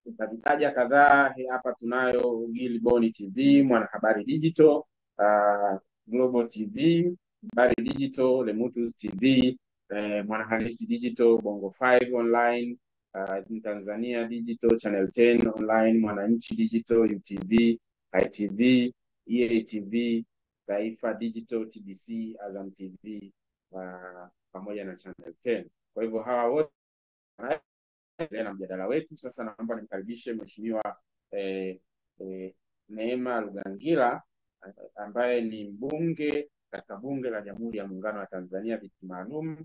Tutavitaja kadhaa hapa. Tunayo Gilly, Bonny TV, Mwanahabari Digital, Global TV, Habari Digital, Lemutus TV, Mwanahalisi Digital, Bongo 5 Online, Tanzania Digital, Channel 10 Online, Mwananchi Digital, UTV, ITV, EATV, Taifa Digital, TBC, Azam TV, pamoja na Channel 10. Kwa hivyo hawa wote na mjadala wetu. Sasa naomba nimkaribishe Mheshimiwa Neema Lugangira ambaye ni mbunge katika Bunge la Jamhuri ya Muungano wa Tanzania, viti maalum.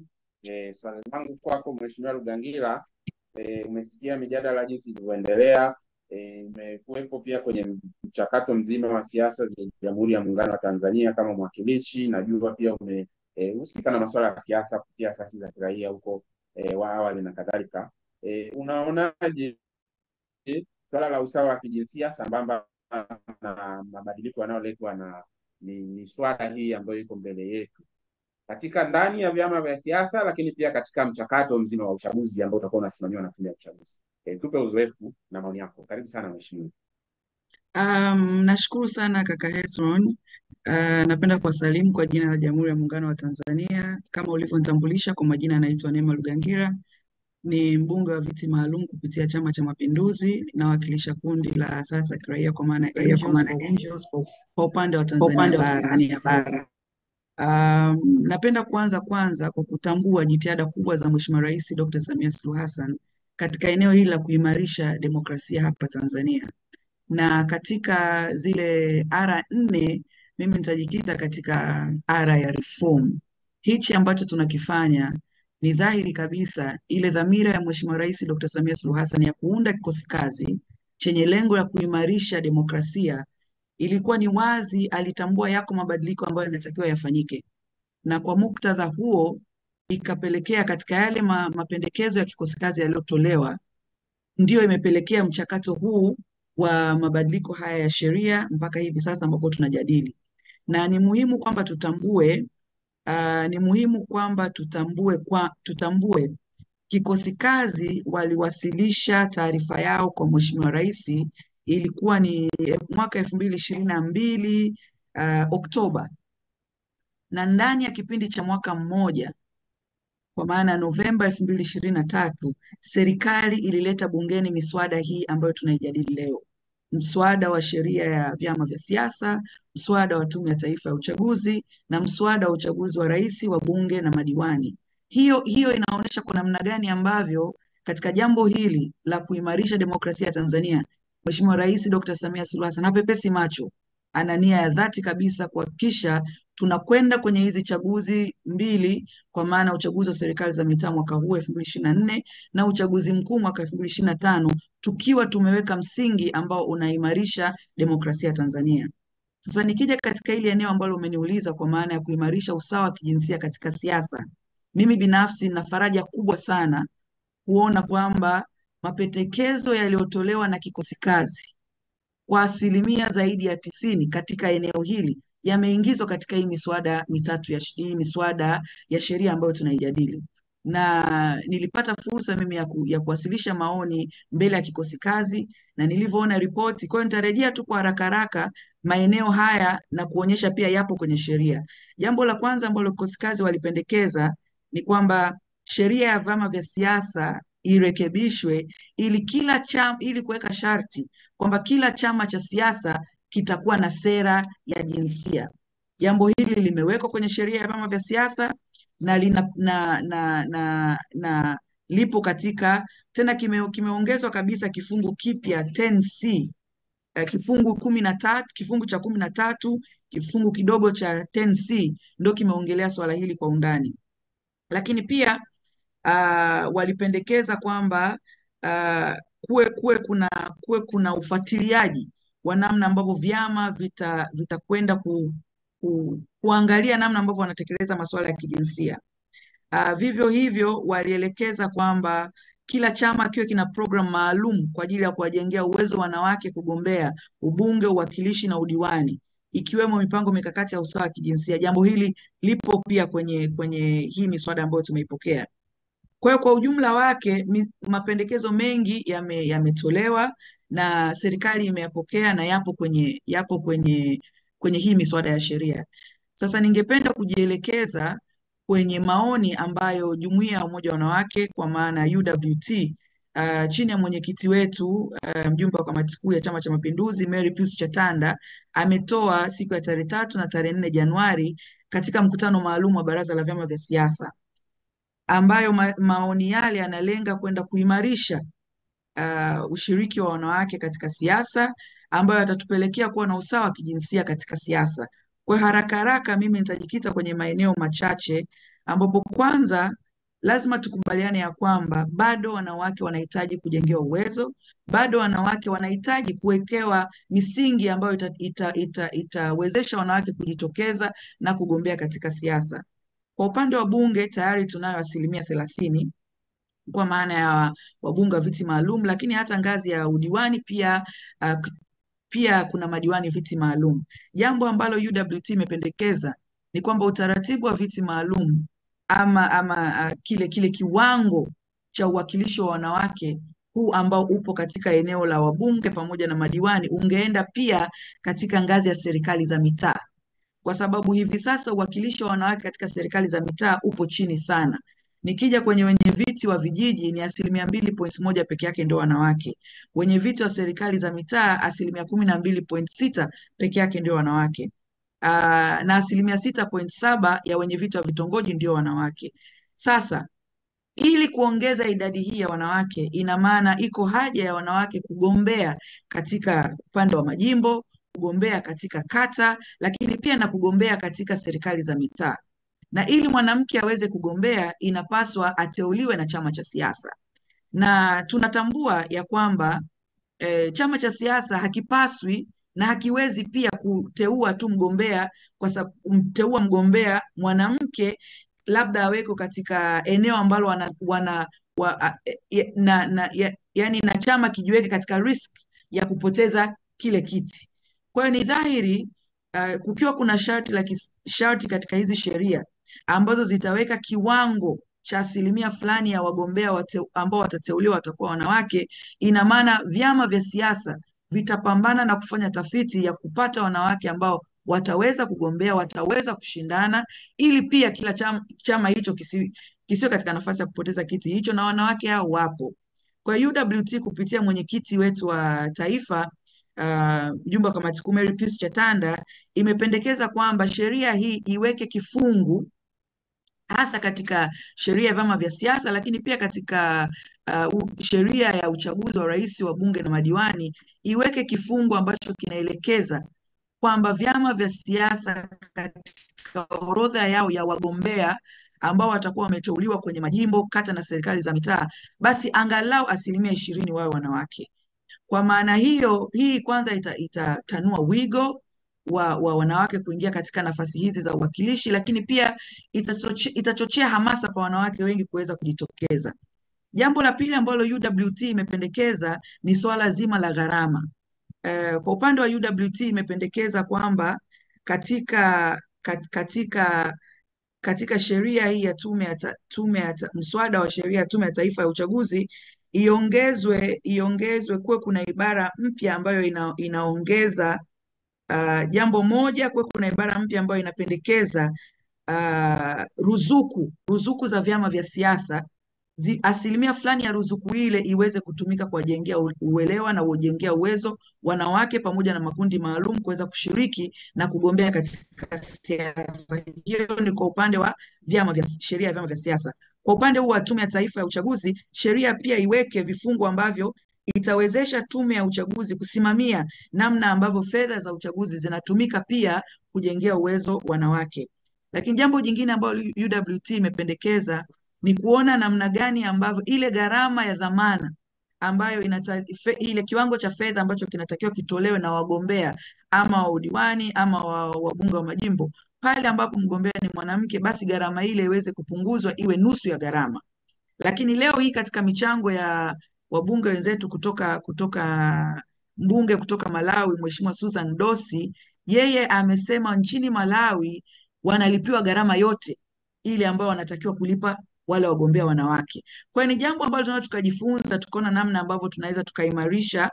Swali langu kwako Mheshimiwa Lugangira, umesikia mijadala jinsi ilivyoendelea, umekuwepo pia kwenye mchakato mzima wa siasa za Jamhuri ya Muungano wa Tanzania kama mwakilishi, najua pia umehusika na masuala ya siasa kupitia asasi za kiraia huko wa awali na kadhalika. Unaonaje swala la usawa wa kijinsia sambamba na mabadiliko yanayoletwa na miswada hii ambayo iko mbele yetu katika ndani ya vyama vya siasa, lakini pia katika mchakato mzima wa uchaguzi ambao utakuwa unasimamiwa na tume ya uchaguzi? Tupe uzoefu na maoni yako. Karibu sana mheshimiwa. Nashukuru sana kaka Hezron. Napenda kuwasalimu kwa jina la Jamhuri ya Muungano wa Tanzania. Kama ulivyonitambulisha, kwa majina anaitwa Neema Lugangira, ni mbunge wa viti maalum kupitia Chama cha Mapinduzi, nawakilisha kundi la asasi za kiraia kwa maana Angels kwa upande wa Tanzania bara. Napenda kwanza kwa kutambua jitihada kubwa za Mheshimiwa Rais Dr. Samia Suluhu Hassan katika eneo hili la kuimarisha demokrasia hapa Tanzania. Na katika zile R4 mimi nitajikita katika R ya reform. Hichi ambacho tunakifanya ni dhahiri kabisa ile dhamira ya Mheshimiwa Rais Dr. Samia Suluhu Hassan ya kuunda kikosi kazi chenye lengo la kuimarisha demokrasia. Ilikuwa ni wazi alitambua yako mabadiliko ambayo yanatakiwa yafanyike, na kwa muktadha huo ikapelekea katika yale mapendekezo ya kikosi kazi yaliyotolewa ndio imepelekea mchakato huu wa mabadiliko haya ya sheria mpaka hivi sasa ambapo tunajadili. Na ni muhimu kwamba tutambue kikosi kazi waliwasilisha taarifa yao kwa Mheshimiwa Rais, ilikuwa ni mwaka 2022 Oktoba, na ndani ya kipindi cha mwaka mmoja, kwa maana Novemba 2023, serikali ilileta bungeni miswada hii ambayo tunaijadili leo: mswada wa sheria ya vyama vya siasa, mswada wa Tume ya Taifa ya Uchaguzi na mswada wa uchaguzi wa rais, wa bunge na madiwani. Hiyo inaonyesha kwa namna gani ambavyo katika jambo hili la kuimarisha demokrasia ya Tanzania, Mheshimiwa Rais Dr. Samia Suluhu Hassan hapepesi macho, ana nia ya dhati kabisa kuhakikisha tunakwenda kwenye hizi chaguzi mbili, kwa maana uchaguzi wa serikali za mitaa mwaka huu 2024 na uchaguzi mkuu mwaka 2025, tukiwa tumeweka msingi ambao unaimarisha demokrasia ya Tanzania. Sasa nikija katika ile eneo ambalo umeniuliza, kwa maana ya kuimarisha usawa wa kijinsia katika siasa, mimi binafsi na faraja kubwa sana kuona kwamba mapendekezo yaliyotolewa na kikosi kazi kwa asilimia zaidi ya 90 katika eneo hili yameingizwa katika hii miswada mitatu hii miswada ya sheria ambayo tunaijadili. Na nilipata fursa mimi ya kuwasilisha maoni mbele ya kikosi kazi, na nilivyoona ripoti, kwa hiyo nitarejea tu kwa haraka haraka maeneo haya na kuonyesha pia yapo kwenye sheria. Jambo la kwanza ambalo kikosi kazi walipendekeza ni kwamba sheria ya vyama vya siasa irekebishwe ili kuweka sharti kwamba kila chama cha siasa kitakuwa na sera ya jinsia. Jambo hili limewekwa kwenye sheria ya vyama vya siasa na lipo katika, tena kimeongezwa kabisa kifungu kipya 10C, kifungu cha 13 kifungu kidogo cha 10C ndio kimeongelea swala hili kwa undani. Lakini pia walipendekeza kwamba kuwe kuna ufuatiliaji wa namna ambavyo vyama vitakwenda kuangalia namna ambavyo wanatekeleza masuala ya kijinsia. Vivyo hivyo walielekeza kwamba kila chama kiwe kina program maalum kwa ajili ya kuwajengea uwezo wanawake kugombea ubunge, uwakilishi na udiwani, ikiwemo mipango mikakati ya usawa wa kijinsia. Jambo hili lipo pia kwenye hii miswada ambayo tumeipokea. Kwa hiyo kwa ujumla wake mapendekezo mengi yametolewa na serikali imeyapokea na yapo kwenye hii miswada ya sheria. Sasa ningependa kujielekeza kwenye maoni ambayo Jumuiya ya Umoja wa Wanawake kwa maana UWT chini ya mwenyekiti wetu mjumbe wa kamati kuu ya Chama cha Mapinduzi Mary Pius Chatanda ametoa siku ya tarehe 3 na tarehe 4 Januari katika mkutano maalum wa Baraza la Vyama vya Siasa, ambayo maoni yale yanalenga kwenda kuimarisha ushiriki wa wanawake katika siasa, ambayo yatatupelekea kuwa na usawa wa kijinsia katika siasa. Kwa haraka haraka mimi nitajikita kwenye maeneo machache, ambapo kwanza lazima tukubaliane ya kwamba bado wanawake wanahitaji kujengewa uwezo, bado wanawake wanahitaji kuwekewa misingi ambayo itawezesha wanawake kujitokeza na kugombea katika siasa. Kwa upande wa bunge tayari tunayo 30% kwa maana ya wabunge wa viti maalum, lakini hata ngazi ya udiwani pia kuna madiwani viti maalum. Jambo ambalo UWT imependekeza ni kwamba utaratibu wa viti maalum ama kile kiwango cha uwakilishi wa wanawake huu ambao upo katika eneo la wabunge pamoja na madiwani ungeenda pia katika ngazi ya serikali za mitaa, kwa sababu hivi sasa uwakilishi wa wanawake katika serikali za mitaa upo chini sana. Nikija kwenye wenye viti wa vijiji ni 2.1% peke yake ndio wanawake. Wenye viti wa serikali za mitaa 12.6% peke yake ndio wanawake. Na 6.7% ya wenye viti wa vitongoji ndio wanawake. Sasa ili kuongeza idadi hii ya wanawake, ina maana iko haja ya wanawake kugombea katika upande wa majimbo, kugombea katika kata, lakini pia na kugombea katika serikali za mitaa. Na ili mwanamke aweze kugombea inapaswa ateuliwe na chama cha siasa. Na tunatambua ya kwamba chama cha siasa hakipaswi na hakiwezi pia kuteua tu mgombea, kwa sababu kumteua mgombea mwanamke labda aweko katika eneo ambalo yani na chama kijiweke katika risk ya kupoteza kile kiti. Kwa hiyo ni dhahiri kukiwa kuna sharti katika hizi sheria ambazo zitaweka kiwango cha asilimia fulani ya wagombea ambao watateuliwa watakuwa wanawake, ina maana vyama vya siasa vitapambana na kufanya tafiti ya kupata wanawake ambao wataweza kugombea, wataweza kushindana, ili pia kila chama hicho kisiwe katika nafasi ya kupoteza kiti hicho, na wanawake hao wapo. Kwa UWT kupitia mwenyekiti wetu wa taifa mjumbe wa kamati kuu Mary Peace Chatanda imependekeza kwamba sheria hii iweke kifungu hasa katika sheria ya vyama vya siasa, lakini pia katika sheria ya uchaguzi wa rais, wa bunge na madiwani, iweke kifungu ambacho kinaelekeza kwamba vyama vya siasa katika orodha yao ya wagombea ambao watakuwa wameteuliwa kwenye majimbo, kata na serikali za mitaa, basi angalau 20% wawe wanawake. Kwa maana hiyo, hii kwanza itatanua wigo wa wanawake kuingia katika nafasi hizi za uwakilishi, lakini pia itachochea hamasa kwa wanawake wengi kuweza kujitokeza. Jambo la pili ambalo UWT imependekeza ni swala zima la gharama. Kwa upande wa UWT imependekeza kwamba katika sheria hii ya mswada wa sheria ya Tume ya Taifa ya Uchaguzi iongezwe kuwe kuna ibara mpya ambayo inaongeza jambo moja, kuwe kuna ibara mpya ambayo inapendekeza ruzuku za vyama vya siasa, asilimia fulani ya ruzuku ile iweze kutumika kuwajengea uelewa na kuwajengea uwezo wanawake pamoja na makundi maalum kuweza kushiriki na kugombea katika siasa. Hiyo ni kwa upande wa sheria ya vyama vya siasa. Kwa upande huu wa Tume ya Taifa ya Uchaguzi, sheria pia iweke vifungu ambavyo itawezesha Tume ya Uchaguzi kusimamia namna ambavyo fedha za uchaguzi zinatumika pia kujengea uwezo wanawake. Lakini jambo jingine ambalo UWT imependekeza ni kuona namna gani ambavyo ile gharama ya dhamana ambayo ile kiwango cha fedha ambacho kinatakiwa kitolewe na wagombea ama wa udiwani ama wabunge wa majimbo, pale ambapo mgombea ni mwanamke, basi gharama ile iweze kupunguzwa iwe nusu ya gharama. Lakini leo hii katika michango ya wabunge wenzetu kutoka mbunge kutoka Malawi, Mheshimiwa Susan Dosi, yeye amesema nchini Malawi wanalipiwa gharama yote ile ambayo wanatakiwa kulipa wale wagombea wanawake. Kwa hiyo ni jambo ambalo tunaweza tukajifunza, tukaona namna ambavyo tunaweza tukaimarisha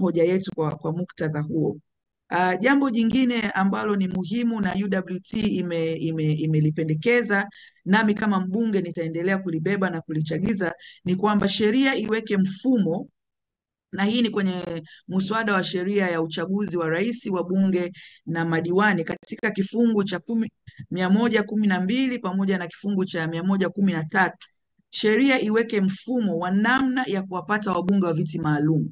hoja yetu kwa muktadha huo. Jambo jingine ambalo ni muhimu na UWT imelipendekeza, nami kama mbunge nitaendelea kulibeba na kulichagiza, ni kwamba sheria iweke mfumo, na hii ni kwenye muswada wa sheria ya uchaguzi wa rais, wa bunge na madiwani, katika kifungu cha 112 pamoja na kifungu cha 113, sheria iweke mfumo wa namna ya kuwapata wabunge wa viti maalum,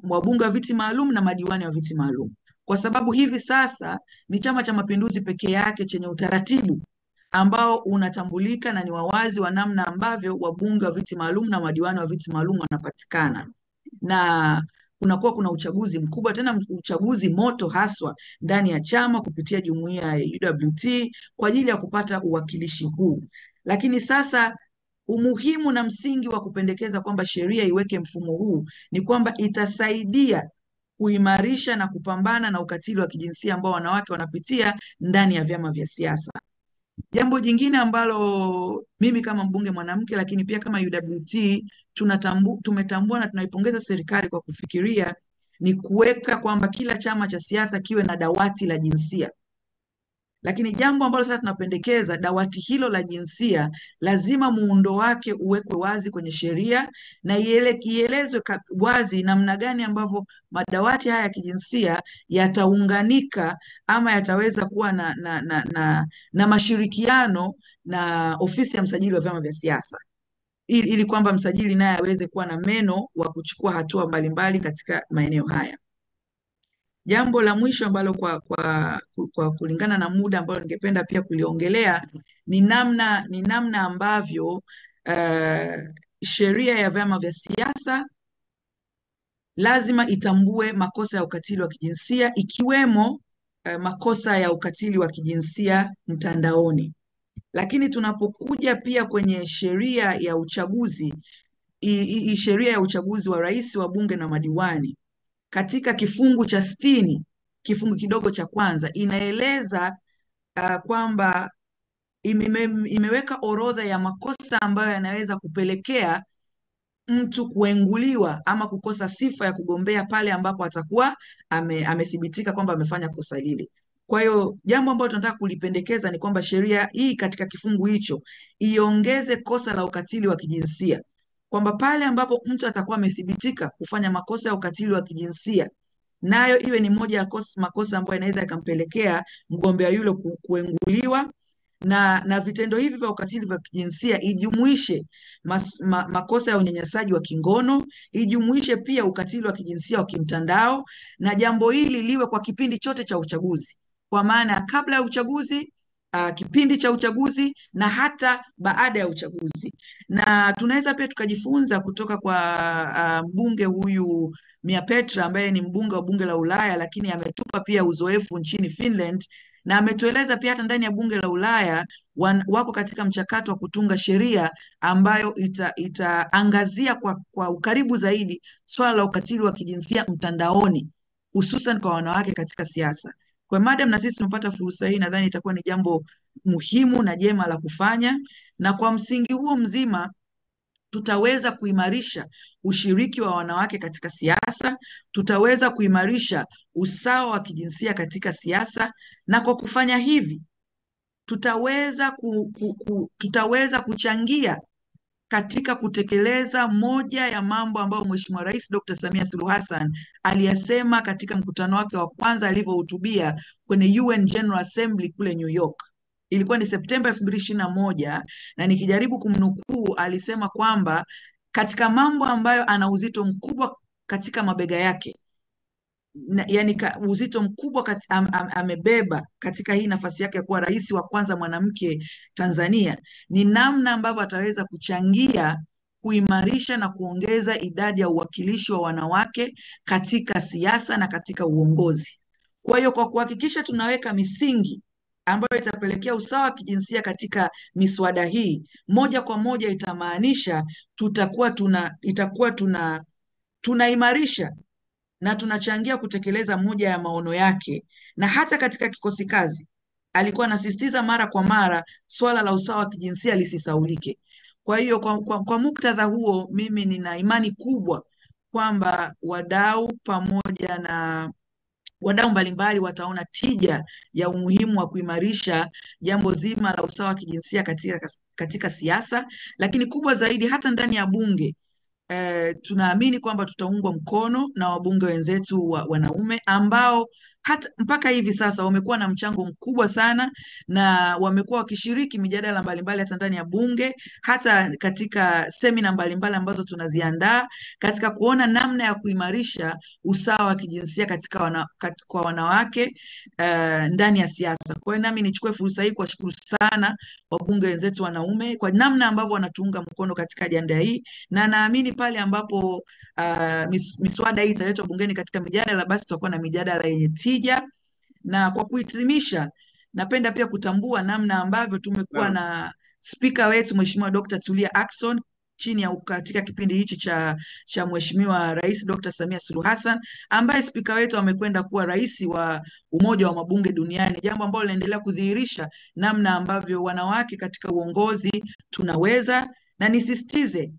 wabunge wa viti maalum na madiwani wa viti maalum, kwa sababu hivi sasa ni Chama cha Mapinduzi pekee yake chenye utaratibu ambao unatambulika na ni wawazi wa namna ambavyo wabunge wa viti maalum na madiwani wa viti maalum wanapatikana, na kunakuwa kuna uchaguzi mkubwa, tena uchaguzi moto haswa ndani ya chama kupitia jumuiya ya UWT kwa ajili ya kupata uwakilishi huu. Lakini sasa umuhimu na msingi wa kupendekeza kwamba sheria iweke mfumo huu ni kwamba itasaidia kuimarisha na kupambana na ukatili wa kijinsia ambao wanawake wanapitia ndani ya vyama vya siasa. Jambo jingine ambalo mimi kama mbunge mwanamke, lakini pia kama UWT tumetambua na tunaipongeza serikali kwa kufikiria, ni kuweka kwamba kila chama cha siasa kiwe na dawati la jinsia. Lakini jambo ambalo sasa tunapendekeza, dawati hilo la jinsia lazima muundo wake uwekwe wazi kwenye sheria na ielezwe wazi namna gani ambavyo madawati haya ya kijinsia yataunganika ama yataweza kuwa na mashirikiano na ofisi ya msajili wa vyama vya siasa, ili kwamba msajili naye aweze kuwa na meno wa kuchukua hatua mbalimbali katika maeneo haya. Jambo la mwisho ambalo kwa kulingana na muda ambalo ningependa pia kuliongelea ni namna ambavyo sheria ya vyama vya siasa lazima itambue makosa ya ukatili wa kijinsia, ikiwemo makosa ya ukatili wa kijinsia mtandaoni. Lakini tunapokuja pia kwenye sheria ya uchaguzi, sheria ya uchaguzi wa rais, wa bunge na madiwani katika kifungu cha 60 kifungu kidogo cha kwanza inaeleza kwamba imeweka orodha ya makosa ambayo yanaweza kupelekea mtu kuenguliwa ama kukosa sifa ya kugombea pale ambapo atakuwa amethibitika kwamba amefanya kosa lile. Kwa hiyo jambo ambalo tunataka kulipendekeza ni kwamba sheria hii katika kifungu hicho iongeze kosa la ukatili wa kijinsia, kwamba pale ambapo mtu atakuwa amethibitika kufanya makosa ya ukatili wa kijinsia, nayo iwe ni moja ya makosa ambayo inaweza ikampelekea mgombea yule kuenguliwa, na vitendo hivi vya ukatili vya kijinsia ijumuishe makosa ya unyanyasaji wa kingono, ijumuishe pia ukatili wa kijinsia wa kimtandao, na jambo hili liwe kwa kipindi chote cha uchaguzi, kwa maana kabla ya uchaguzi, kipindi cha uchaguzi na hata baada ya uchaguzi. Na tunaweza pia tukajifunza kutoka kwa mbunge huyu Mia Petra ambaye ni mbunge wa bunge la Ulaya, lakini ametupa pia uzoefu nchini Finland, na ametueleza pia hata ndani ya bunge la Ulaya wako katika mchakato wa kutunga sheria ambayo itaangazia kwa ukaribu zaidi swala la ukatili wa kijinsia mtandaoni, hususan kwa wanawake katika siasa. Kwa madam na sisi tumepata fursa hii, nadhani itakuwa ni jambo muhimu na jema la kufanya, na kwa msingi huo mzima tutaweza kuimarisha ushiriki wa wanawake katika siasa, tutaweza kuimarisha usawa wa kijinsia katika siasa, na kwa kufanya hivi tutaweza kuchangia katika kutekeleza moja ya mambo ambayo Mheshimiwa Rais Dr. Samia Suluhu Hassan aliyasema katika mkutano wake wa kwanza alivyohutubia kwenye UN General Assembly kule New York. Ilikuwa ni Septemba 2021, na nikijaribu kumnukuu alisema kwamba katika mambo ambayo ana uzito mkubwa katika mabega yake, yani uzito mkubwa amebeba katika hii nafasi yake ya kuwa rais wa kwanza mwanamke Tanzania, ni namna ambavyo ataweza kuchangia kuimarisha na kuongeza idadi ya uwakilishi wa wanawake katika siasa na katika uongozi. Kwa hiyo kwa kuhakikisha tunaweka misingi ambayo itapelekea usawa wa kijinsia katika miswada hii, moja kwa moja itamaanisha itakuwa tunaimarisha na tunachangia kutekeleza moja ya maono yake. Na hata katika kikosi kazi alikuwa anasisitiza mara kwa mara swala la usawa wa kijinsia lisisaulike. Kwa hiyo kwa muktadha huo, mimi nina imani kubwa kwamba wadau pamoja na wadau mbalimbali wataona tija ya umuhimu wa kuimarisha jambo zima la usawa wa kijinsia katika siasa, lakini kubwa zaidi hata ndani ya bunge. Tunaamini kwamba tutaungwa mkono na wabunge wenzetu wanaume ambao hata mpaka hivi sasa wamekuwa na mchango mkubwa sana, na wamekuwa wakishiriki mijadala mbalimbali hata ndani ya bunge, hata katika semina mbalimbali ambazo tunaziandaa katika kuona namna ya kuimarisha usawa wa kijinsia kwa wanawake ndani ya siasa. Kwa hiyo nami nichukue fursa hii kuwashukuru sana wabunge wenzetu wanaume kwa namna ambavyo wanatuunga mkono katika ajenda hii, na naamini pale ambapo miswada hii italetwa bungeni katika mijadala, basi tutakuwa na mijadala yenye tija. Na kwa kuhitimisha, napenda pia kutambua namna ambavyo tumekuwa na spika wetu Mheshimiwa Dr. Tulia Ackson katika kipindi hichi cha Mheshimiwa Rais Dr. Samia Suluhu Hassan, ambaye spika wetu amekwenda kuwa rais wa Umoja wa Mabunge Duniani, jambo ambalo linaendelea kudhihirisha namna ambavyo wanawake katika uongozi tunaweza. Na nisisitize,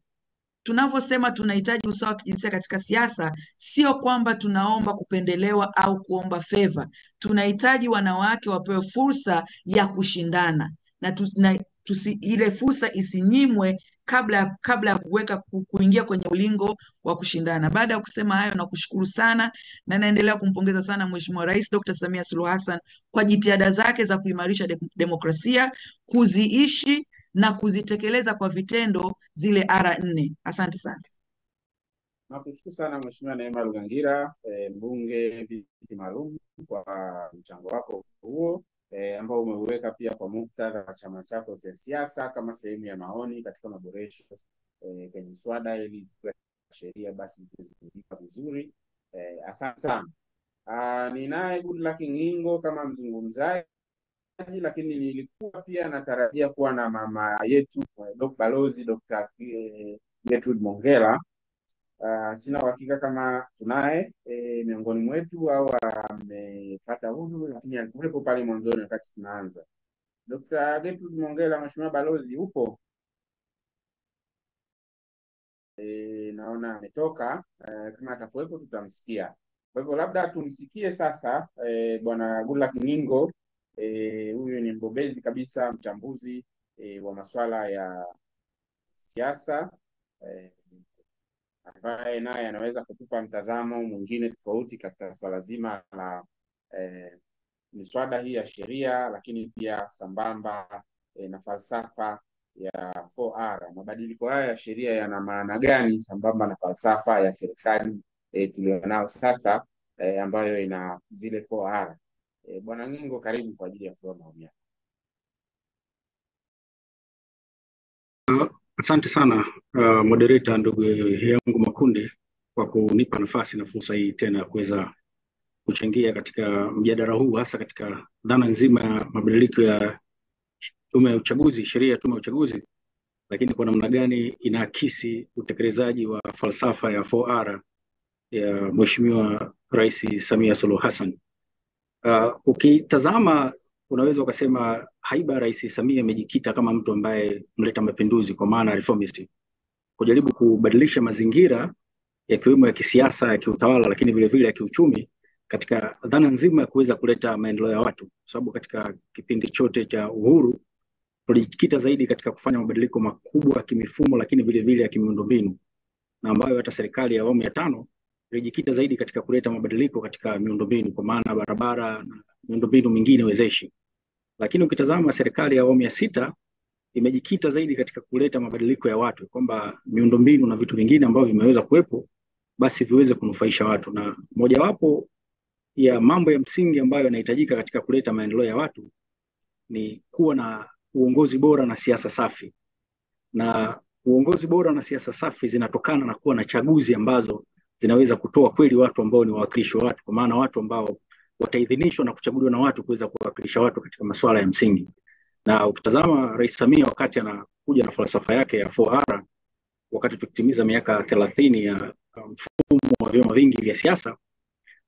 tunavyosema tunahitaji usawa wa kijinsia katika siasa, sio kwamba tunaomba kupendelewa au kuomba favor. Tunahitaji wanawake wapewe fursa ya kushindana, na ile fursa isinyimwe kabla ya kuingia kwenye ulingo wa kushindana. Baada ya kusema hayo, na kushukuru sana na naendelea kumpongeza sana Mheshimiwa Rais Dr. Samia Suluhu Hassan kwa jitihada zake za kuimarisha demokrasia, kuziishi na kuzitekeleza kwa vitendo zile R4. Asante sana. Nakushukuru sana Mheshimiwa Neema Rugangira, mbunge viti maalum, kwa mchango wako huo ambao umeuweka pia kwa muktadha wa chama chako cha siasa kama sehemu ya maoni katika maboresho kwenye miswada ili sheria basi zikuzika vizuri. Asante sana. Ninaye Goodluck Ngingo kama mzungumzaji, lakini nilikuwa pia natarajia kuwa na mama yetu Balozi Dr. Gertrude Mongella. Sina uhakika kama tunaye miongoni mwetu au amepata huduma, lakini alikuwepo pale mwanzoni wakati tunaanza. Dr. Gertrude Mongella, Mheshimiwa Balozi, upo? Naona ametoka. Kama atakuwepo tutamsikia. Kwa hivyo labda tumsikie sasa Bwana Goodluck Ngingo. Huyu ni mbobezi kabisa, mchambuzi wa masuala ya siasa, ambaye naye anaweza kutupa mtazamo mwingine tofauti katika swala zima la miswada hii ya sheria, lakini pia sambamba na falsafa ya 4R. Mabadiliko haya ya sheria yana maana gani sambamba na falsafa ya serikali tulionao sasa ambayo ina zile 4R. Bwana Ngingo, karibu kwa ajili ya kutoa maoni yako. Asante sana moderator ndugu yangu Makundi kwa kunipa nafasi na fursa hii tena ya kuweza kuchangia katika mjadala huu, hasa katika dhana nzima ya mabadiliko ya tume ya uchaguzi, sheria ya tume ya uchaguzi, lakini kwa namna gani inaakisi utekelezaji wa falsafa ya 4R ya Mheshimiwa Rais Samia Suluhu Hassan. Ukitazama unaweza ukasema haiba Rais Samia amejikita kama mtu ambaye mleta mapinduzi, kwa maana reformist, kujaribu kubadilisha mazingira yakiwemo ya kisiasa, ya kiutawala, lakini vile vile ya kiuchumi katika dhana nzima ya kuweza kuleta maendeleo ya watu, kwa sababu katika kipindi chote cha uhuru tulijikita zaidi katika kufanya mabadiliko makubwa ya kimifumo, lakini vile vile ya kimiundombinu, na ambayo hata serikali ya awamu ya 5 ilijikita zaidi katika kuleta mabadiliko katika miundombinu, kwa maana barabara na miundombinu mingine wezeshi. Lakini ukitazama serikali ya awamu ya 6 imejikita zaidi katika kuleta mabadiliko ya watu, kwamba miundombinu na vitu vingine ambavyo vimeweza kuwepo basi viweze kunufaisha watu, na mojawapo ya mambo ya msingi ambayo yanahitajika katika kuleta maendeleo ya watu ni kuwa na uongozi bora na siasa safi. Na uongozi bora na siasa safi zinatokana na kuwa na chaguzi ambazo zinaweza kutoa kweli watu ambao ni wawakilishi wa watu, kwa maana watu ambao wataidhinishwa na kuchaguliwa na watu kuweza kuwakilisha watu katika masuala ya msingi. Na ukitazama Rais Samia wakati anakuja na falsafa yake ya 4R, wakati tukitimiza miaka 30 ya mfumo wa vyama vingi vya siasa,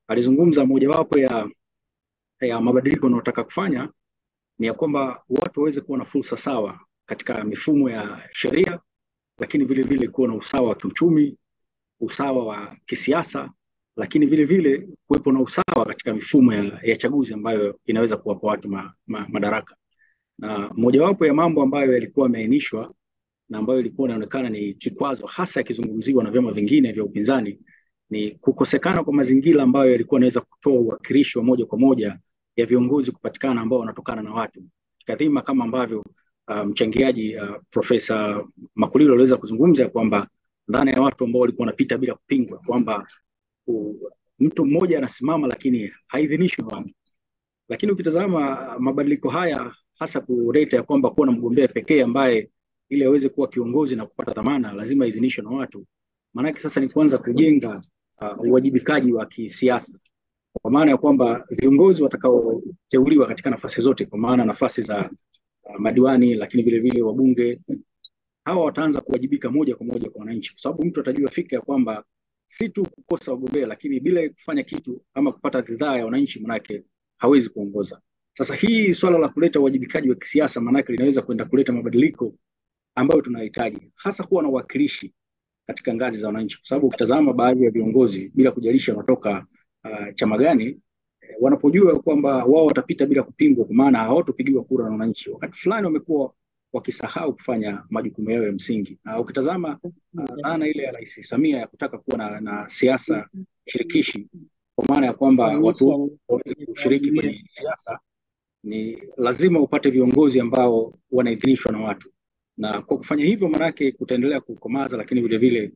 alizungumza mojawapo ya mabadiliko anayotaka kufanya ni ya kwamba watu waweze kuwa na fursa sawa katika mifumo ya sheria, lakini vile vile kuwa na usawa wa kiuchumi, usawa wa kisiasa, lakini vile vile kuwepo na usawa katika mifumo ya chaguzi ambayo inaweza kuwapa watu madaraka. Na mojawapo ya mambo ambayo yalikuwa yameainishwa na ambayo ilikuwa inaonekana ni kikwazo hasa yakizungumziwa na vyama vingine vya upinzani ni kukosekana kwa mazingira ambayo yalikuwa yanaweza kutoa uwakilishi wa moja kwa moja ya viongozi kupatikana ambao wanatokana na watu. Kadhima kama ambavyo mchangiaji Profesa Makulilo aliweza kuzungumza kwamba dhana ya watu ambao walikuwa wanapita bila kupingwa, kwamba mtu mmoja anasimama lakini haidhinishwi na watu. Lakini ukitazama mabadiliko haya hasa kuleta ya kwamba kuwa na mgombea pekee ambaye ili aweze kuwa kiongozi na kupata dhamana lazima idhinishwe na watu, maana yake sasa ni kuanza kujenga uwajibikaji wa kisiasa, kwa maana ya kwamba viongozi watakaoteuliwa katika nafasi zote, kwa maana nafasi za madiwani, lakini vile vile wabunge, hawa wataanza kuwajibika moja kwa moja kwa wananchi, kwa sababu mtu atajua fika ya kwamba si tu kukosa wagombea, lakini bila kufanya kitu ama kupata ridhaa ya wananchi manake hawezi kuongoza. Sasa hii swala la kuleta uwajibikaji wa kisiasa manake linaweza kwenda kuleta mabadiliko ambayo tunahitaji, hasa kuwa na uwakilishi katika ngazi za wananchi, kwa sababu ukitazama baadhi ya viongozi bila kujalisha wanatoka chama gani, wanapojua kwamba wao watapita bila kupingwa, kwa maana hawatopigiwa kura na wananchi, wakati fulani wamekuwa wakisahau kufanya majukumu yao ya msingi. Na ukitazama dhana ile ya Rais Samia ya kutaka kuwa na siasa shirikishi, kwa maana ya kwamba watu waweze kushiriki kwenye siasa, ni lazima upate viongozi ambao wanaidhinishwa na watu, na kwa kufanya hivyo manake kutaendelea kukomaza, lakini vile vile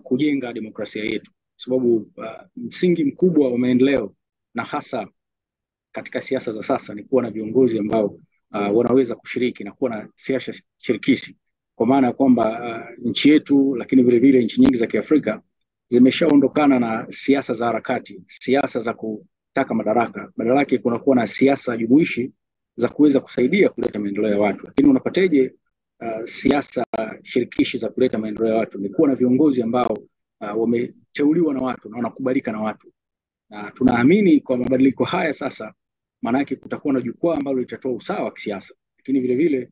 kujenga demokrasia yetu, sababu msingi mkubwa wa maendeleo na hasa katika siasa za sasa ni kuwa na viongozi ambao wanaweza kushiriki na kuwa na siasa shirikishi, kwa maana ya kwamba nchi yetu, lakini vile vile nchi nyingi za Kiafrika zimeshaondokana na siasa za harakati, siasa za kutaka madaraka. Badala yake kuna kuwa na siasa jumuishi za kuweza kusaidia kuleta maendeleo ya watu. Lakini unapateje siasa shirikishi za kuleta maendeleo ya watu ni kuwa na viongozi ambao wameteuliwa na watu na wanakubalika na watu, na tunaamini kwa mabadiliko haya sasa, maana yake kutakuwa na jukwaa ambalo litatoa usawa wa kisiasa, lakini vile vile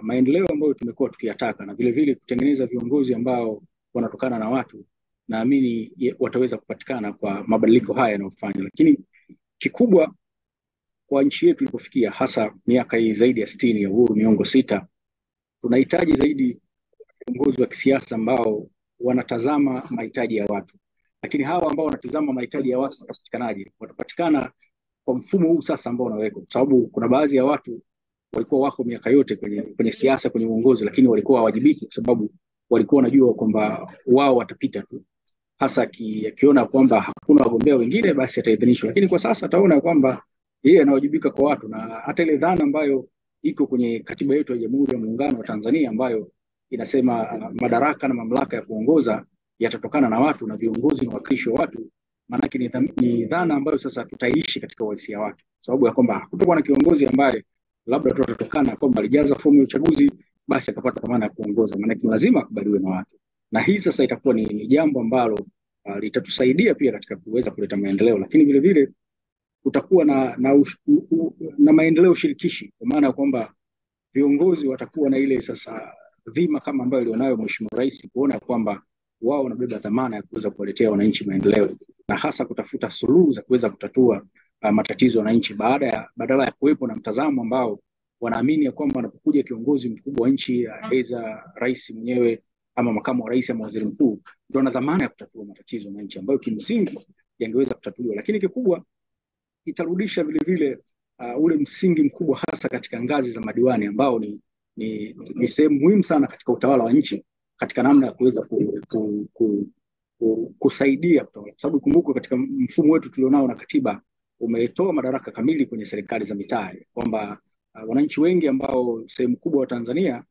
maendeleo ambayo tumekuwa tukiyataka na vile vile kutengeneza viongozi ambao wanatokana na watu, naamini wataweza kupatikana kwa mabadiliko haya yanayofanywa. Lakini kikubwa kwa nchi yetu ilipofikia, hasa miaka hii zaidi ya 60 ya uhuru, miongo 6, tunahitaji zaidi viongozi wa kisiasa ambao wanatazama mahitaji ya watu. Lakini hawa ambao wanatazama mahitaji ya watu watapatikanaje? Watapatikana kwa mfumo huu sasa ambao unawekwa, kwa sababu kuna baadhi ya watu walikuwa wako miaka yote kwenye siasa, kwenye uongozi, lakini walikuwa hawajibiki kwa sababu walikuwa wanajua kwamba wao watapita tu, hasa akiona kwamba hakuna wagombea wengine basi ataidhinishwa. Lakini kwa sasa ataona kwamba yeye anawajibika kwa watu, na hata ile dhana ambayo iko kwenye katiba yetu ya Jamhuri ya Muungano wa Tanzania ambayo inasema madaraka na mamlaka ya kuongoza yatatokana na watu na viongozi na wakilishi wa watu, maana ni dhana ambayo sasa tutaishi katika uhalisia wake, sababu ya kwamba hakutakuwa na kiongozi ambaye labda tu atatokana kwamba alijaza fomu ya uchaguzi basi akapata dhamana ya kuongoza, maana lazima akubaliwe na watu. Na hii sasa itakuwa ni jambo ambalo litatusaidia pia katika kuweza kuleta maendeleo, lakini vile vile utakuwa na maendeleo shirikishi, kwa maana kwamba viongozi watakuwa na ile sasa dhima kama ambayo ilionayo Mheshimiwa Rais, kuona kwamba wao wanabeba dhamana ya kuweza kuwaletea wananchi maendeleo na hasa kutafuta suluhu za kuweza kutatua matatizo ya wananchi, badala ya kuwepo na mtazamo ambao wanaamini ya kwamba anapokuja kiongozi mkubwa wa nchi, aidha rais mwenyewe ama makamu wa rais ama waziri mkuu, ndio ana dhamana ya kutatua matatizo ya wananchi ambayo kimsingi yangeweza kutatuliwa. Lakini kikubwa itarudisha vile vile ule msingi mkubwa hasa katika ngazi za madiwani ambao ni sehemu muhimu sana katika utawala wa nchi, katika namna ya kuweza kusaidia kutawala, kwa sababu kumbuka katika mfumo wetu tulionao na katiba umetoa madaraka kamili kwenye serikali za mitaa, kwamba wananchi wengi ambao sehemu kubwa wa Tanzania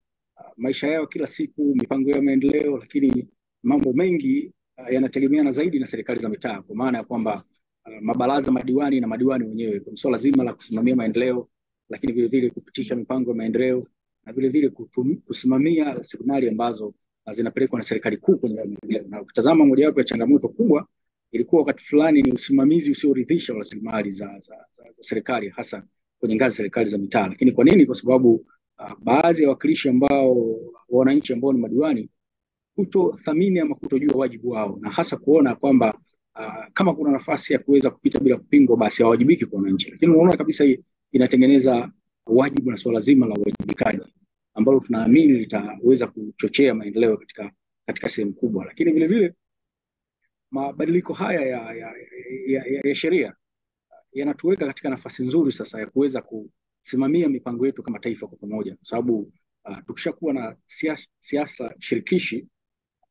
maisha yao kila siku, mipango ya maendeleo, lakini mambo mengi yanategemeana zaidi na serikali za mitaa, kwa maana ya kwamba mabaraza madiwani na madiwani wenyewe kwa swala zima la kusimamia maendeleo, lakini vile vile kupitisha mipango ya maendeleo na vile vile kusimamia rasilimali ambazo zinapelekwa na serikali kuu kwenye maendeleo. Na ukitazama mojawapo ya changamoto kubwa ilikuwa wakati fulani ni usimamizi usioridhisha wa rasilimali za serikali, hasa kwenye ngazi serikali za mitaa. Lakini kwa nini? Kwa sababu baadhi ya wakilishi ambao wananchi ambao ni madiwani kutothamini ama kutojua wajibu wao, na hasa kuona kwamba kama kuna nafasi ya kuweza kupita bila kupingwa basi hawajibiki kwa wananchi. Lakini unaona kabisa hii inatengeneza wajibu na swala zima la uwajibikaji ambalo tunaamini litaweza kuchochea maendeleo katika sehemu kubwa. Lakini vile vile mabadiliko haya ya sheria yanatuweka katika nafasi nzuri sasa ya kuweza kusimamia mipango yetu kama taifa kwa pamoja, kwa sababu tukishakuwa na siasa shirikishi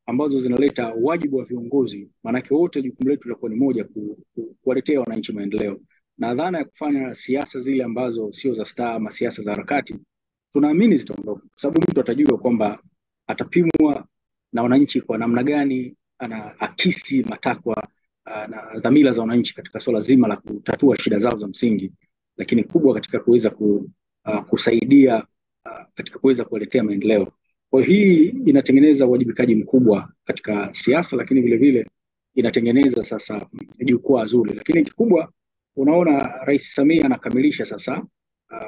ambazo zinaleta wajibu wa viongozi, maanake wote jukumu letu litakuwa ni moja, kuwaletea wananchi maendeleo. Na dhana ya kufanya siasa zile ambazo sio za staa ama siasa za harakati, tunaamini zitaondoka, kwa sababu mtu atajua kwamba atapimwa na wananchi kwa namna gani ana akisi matakwa na dhamira za wananchi katika swala zima la kutatua shida zao za msingi, lakini kubwa katika kuweza kusaidia katika kuweza kuwaletea maendeleo. Kwa hii inatengeneza uwajibikaji mkubwa katika siasa, lakini vile vile inatengeneza sasa jukwaa zuri. Lakini kikubwa unaona Rais Samia anakamilisha sasa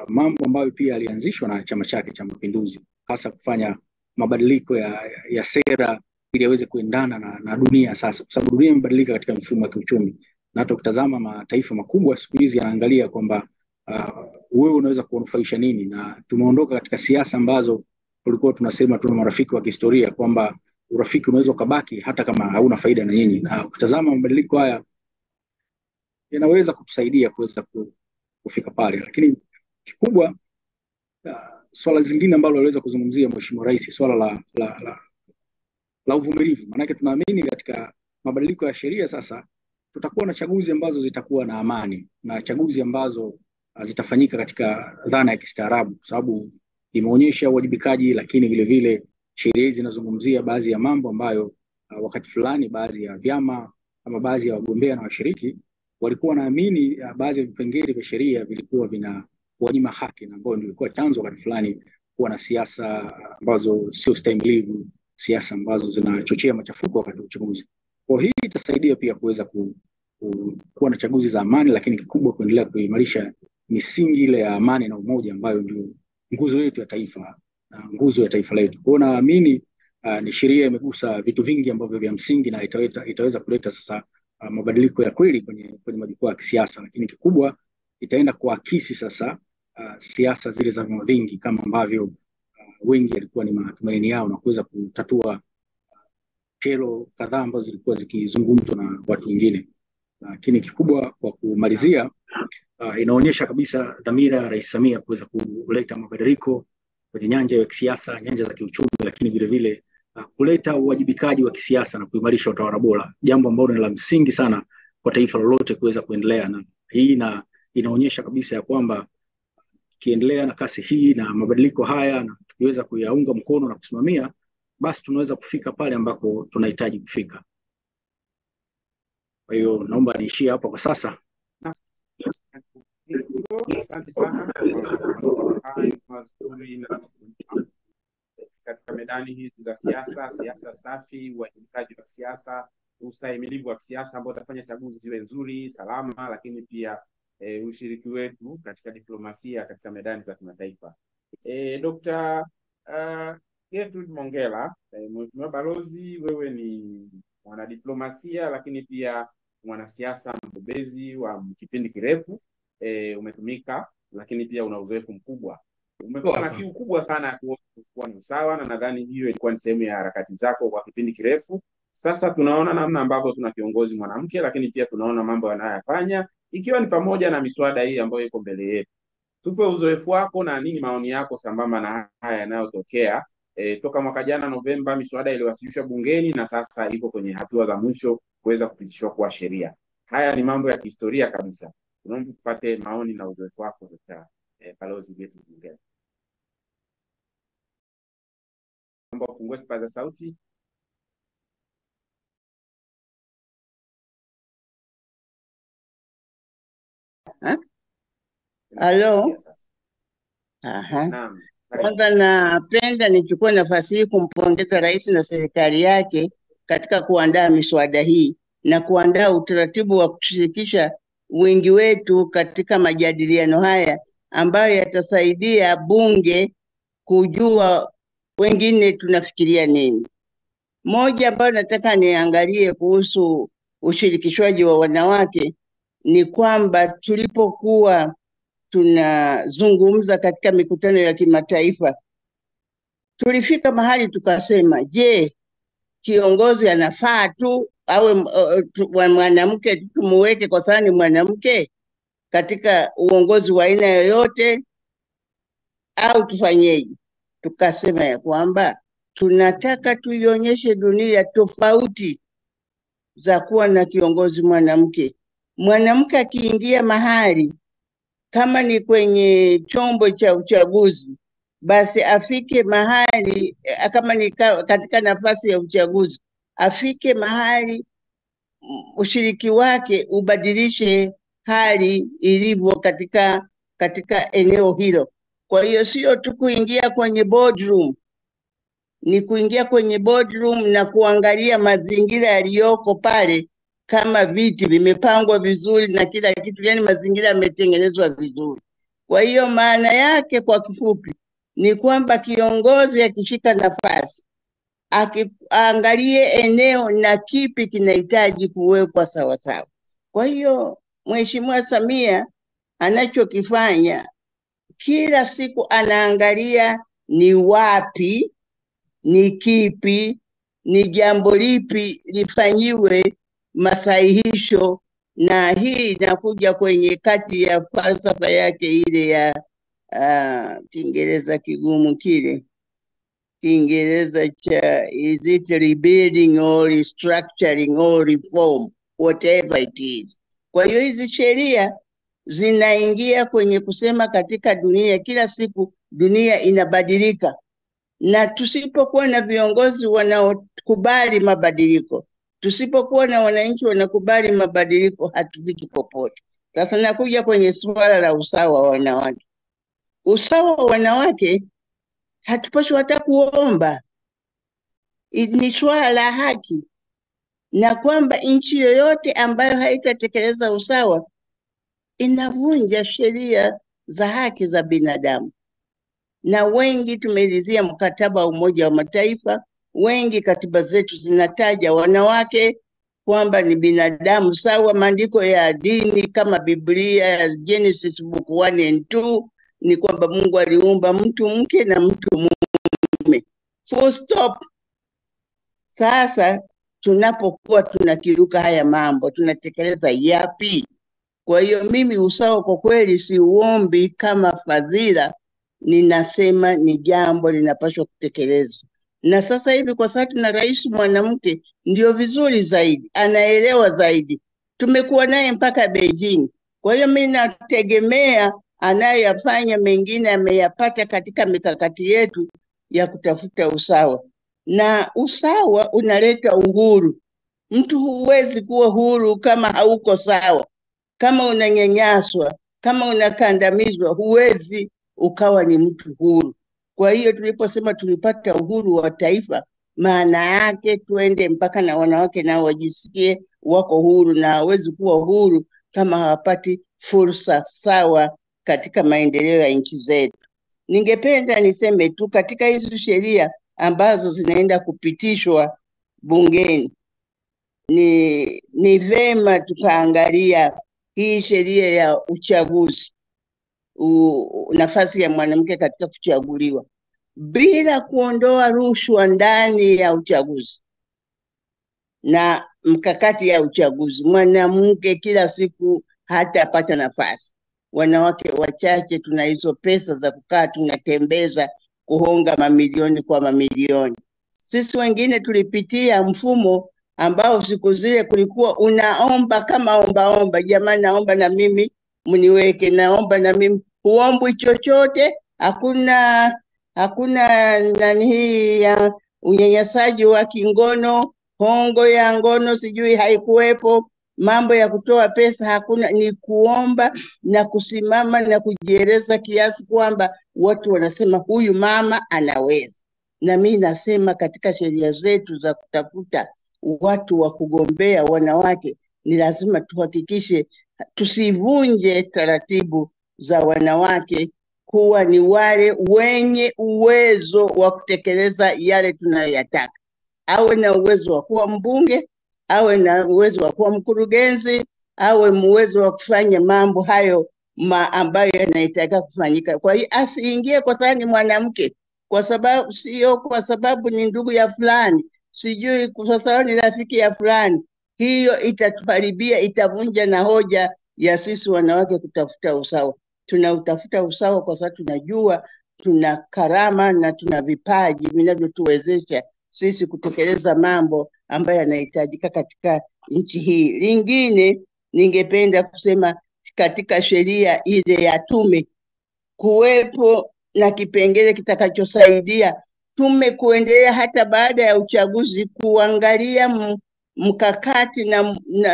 mambo ambayo pia alianzishwa na chama chake cha Mapinduzi, hasa kufanya mabadiliko ya sera ili aweze kuendana na dunia sasa, kwa sababu dunia imebadilika katika mfumo wa kiuchumi. Na hata ukitazama mataifa makubwa siku hizi yanaangalia kwamba wewe unaweza kunufaisha nini, na tumeondoka katika siasa ambazo tulikuwa tunasema tuna marafiki wa kihistoria, kwamba urafiki unaweza kubaki hata kama hauna faida na nyinyi. Na ukitazama mabadiliko haya yanaweza kutusaidia kuweza kufika pale. Lakini kikubwa swala zingine ambalo aliweza kuzungumzia Mheshimiwa Rais, swala la uvumilivu. Maana tunaamini katika mabadiliko ya sheria sasa tutakuwa na chaguzi ambazo zitakuwa na amani na chaguzi ambazo zitafanyika katika dhana ya kistaarabu, kwa sababu imeonyesha uwajibikaji, lakini vile vile sheria hizi zinazungumzia baadhi ya mambo ambayo wakati fulani baadhi ya vyama ama baadhi ya wagombea na washiriki walikuwa naamini baadhi ya vipengele vya sheria vilikuwa vina wanyima haki, na ambao ndio ilikuwa chanzo wakati fulani kuwa na siasa ambazo sio stahimilivu, siasa ambazo zinachochea machafuko wakati wa uchaguzi. Kwa hii itasaidia pia kuweza kuwa na chaguzi za amani, lakini kikubwa kuendelea kuimarisha misingi ile ya amani na umoja ambayo ndio nguzo yetu ya taifa na nguzo ya taifa letu. Kwa hiyo naamini ni sheria imegusa vitu vingi ambavyo vya msingi na itaweza kuleta sasa mabadiliko ya kweli kwenye majukwaa ya kisiasa, lakini kikubwa itaenda kuakisi sasa siasa zile za vyama vingi kama ambavyo wengi walikuwa ni matumaini yao, na kuweza kutatua kero kadhaa ambazo zilikuwa zikizungumzwa na watu wengine. Lakini kikubwa kwa kumalizia, inaonyesha kabisa dhamira ya Rais Samia kuweza kuleta mabadiliko kwenye nyanja ya kisiasa, nyanja za kiuchumi, lakini vile vile kuleta uwajibikaji wa kisiasa na kuimarisha utawala bora, jambo ambalo ni la msingi sana kwa taifa lolote kuweza kuendelea. Na hii inaonyesha kabisa ya kwamba tukiendelea na kasi hii na mabadiliko haya na tukiweza kuyaunga mkono na kusimamia, basi tunaweza kufika pale ambako tunahitaji kufika. Kwa hiyo naomba niishie hapo kwa sasa. Asante sana katika medani hizi za siasa, siasa safi, uwajibikaji wa siasa, ustahimilivu wa kisiasa ambao utafanya chaguzi ziwe nzuri, salama, lakini pia ushiriki wetu katika diplomasia katika medani za kimataifa. Dr. Gertrude Mongella, Mheshimiwa Balozi, wewe ni mwanadiplomasia lakini pia mwanasiasa mbobezi wa kipindi kirefu, umetumika lakini pia una uzoefu mkubwa. Umekuwa na kiu kubwa sana ya kuwa ni usawa, na nadhani hiyo ilikuwa ni sehemu ya harakati zako kwa kipindi kirefu. Sasa tunaona namna ambavyo tuna kiongozi mwanamke, lakini pia tunaona mambo anayoyafanya ikiwa ni pamoja na miswada hii ambayo iko mbele yetu. Tupe uzoefu wako na nini maoni yako sambamba na haya yanayotokea. Toka mwaka jana Novemba miswada iliwasilishwa bungeni na sasa iko kwenye hatua za mwisho kuweza kupitishwa kuwa sheria. Haya ni mambo ya kihistoria kabisa. Tunaomba tupate maoni na uzoefu wako Dr. Balozi wetu Mongella. Naomba ufungue kipaza sauti. Halo. Kwanza napenda nichukue nafasi hii kumpongeza Rais na serikali yake katika kuandaa miswada hii na kuandaa utaratibu wa kushirikisha wingi wetu katika majadiliano haya ambayo yatasaidia bunge kujua wengine tunafikiria nini. Moja ambayo nataka niangalie kuhusu ushirikishwaji wa wanawake ni kwamba tulipokuwa tunazungumza katika mikutano ya kimataifa, tulifika mahali tukasema, je, kiongozi anafaa tu awe mwanamke, tumuweke kwa sababu ni mwanamke katika uongozi wa aina yoyote, au tufanyeje? Tukasema ya kwamba tunataka tuionyeshe dunia tofauti za kuwa na kiongozi mwanamke. Mwanamke akiingia mahali, kama ni kwenye chombo cha uchaguzi, basi afike mahali, kama ni katika nafasi ya uchaguzi, afike mahali ushiriki wake ubadilishe hali ilivyo katika eneo hilo. Kwa hiyo sio tu kuingia kwenye boardroom, ni kuingia kwenye boardroom na kuangalia mazingira yaliyoko pale, kama viti vimepangwa vizuri na kila kitu, yani mazingira yametengenezwa vizuri. Kwa hiyo maana yake kwa kifupi ni kwamba kiongozi akishika nafasi, akiangalie eneo na kipi kinahitaji kuwekwa sawa sawa. Kwa hiyo Mheshimiwa Samia anachokifanya kila siku anaangalia ni wapi, ni kipi, ni jambo lipi lifanyiwe masahihisho, na hii inakuja kwenye kati ya falsafa yake ile ya Kiingereza kigumu kile, Kiingereza cha is it rebuilding or restructuring or reform, whatever it is. Kwa hiyo hizi sheria zinaingia kwenye kusema katika dunia, kila siku dunia inabadilika, na tusipokuwa na viongozi wanaokubali mabadiliko, tusipokuwa na wananchi wanakubali mabadiliko, hatufiki popote. Sasa nakuja kwenye suala la usawa wa wanawake. Usawa wa wanawake hatupaswi hata kuomba. Ni swala la haki, na kwamba nchi yoyote ambayo haitatekeleza usawa inavunja sheria za haki za binadamu. Na wengi tumeridhia mkataba wa Umoja wa Mataifa, wengi katiba zetu zinataja wanawake kwamba ni binadamu sawa. Maandiko ya dini kama Biblia, Genesis book 1 and 2, ni kwamba Mungu aliumba mtu mke na mtu mume. Full stop. Sasa tunapokuwa tunakiruka haya mambo, tunatekeleza yapi? Kwa hiyo mimi usawa kwa kweli si uombi kama fadhila, ninasema ni jambo linapaswa kutekelezwa. Na sasa hivi kwa sababu tuna rais mwanamke, ndio vizuri zaidi, anaelewa zaidi. Tumekuwa naye mpaka Beijing. Kwa hiyo mimi nategemea anayoyafanya mengine ameyapata katika mikakati yetu ya kutafuta usawa. Na usawa unaleta uhuru. Mtu huwezi kuwa huru kama hauko sawa. Kama unanyanyaswa, kama unakandamizwa, huwezi ukawa ni mtu huru. Kwa hiyo tuliposema tulipata uhuru wa taifa, maana yake tuende mpaka na wanawake nao wajisikie wako huru, na hawezi kuwa huru kama hawapati fursa sawa katika maendeleo ya nchi zetu. Ningependa niseme tu katika hizo sheria zinaenda kupitishwa bungeni, ni vema tukaangalia hii sheria ya uchaguzi, nafasi ya mwanamke katika kuchaguliwa, bila kuondoa rushwa ndani ya uchaguzi na mkakati ya uchaguzi. Mwanamke kila siku hatapata nafasi. Wanawake wachache tuna hizo pesa za kukaa tunatembeza kuhonga mamilioni kwa mamilioni. Sisi wengine tulipitia mfumo ambao siku zile kulikuwa unaomba kama omba, jamani naomba na mimi mniweke, naomba na mimi. Huombwi chochote, hakuna nani hii ya unyanyasaji wa kingono, hongo ya ngono sijui haikuwepo, mambo ya kutoa pesa hakuna, ni kuomba na kusimama na kujieleza kiasi kwamba watu wanasema huyu mama anaweza. Na mimi nasema katika sheria zetu za kutafuta watu wa kugombea wanawake, ni lazima tuhakikishe tusivunje taratibu za wanawake kuwa ni wale wenye uwezo wa kutekeleza yale tunayoyataka. Awe na uwezo wa kuwa mbunge, awe na uwezo wa kuwa mkurugenzi, awe uwezo wa kufanya mambo hayo ambayo yanahitajika kufanyika. Kwa hiyo asiingie kwa sababu ni mwanamke, kwa sababu sio kwa sababu ni ndugu ya fulani, sijui kwa sababu ni rafiki ya fulani. Hiyo itatuharibia, itavunja na hoja ya sisi wanawake kutafuta usawa. Tunautafuta usawa kwa sababu tunajua tuna karama na tuna vipaji vinavyotuwezesha sisi kutekeleza mambo ambayo yanahitajika katika nchi hii. Lingine ningependa kusema katika sheria ile ya tume, kuwepo na kipengele kitakachosaidia tume kuendelea hata baada ya uchaguzi, kuangalia mkakati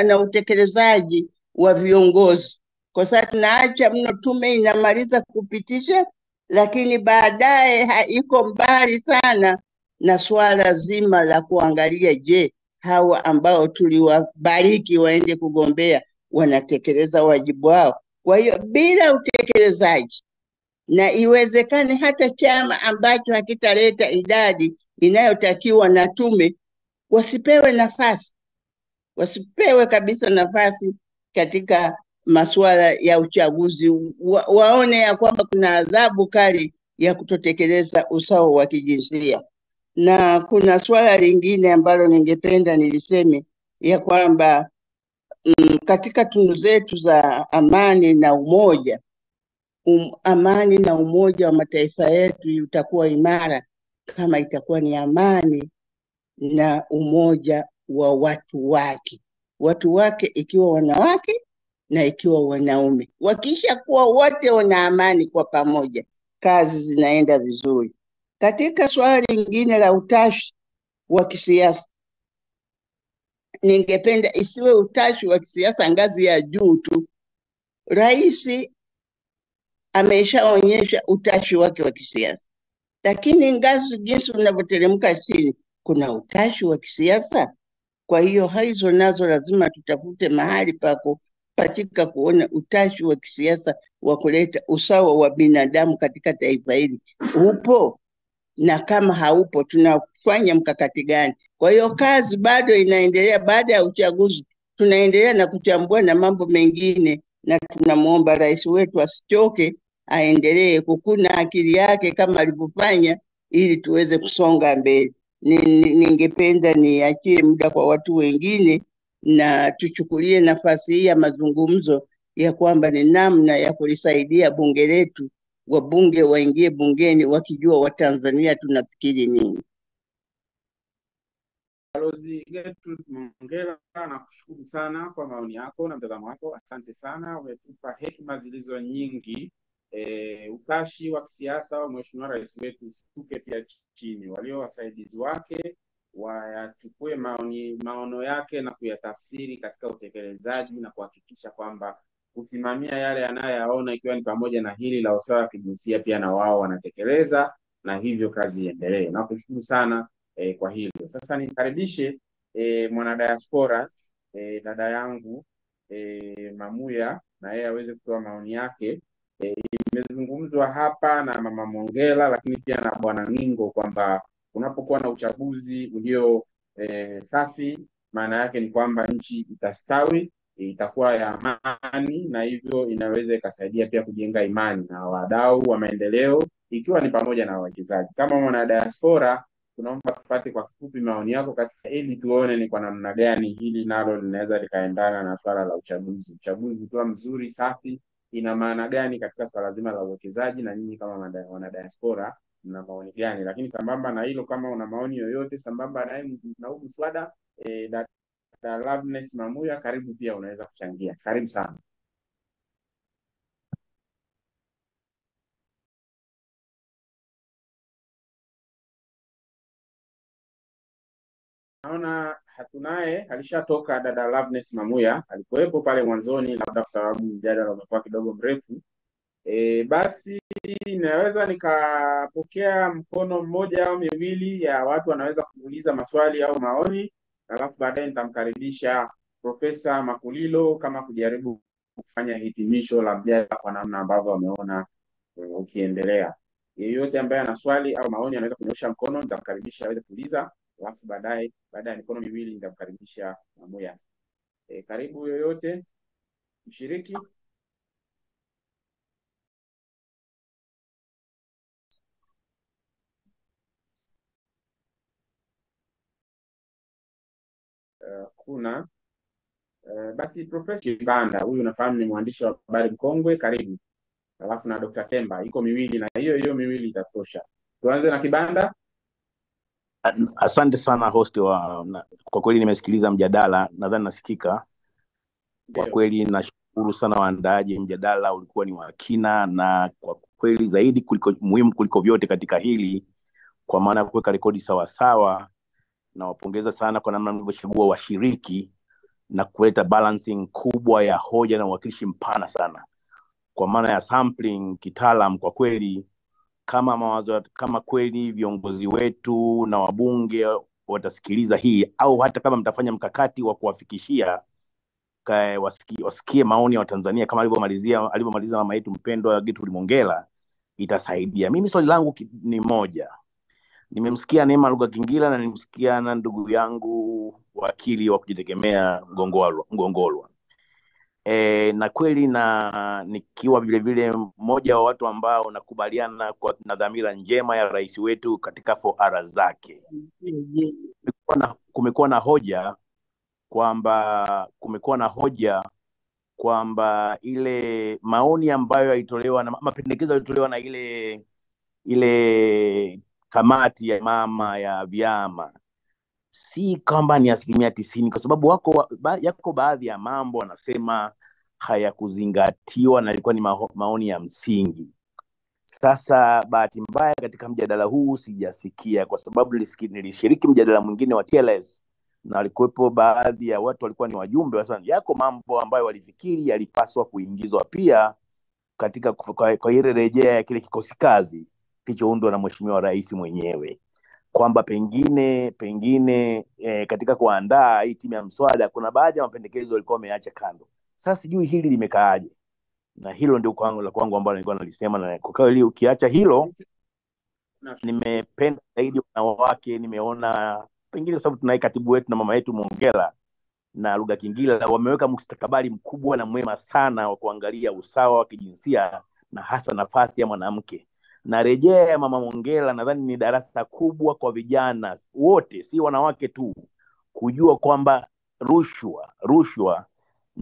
na utekelezaji wa viongozi. Kwa sababu tunaacha mno tume inamaliza kupitisha, lakini baadaye haiko mbali sana na swala zima la kuangalia, je, hawa ambao tuliwabariki waende kugombea wanatekeleza wajibu wao? Kwa hiyo bila utekelezaji, na iwezekane hata chama ambacho hakitaleta idadi inayotakiwa na tume, wasipewe nafasi, wasipewe kabisa nafasi katika masuala ya uchaguzi. Waone ya kwamba kuna adhabu kali ya kutotekeleza usawa wa kijinsia. Na kuna swala lingine ambalo ningependa niliseme, ya kwamba katika tunu zetu za amani na umoja, amani na umoja wa mataifa yetu utakuwa imara kama itakuwa ni amani na umoja wa watu wake ikiwa wanawake na ikiwa wanaume. Wakisha kuwa wote wana amani kwa pamoja, kazi zinaenda vizuri. Katika swala lingine la utashi wa kisiasa, ningependa isiwe utashi wa kisiasa ngazi ya juu tu. Rais ameshaonyesha utashi wake wa kisiasa. lakini ngazi jinsi unavyoteremka chini kuna utashi wa kisiasa. Kwa hiyo hizo nazo lazima tutafute mahali pa kupatika kuona utashi wa kisiasa wa kuleta usawa wa binadamu katika taifa hili upo, na kama haupo tunafanya mkakati gani? Kwa hiyo kazi bado inaendelea. Baada ya uchaguzi tunaendelea na kuchambua na mambo mengine, na tunamwomba rais wetu asichoke, aendelee kukuna akili yake kama alivyofanya, ili tuweze kusonga mbele. Ningependa niachie muda kwa watu wengine, na tuchukulie nafasi hii ya mazungumzo ya kwamba ni namna ya kulisaidia bunge letu, wabunge waingie bungeni wakijua Watanzania tunafikiri nini. Balozi Gertrude Mongela, nakushukuru sana kwa maoni yako na mtazamo wako. Asante sana, umetupa hekima zilizo nyingi. Utashi wa kisiasa wa Mheshimiwa Rais wetu ushuke pia chini, walio wasaidizi wake wayachukue maono yake na kuyatafsiri katika utekelezaji na kuhakikisha kwamba kusimamia yale yanayoyaona, ikiwa ni pamoja na hili la usawa wa kijinsia, pia na wao wanatekeleza, na hivyo kazi iendelee. Nakushukuru sana kwa hilo. Sasa nikaribishe mwanadiaspora dada yangu Mamuya, na yeye aweze kutoa maoni yake. Imezungumzwa hapa na Mama Mongela, lakini pia na Bwana Ningo, kwamba unapokuwa na uchaguzi ulio safi, maana yake ni kwamba nchi itastawi, itakuwa ya amani, na hivyo inaweza ikasaidia pia kujenga imani na wadau wa maendeleo, ikiwa ni pamoja na wawekezaji. Kama mwana diaspora, tunaomba tupate kwa kifupi maoni yako katika, ili tuone ni kwa namna gani hili nalo linaweza likaendana na swala la uchaguzi. Uchaguzi ukiwa mzuri, safi, ina maana gani katika swala zima la uwekezaji, na nyinyi kama wana diaspora mna maoni gani? Lakini sambamba na hilo, kama una maoni yoyote sambamba na huu mswada, Dr. Loveness Mamuya, karibu pia, unaweza kuchangia. Karibu sana. Naona hatunaye, alishatoka dada Loveness Mamuya, alikuwepo pale mwanzoni, labda kwa sababu mjadala umekuwa kidogo mrefu. Basi naweza nikapokea mkono mmoja au miwili ya watu wanaweza kuuliza maswali au maoni, alafu baadaye nitamkaribisha Profesa Makulilo kama kujaribu kufanya hitimisho la mjadala kwa namna ambavyo wameona ukiendelea. Yeyote ambaye ana swali au maoni anaweza kunyosha mkono, nitamkaribisha aweze kuuliza, alafu baadaye baada ya mikono miwili nitamkaribisha Mamuya. Karibu yoyote mshiriki. Kuna basi Profesa Kibanda, huyu unafahamu ni mwandishi wa habari mkongwe, karibu. Alafu na Dr. Temba, iko miwili, na hiyo miwili itatosha. Tuanze na Kibanda. Asante sana host kwa kweli nimesikiliza mjadala, nadhani nasikika. Kwa kweli nashukuru sana waandaaji, mjadala ulikuwa ni wa kina, na kwa kweli zaidi muhimu kuliko vyote katika hili, kwa maana ya kuweka rekodi sawa sawa. Na wapongeza sana kwa namna mlivyochagua washiriki na kuleta balancing kubwa ya hoja na uwakilishi mpana sana, kwa maana ya sampling kitaalam. Kwa kweli kama kweli viongozi wetu na wabunge watasikiliza hii, au hata kama mtafanya mkakati wa kuwafikishia wasikie maoni ya Watanzania kama alivyomaliza mama yetu mpendwa Gertrude Mongela, itasaidia. Mimi swali langu ni moja. Nimemsikia Neema Lugha-Kingila na nimemsikia na ndugu yangu wakili wa kujitegemea Ngongolwa. Na kweli nikiwa vile vile mmoja wa watu ambao nakubaliana na dhamira njema ya rais wetu katika 4R zake. Kumekuwa na hoja kwamba ile maoni ambayo yalitolewa na mapendekezo yalitolewa na ile kamati ya mama ya vyama, si kwamba ni 90%, kwa sababu yako baadhi ya mambo wanasema hayakuzingatiwa na ilikuwa ni maoni ya msingi. Sasa bahati mbaya katika mjadala huu sijasikia, kwa sababu nilishiriki mjadala mwingine wa TLS na walikuwepo baadhi ya watu walikuwa ni wajumbe, wasema yako mambo ambayo walifikiri yalipaswa kuingizwa pia katika kwa ile rejea ya kile kikosi kazi. kilichoundwa na Mheshimiwa Rais mwenyewe, kwamba pengine katika kuandaa hii timu ya mswada kuna baadhi ya mapendekezo walikuwa wameacha kando. Sasa sijui hili limekaaje, na hilo ndio kwangu ambalo nilikuwa nalisema. Na kwa kweli ukiacha hilo, nimependa zaidi wanawake. Nimeona pengine sababu tunaye katibu wetu na mama yetu Mongela na Lugha Kingila wameweka mustakabali mkubwa na mwema sana wa kuangalia usawa wa kijinsia na hasa nafasi ya mwanamke. Na rejea ya mama Mongela nadhani ni darasa kubwa kwa vijana wote, si wanawake tu, kujua kwamba rushwa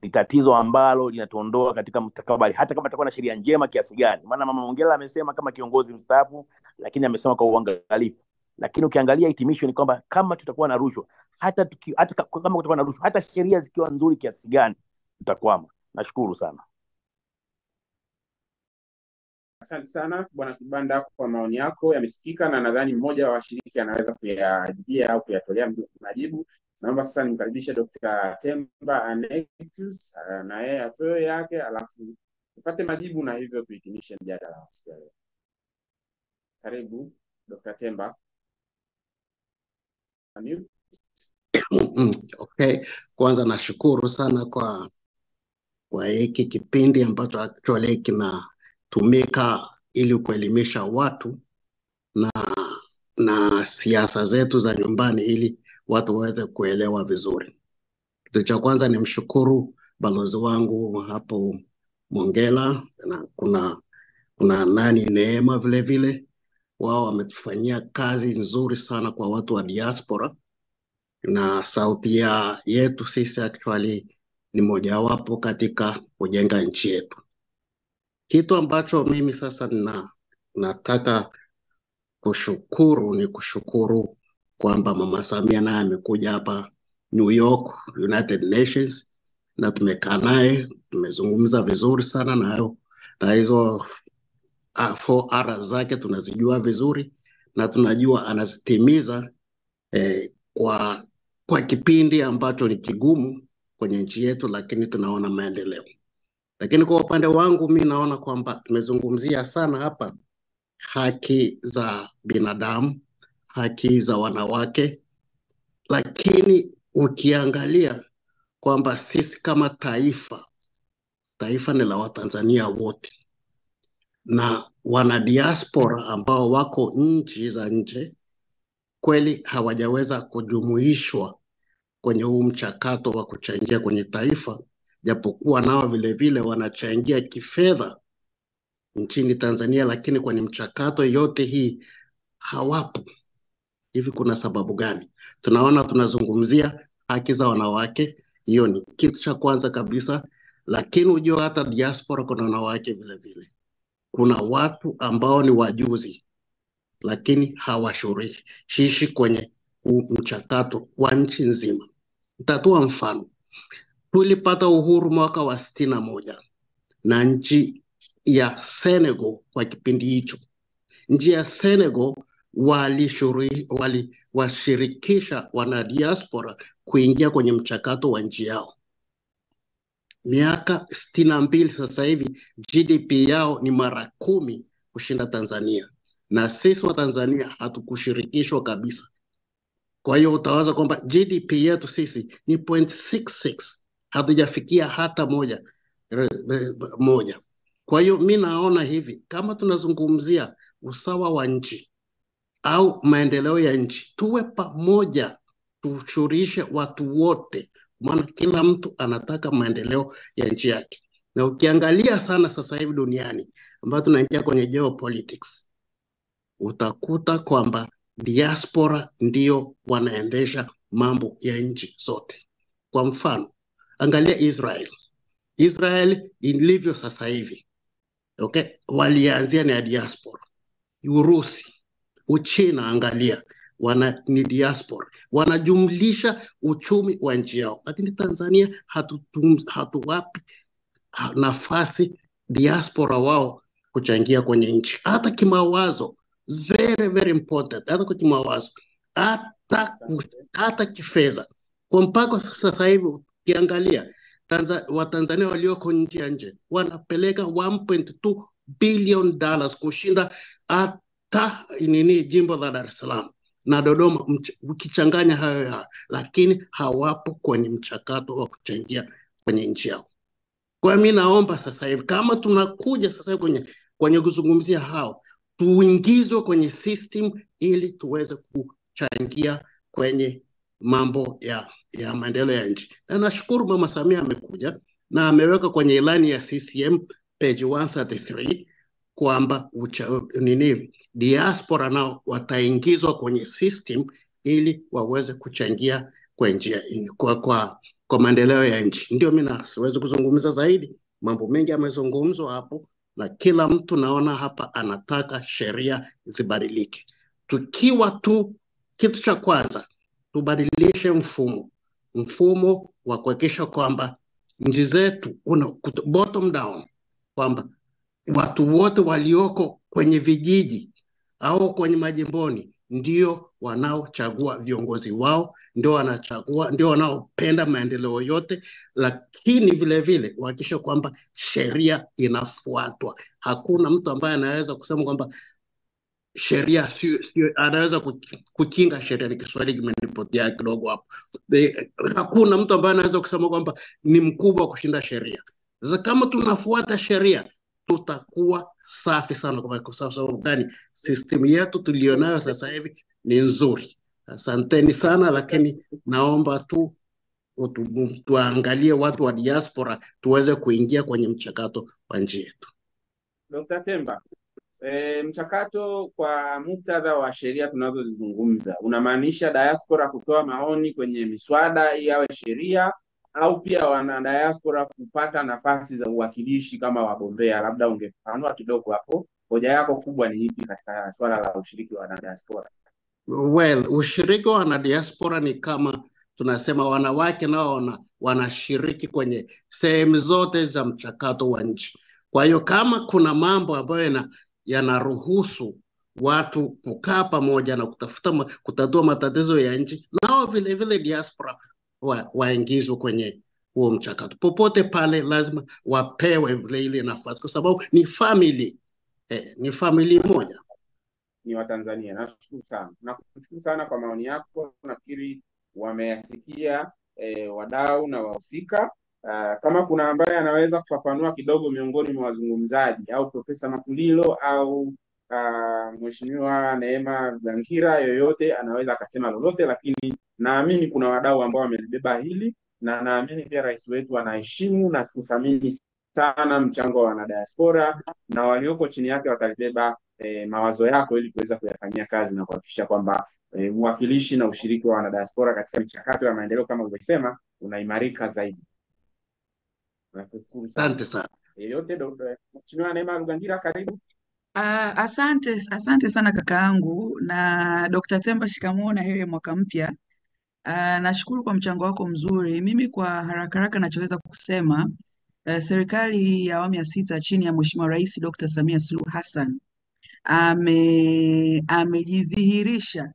ni tatizo ambalo linatuondoa katika mustakabali, hata kama tutakuwa na sheria njema kiasi gani. Maana mama Mongela amesema kama kiongozi mstaafu, lakini amesema kwa uangalifu. Lakini ukiangalia hitimisho ni kwamba kama tutakuwa na rushwa, hata kama kutakuwa na rushwa, hata sheria zikiwa nzuri kiasi gani, tutakwama. Nashukuru sana. Asante sana Bwana Kibanda kwa maoni yako, yamesikika na nadhani mmoja wa washiriki anaweza kuyajibia au kuyatolea majibu. Naomba sasa nimkaribishe Dr. Temba Anectus na yeye atoe yake, alafu tupate majibu na hivyo tuhitimishe mjadala. Karibu Dr. Temba. Okay, kwanza nashukuru sana kwa hiki kipindi ambacho actually kinatumika ili kuelimisha watu na siasa zetu za nyumbani ili watu waweze kuelewa vizuri. Kitu cha kwanza ni mshukuru balozi wangu hapo Mongela, na kuna nani Neema vile vile. Wao wametufanyia kazi nzuri sana kwa watu wa diaspora, na sauti yetu sisi actually ni mojawapo katika kujenga nchi yetu. Kitu ambacho mimi sasa nataka kushukuru kwamba Mama Samia naye amekuja hapa New York, United Nations, na tumekaa naye, tumezungumza vizuri sana na hizo 4R zake tunazijua vizuri, na tunajua anazitimiza kwa kipindi ambacho ni kigumu kwenye nchi yetu, lakini tunaona maendeleo. Lakini kwa upande wangu mimi naona kwamba tumezungumzia sana hapa haki za binadamu, haki za wanawake, lakini ukiangalia kwamba sisi kama taifa ni la Watanzania wote, na wana diaspora ambao wako nchi za nje kweli hawajaweza kujumuishwa kwenye huu mchakato wa kuchangia kwenye taifa, japokuwa nao vile vile wanachangia kifedha nchini Tanzania, lakini kwenye mchakato yote hii hawapo. Hivi kuna sababu gani? Tunazungumzia haki za wanawake, hiyo ni kitu cha kwanza kabisa, lakini ujue hata diaspora kuna wanawake vile vile. Kuna watu ambao ni wajuzi lakini hawashirikishi kwenye mchakato wa nchi nzima. Nitatoa mfano. Tulipata uhuru mwaka wa 61 na nchi ya Senegal kwa kipindi hicho. Nchi ya Senegal washirikisha wanadiaspora kuingia kwenye mchakato wa nchi yao. Miaka 62 sasa hivi GDP yao ni mara 10 kushinda Tanzania, na sisi wa Tanzania hatukushirikishwa kabisa. Kwa hiyo utawaza kwamba GDP yetu sisi ni 0.66, hatujafikia hata moja. Kwa hiyo mimi naona hivi, kama tunazungumzia usawa wa nchi au maendeleo ya nchi, tuwe pamoja, tushurishe watu wote, maana kila mtu anataka maendeleo ya nchi yake. Na ukiangalia sana sasa hivi duniani ambapo tunaingia kwenye geopolitics, utakuta kwamba diaspora ndio wanaendesha mambo ya nchi zote. Kwa mfano, angalia Israel ilivyo sasa hivi. Okay, walianzia ni diaspora. Urusi, Uchina, angalia ni diaspora, wanajumlisha uchumi wa nchi yao. Lakini Tanzania hatuwapi nafasi diaspora wao kuchangia kwenye nchi, hata kimawazo. Very very important, hata kwa kimawazo, hata kifedha. Kwa mpaka sasa hivi ukiangalia Watanzania walioko nje wanapeleka $1.2 billion kushinda jimbo la Dar es Salaam na Dodoma, ukichanganya hayo, lakini hawapo kwenye mchakato wa kuchangia kwenye nchi yao. Kwa mimi naomba sasa hivi, kama tunakuja sasa hivi kwenye kuzungumzia hao, tuingizwe kwenye system ili tuweze kuchangia kwenye mambo ya maendeleo ya nchi. Na nashukuru Mama Samia amekuja na ameweka kwenye ilani ya CCM page 133 kwamba diaspora nao wataingizwa kwenye system ili waweze kuchangia kwa njia kwa maendeleo ya nchi. Ndio mimi siwezi kuzungumza zaidi, mambo mengi yamezungumzwa hapo, na kila mtu naona hapa anataka sheria zibadilike. Tukiwa tu, kitu cha kwanza tubadilishe mfumo wa kuhakikisha kwamba nchi zetu bottom down, kwamba watu wote walioko kwenye vijiji au kwenye majimboni ndio wanaochagua viongozi wao, ndio wanaopenda maendeleo yote, lakini vile vile wahakikisha kwamba sheria inafuatwa. Hakuna mtu ambaye anaweza kusema kwamba sheria anaweza kukinga sheria. Ni Kiswahili kimenipotea kidogo hapo. Hakuna mtu ambaye anaweza kusema kwamba ni mkubwa kushinda sheria. Sasa kama tunafuata sheria tutakuwa safi sana. Kwa sababu gani? System yetu tulionayo sasa hivi ni nzuri. Asanteni sana, lakini naomba tuangalie watu wa diaspora tuweze kuingia kwenye mchakato wa nchi yetu. Dr. Temba, mchakato kwa muktadha wa sheria tunazozizungumza unamaanisha diaspora kutoa maoni kwenye miswada yawe sheria, au pia wana diaspora kupata nafasi za uwakilishi kama wagombea? Labda ungefafanua kidogo hapo, hoja yako kubwa ni ipi katika swala la ushiriki wa diaspora? Well, ushiriki wa wana diaspora ni kama tunasema wanawake nao wanashiriki kwenye sehemu zote za mchakato wa nchi. Kwa hiyo kama kuna mambo ambayo yanaruhusu watu kukaa pamoja na kutatua matatizo ya nchi, nao vile vile diaspora waingizwe kwenye huo mchakato. Popote pale lazima wapewe vile ile nafasi, kwa sababu ni family, ni family moja. Ni Watanzania. Nashukuru sana. Nakushukuru sana kwa maoni yako. Nafikiri wameyasikia wadau na wahusika. Kama kuna ambaye anaweza kufafanua kidogo miongoni mwa wazungumzaji, au Profesa Makulilo au Mheshimiwa Neema Lugangira, yoyote anaweza akasema lolote, lakini naamini kuna wadau ambao wamelibeba hili, na naamini pia rais wetu anaheshimu na kuthamini sana mchango wa wanadiaspora, na walioko chini yake watalibeba mawazo yako ili kuweza kuyafanyia kazi na kuhakikisha kwamba uwakilishi na ushiriki wa wanadiaspora katika michakato ya maendeleo kama ulivyosema unaimarika zaidi. Asante sana. Yeyote, Mheshimiwa Neema Lugangira, karibu. Asante sana kakaangu, na Dr. Temba, shikamoo na heri mwaka mpya. Nashukuru kwa mchango wako mzuri. Mimi kwa haraka haraka nachoweza kusema, serikali ya awamu ya 6 chini ya Mheshimiwa Rais Dr. Samia Suluhu Hassan amejidhihirisha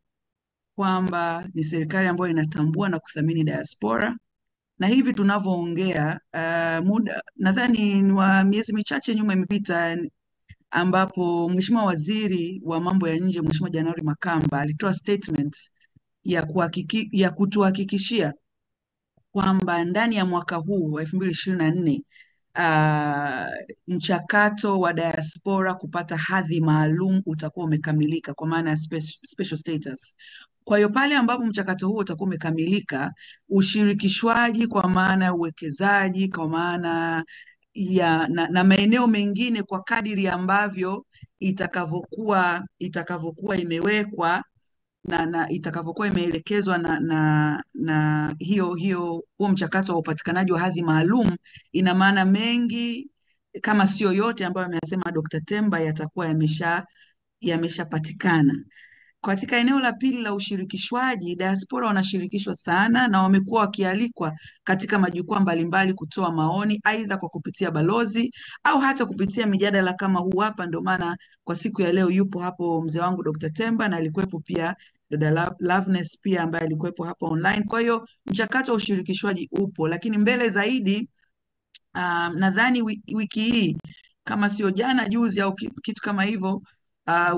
kwamba ni serikali ambayo inatambua na kuthamini diaspora, na hivi tunavyoongea, nadhani ni wa miezi michache nyuma imepita, ambapo Mheshimiwa Waziri wa Mambo ya Nje Mheshimiwa January Makamba alitoa statement ya kutuhakikishia kwamba ndani ya mwaka huu wa 2024 mchakato wa diaspora kupata hadhi maalum utakuwa umekamilika, kwa maana ya special status. Kwa hiyo pale ambapo mchakato huo utakuwa umekamilika, ushirikishwaji kwa maana ya uwekezaji, kwa maana ya na maeneo mengine kwa kadiri ambavyo itakavyokuwa imewekwa na itakavyokuwa imeelekezwa na huo mchakato wa upatikanaji wa hadhi maalum, ina maana mengi kama sio yote ambayo ameyasema Dr. Temba yatakuwa yameshapatikana. Katika eneo la pili la ushirikishwaji, diaspora wanashirikishwa sana na wamekuwa wakialikwa katika majukwaa mbalimbali kutoa maoni, aidha kwa kupitia balozi au hata kupitia mijadala kama huu hapa. Ndio maana kwa siku ya leo yupo hapo mzee wangu Dr. Temba, na alikuwepo pia dada Loveness pia ambaye alikuwepo hapa online. Kwa hiyo mchakato wa ushirikishwaji upo, lakini mbele zaidi, nadhani wiki hii kama sio jana juzi au kitu kama hivyo,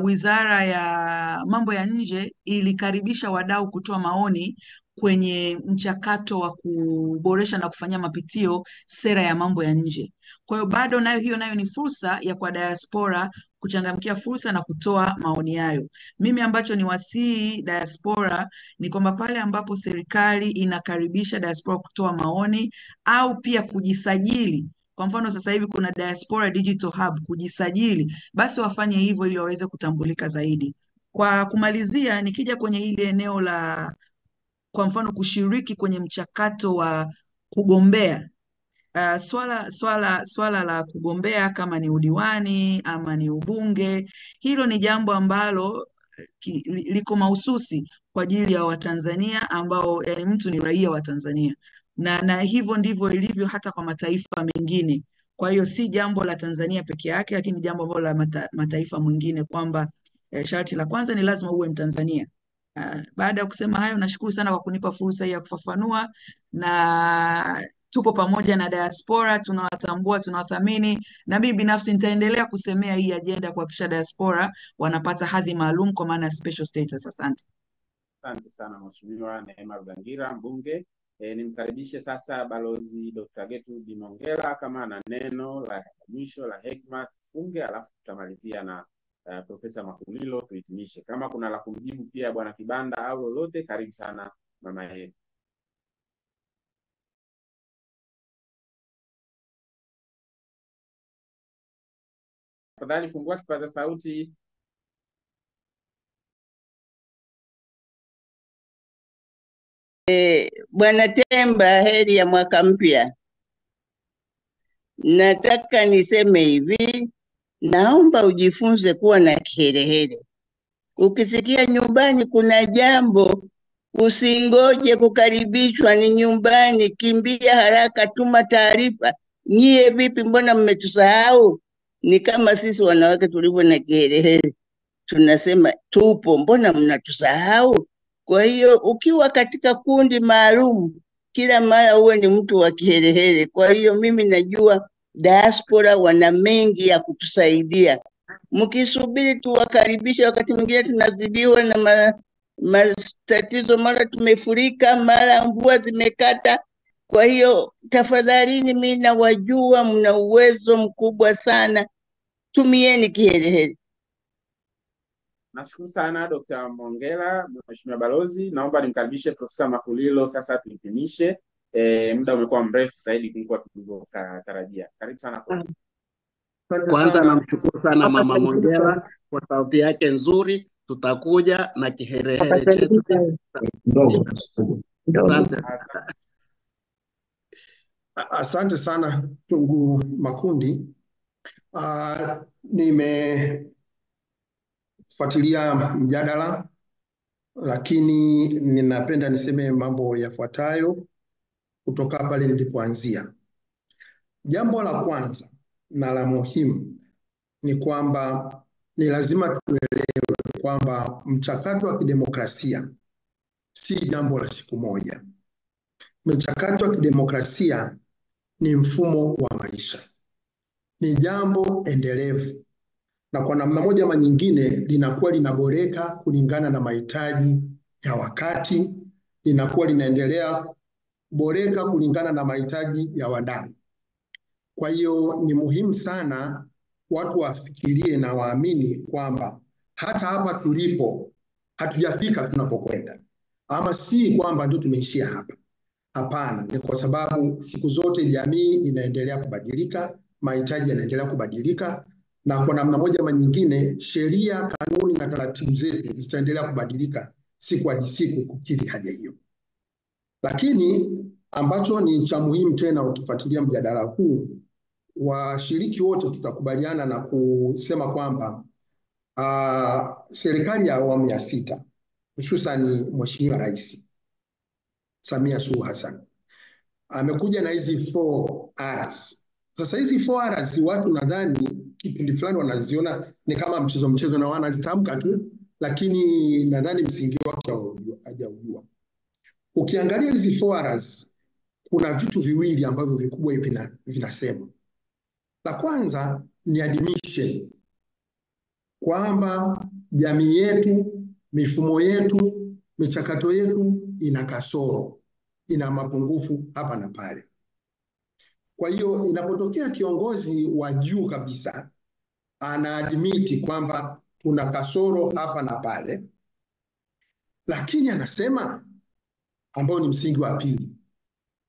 Wizara ya Mambo ya Nje ilikaribisha wadau kutoa maoni kwenye mchakato wa kuboresha na kufanyia mapitio sera ya mambo ya nje. Kwa hiyo bado hiyo nayo ni fursa ya kwa diaspora kuchangamkia fursa na kutoa maoni yayo. Mimi ambacho ni wasii diaspora ni kwamba pale ambapo serikali inakaribisha diaspora kutoa maoni au pia kujisajili, kwa mfano sasa hivi kuna Diaspora Digital Hub, kujisajili, basi wafanye hivyo ili waweze kutambulika zaidi. Kwa kumalizia, nikija kwenye ile eneo la kwa mfano kushiriki kwenye mchakato wa kugombea, swala la kugombea kama ni udiwani ama ni ubunge, hilo ni jambo ambalo liko mahususi kwa ajili ya Watanzania ambao yani mtu ni raia wa Tanzania, na hivyo ndivyo ilivyo hata kwa mataifa mengine. Kwa hiyo si jambo la Tanzania peke yake, lakini jambo ambalo la mataifa mwingine, kwamba sharti la kwanza ni lazima uwe Mtanzania. Baada ya kusema hayo, nashukuru sana kwa kunipa fursa hii ya kufafanua, na tupo pamoja na diaspora, tunawatambua, tunawathamini, na mimi binafsi nitaendelea kusemea hii ajenda kuhakikisha diaspora wanapata hadhi maalum kwa maana special status. Asante. Asante sana Mheshimiwa Neema Rugangira, mbunge. Nimkaribishe sasa Balozi Dr. Gertrude Mongella kama na neno la mwisho la hekima funge, alafu tutamalizia na Profesa Makulilo tuhitimishe. Kama kuna la kumjibu pia Bwana Kibanda au lolote, karibu sana mama yetu. Tafadhali fungua kipaza sauti. Bwana Temba, heri ya mwaka mpya. Nataka niseme hivi, naomba ujifunze kuwa na kiherehere. Ukisikia nyumbani kuna jambo, usingoje kukaribishwa, ni nyumbani, kimbia haraka, tuma taarifa. Nyie vipi, mbona mmetusahau? Ni kama sisi wanawake tulivyo na kiherehere, tunasema tupo, mbona mnatusahau? Kwa hiyo ukiwa katika kundi maalum, kila mara uwe ni mtu wa kiherehere. Kwa hiyo mimi najua diaspora wana mengi ya kutusaidia. Mkisubiri tuwakaribishe, wakati mwingine tunazidiwa na matatizo, mara tumefurika, mara mvua zimekata. Kwa hiyo tafadhalini, mimi nawajua mna uwezo mkubwa sana, tumieni kiherehere. Nashukuru sana Dr. Mongella, Mheshimiwa Balozi. Naomba nimkaribishe Profesa Makulilo sasa tuhitimishe. Muda umekuwa mrefu zaidi kuliko tulivyotarajia. Karibu sana. Kwanza namshukuru sana Mama Mongella kwa sauti yake nzuri. Tutakuja na kiherehere chetu. Asante sana Tungu Makundi. Nimefuatilia mjadala, lakini ninapenda niseme mambo yafuatayo kutoka pale nilipoanzia. Jambo la kwanza na la muhimu ni kwamba ni lazima tuelewe kwamba mchakato wa kidemokrasia si jambo la siku moja. Mchakato wa kidemokrasia ni mfumo wa maisha, ni jambo endelevu, na kwa namna moja ama nyingine linakuwa linaboreka kulingana na mahitaji ya wakati, linakuwa linaendelea boreka kulingana na mahitaji ya wadau. Kwa hiyo ni muhimu sana watu wafikirie na waamini kwamba hata hapa tulipo hatujafika tunapokwenda, ama si kwamba ndio tumeishia hapa. Hapana, ni kwa sababu siku zote jamii inaendelea kubadilika, mahitaji yanaendelea kubadilika, na kwa namna moja ama nyingine sheria, kanuni na taratibu zetu zitaendelea kubadilika siku hadi siku kukidhi haja hiyo. Lakini ambacho ni cha muhimu tena, ukifuatilia mjadala huu, washiriki wote tutakubaliana na kusema kwamba serikali ya awamu ya 6 hususan Mheshimiwa Rais Samia Suluhu Hassan amekuja na hizi 4 R's. Sasa hizi 4 R's watu nadhani kipindi fulani wanaziona ni kama mchezo na wanazitamka tu, lakini nadhani msingi wake hajaujua. Ukiangalia hizi 4 R's kuna vitu viwili ambavyo vikubwa vinasema. La kwanza ni admission, kwamba jamii yetu, mifumo yetu, michakato yetu ina kasoro, ina mapungufu hapa na pale. Kwa hiyo inapotokea kiongozi wa juu kabisa anaadmiti kwamba tuna kasoro hapa na pale, lakini anasema, ambao ni msingi wa pili,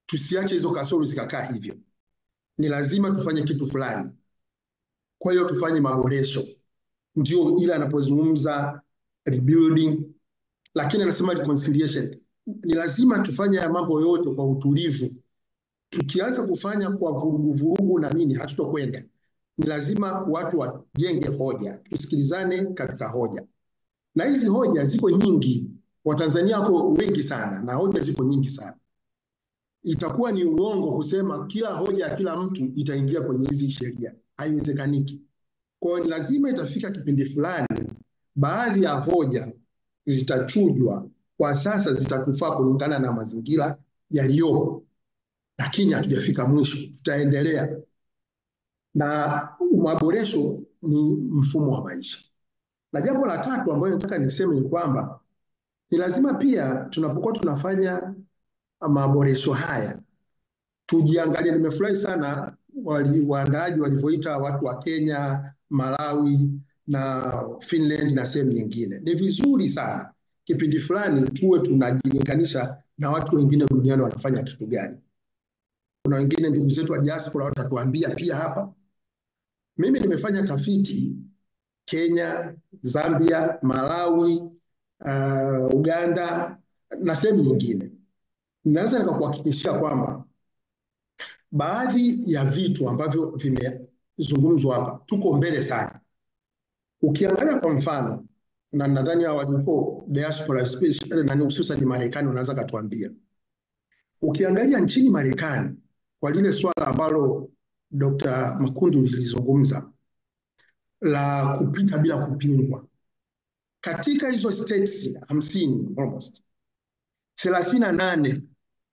tusiache hizo kasoro zikakaa hivyo, ni lazima tufanye kitu fulani, kwa hiyo tufanye maboresho. Ndio ile anapozungumza rebuilding, lakini anasema reconciliation. Ni lazima tufanye mambo yote kwa utulivu. Tukianza kufanya kwa vurugu na nini, hatutokwenda. Ni lazima watu wajenge hoja, tusikilizane katika hoja, na hizi hoja ziko nyingi. Watanzania wako wengi sana na hoja ziko nyingi sana. Itakuwa ni uongo kusema kila hoja ya kila mtu itaingia kwenye hizi sheria, haiwezekaniki. Kwa hiyo ni lazima itafika kipindi fulani, baadhi ya hoja zitachujwa, kwa sasa zitatufaa kulingana na mazingira yaliyopo, lakini hatujafika mwisho, tutaendelea. Na maboresho ni mfumo wa maisha. Na jambo la tatu ambalo nataka niseme ni kwamba ni lazima pia tunapokuwa tunafanya maboresho haya tujiangalie. Nimefurahi sana waandaaji walivyoita watu wa Kenya, Malawi na Finland na sehemu nyingine. Ni vizuri sana kipindi fulani tuwe tunajilinganisha na watu wengine duniani wanafanya kitu gani. Kuna wengine ndugu zetu wa diaspora watatuambia pia hapa. Mimi nimefanya tafiti Kenya, Zambia, Malawi, Uganda na sehemu nyingine. Naweza nikakuhakikishia kwamba baadhi ya vitu ambavyo vimezungumzwa hapa tuko mbele sana. Ukiangalia kwa mfano, na nadhani walipo diaspora especially na hususan Marekani wanaweza katuambia. Ukiangalia nchini Marekani kwa lile swala ambalo Dr. Makundu lilizungumza la kupita bila kupingwa, katika hizo states 50 almost 38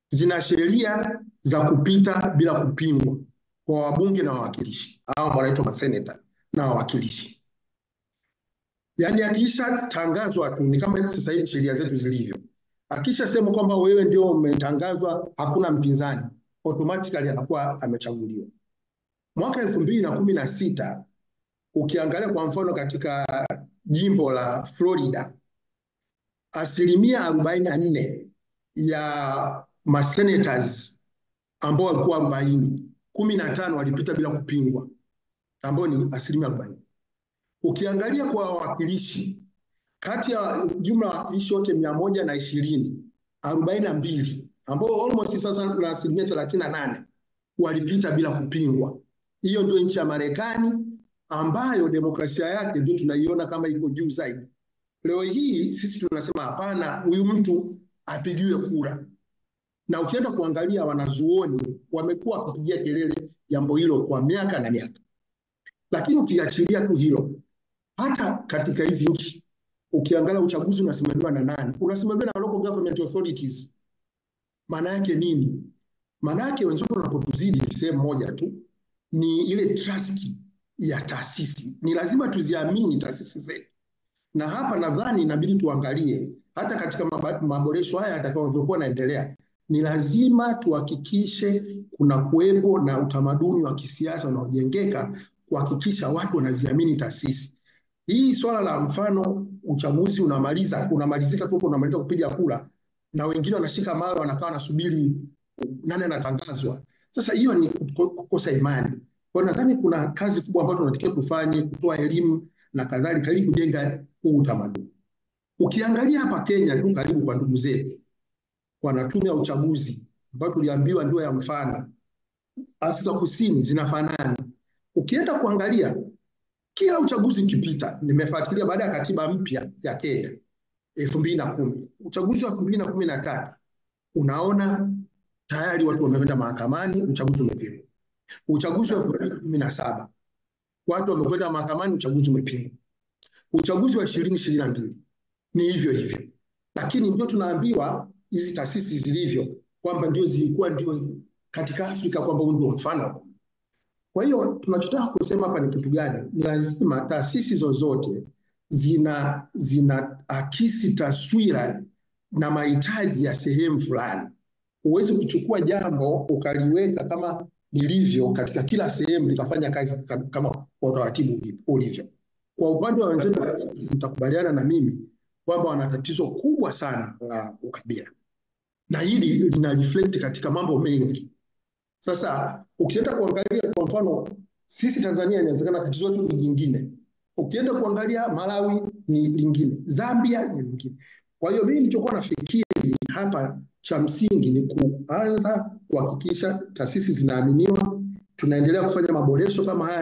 zina sheria za kupita bila kupingwa kwa wabunge na wawakilishi, au wanaitwa maseneta na wawakilishi. Yaani akisha tangazwa tu, ni kama sasa hivi sheria zetu zilivyo, akisha sema kwamba wewe ndio umetangazwa, hakuna mpinzani, automatically anakuwa amechaguliwa. Mwaka 2016 ukiangalia kwa mfano katika jimbo la Florida, 44% ya masenators ambao walikuwa 40, 15 walipita bila kupingwa, ambao ni 40%. Ukiangalia kwa wawakilishi, kati ya jumla ya wawakilishi wote 120, 42 ambao almost sasa na 38 walipita bila kupingwa. Hiyo ndio nchi ya Marekani ambayo demokrasia yake ndio tunaiona kama iko juu zaidi. Leo hii sisi tunasema hapana, huyu mtu apigiwe kura. Na ukienda kuangalia wanazuoni wamekuwa kupigia kelele jambo hilo kwa miaka na miaka. Lakini ukiachilia tu hilo, hata katika hizi nchi ukiangalia uchaguzi unasimamiwa na nani? Unasimamiwa na local government authorities. Maana yake nini? Maana yake wenzetu wanapotuzidi ni sehemu moja tu, ni ile trust ya taasisi. Ni lazima tuziamini taasisi zetu. Na hapa nadhani inabidi tuangalie hata katika maboresho haya atakayokuwa naendelea, ni lazima tuhakikishe kuna kuwepo na utamaduni wa kisiasa unaojengeka kuhakikisha watu wanaziamini taasisi. Hii swala la mfano uchaguzi unamalizika tu, unamaliza kupiga kura na wengine wanashika mawe wanakaa nasubiri nani anatangazwa. Sasa hiyo ni kukosa imani. Kwa nadhani kuna kazi kubwa ambayo tunatakiwa tufanye, kutoa elimu na kadhalika ili kujenga huu utamaduni. Ukiangalia hapa Kenya tu karibu kwa ndugu zetu wana tume ya uchaguzi ambayo tuliambiwa ndio ya mfano. Afrika Kusini zinafanana. Ukienda kuangalia kila uchaguzi ukipita, nimefuatilia baada ya katiba mpya ya Kenya 2010, uchaguzi wa 2013, unaona tayari watu wamekwenda mahakamani, uchaguzi umepingwa. Uchaguzi wa 2017, watu wamekwenda mahakamani, uchaguzi umepingwa. Uchaguzi wa 2022 ni hivyo hivyo. Lakini ndio tunaambiwa hizi taasisi zilivyo kwamba ndio zilikuwa ndio katika Afrika kwamba ndio mfano. Kwa hiyo tunachotaka kusema hapa ni kitu gani? Ni lazima taasisi zozote zinaakisi taswira na mahitaji ya sehemu fulani. Huwezi kuchukua jambo ukaliweka kama lilivyo katika kila sehemu likafanya kazi kama kwa utaratibu ulivyo. Kwa upande wa wenzetu mtakubaliana na mimi kwamba wana tatizo kubwa sana la ukabila, na hili lina reflect katika mambo mengi. Sasa ukienda kuangalia kwa mfano sisi Tanzania, inawezekana tatizo letu ni jingine. Ukienda kuangalia Malawi ni lingine, Zambia ni lingine. Kwa hiyo mimi nilichokuwa nafikiri hapa cha msingi ni kuanza kuhakikisha taasisi zinaaminiwa, tunaendelea kufanya maboresho kama haya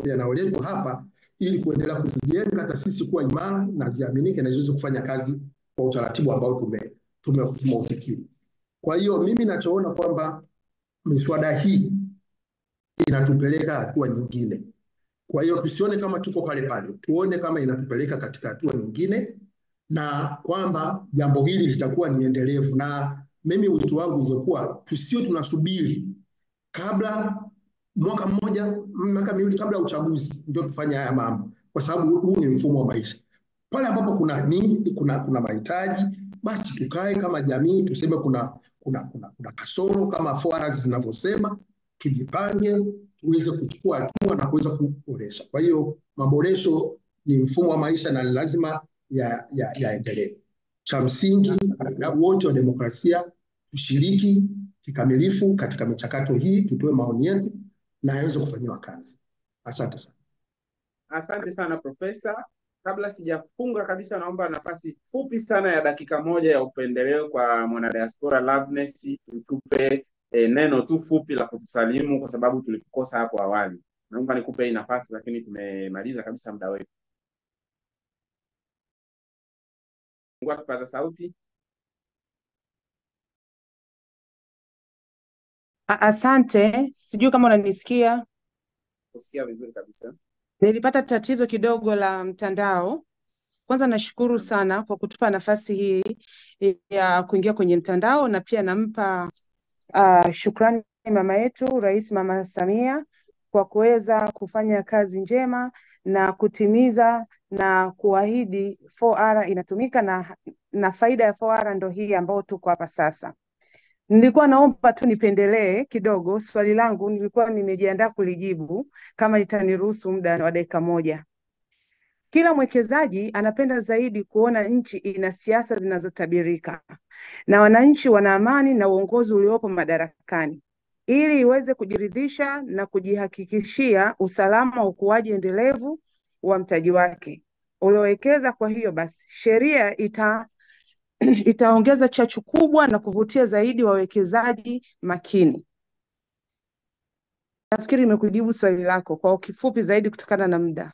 yanayoletwa hapa ili kuendelea kuzijenga taasisi kuwa imara na ziaminike na ziweze kufanya kazi kwa utaratibu ambao tumeufikiri. Kwa hiyo mimi ninachoona kwamba miswada hii inatupeleka hatua nyingine. Kwa hiyo tusione kama tuko pale pale, tuone kama inatupeleka katika hatua nyingine, na kwamba jambo hili litakuwa ni endelevu. Na mimi wito wangu ungekuwa tusio tunasubiri kabla mwaka mmoja, miaka miwili kabla ya uchaguzi ndio tufanye haya mambo, kwa sababu huu ni mfumo wa maisha. Pale ambapo kuna mahitaji, basi tukae kama jamii tuseme kuna kasoro kama forums zinavyosema, tujipange tuweze kuchukua hatua na kuweza kuboresha. Kwa hiyo maboresho ni mfumo wa maisha na lazima yaendelee. Cha msingi wote wa demokrasia tushiriki kikamilifu katika michakato hii, tutoe maoni yetu na yaweze kufanyiwa kazi. Asante sana. Asante sana Profesa. Kabla sijafunga kabisa, naomba nafasi fupi sana ya dakika moja ya upendeleo kwa mwanadiaspora Loveness, tupe neno tu fupi la kutusalimu kwa sababu tulikosa hapo awali. Naomba nikupe hii nafasi, lakini tumemaliza kabisa muda wetu. Ngua tupaza sauti. Asante, sijui kama unanisikia. Kusikia vizuri kabisa. Nilipata tatizo kidogo la mtandao. Kwanza nashukuru sana kwa kutupa nafasi hii ya kuingia kwenye mtandao, na pia nampa shukrani mama yetu Rais Mama Samia kwa kuweza kufanya kazi njema na kutimiza na kuahidi 4R inatumika, na faida ya 4R ndo hii ambayo tuko hapa sasa. Nilikuwa naomba tu nipendelee kidogo, swali langu nilikuwa nimejiandaa kulijibu kama itaniruhusu muda wa dakika moja. Kila mwekezaji anapenda zaidi kuona nchi ina siasa zinazotabirika na wananchi wana amani na uongozi uliopo madarakani, ili iweze kujiridhisha na kujihakikishia usalama wa ukuaji endelevu wa mtaji wake uliowekeza. Kwa hiyo basi sheria itaongeza chachu kubwa na kuvutia zaidi wawekezaji makini. Nafikiri nimekujibu swali lako kwa kifupi zaidi kutokana na muda.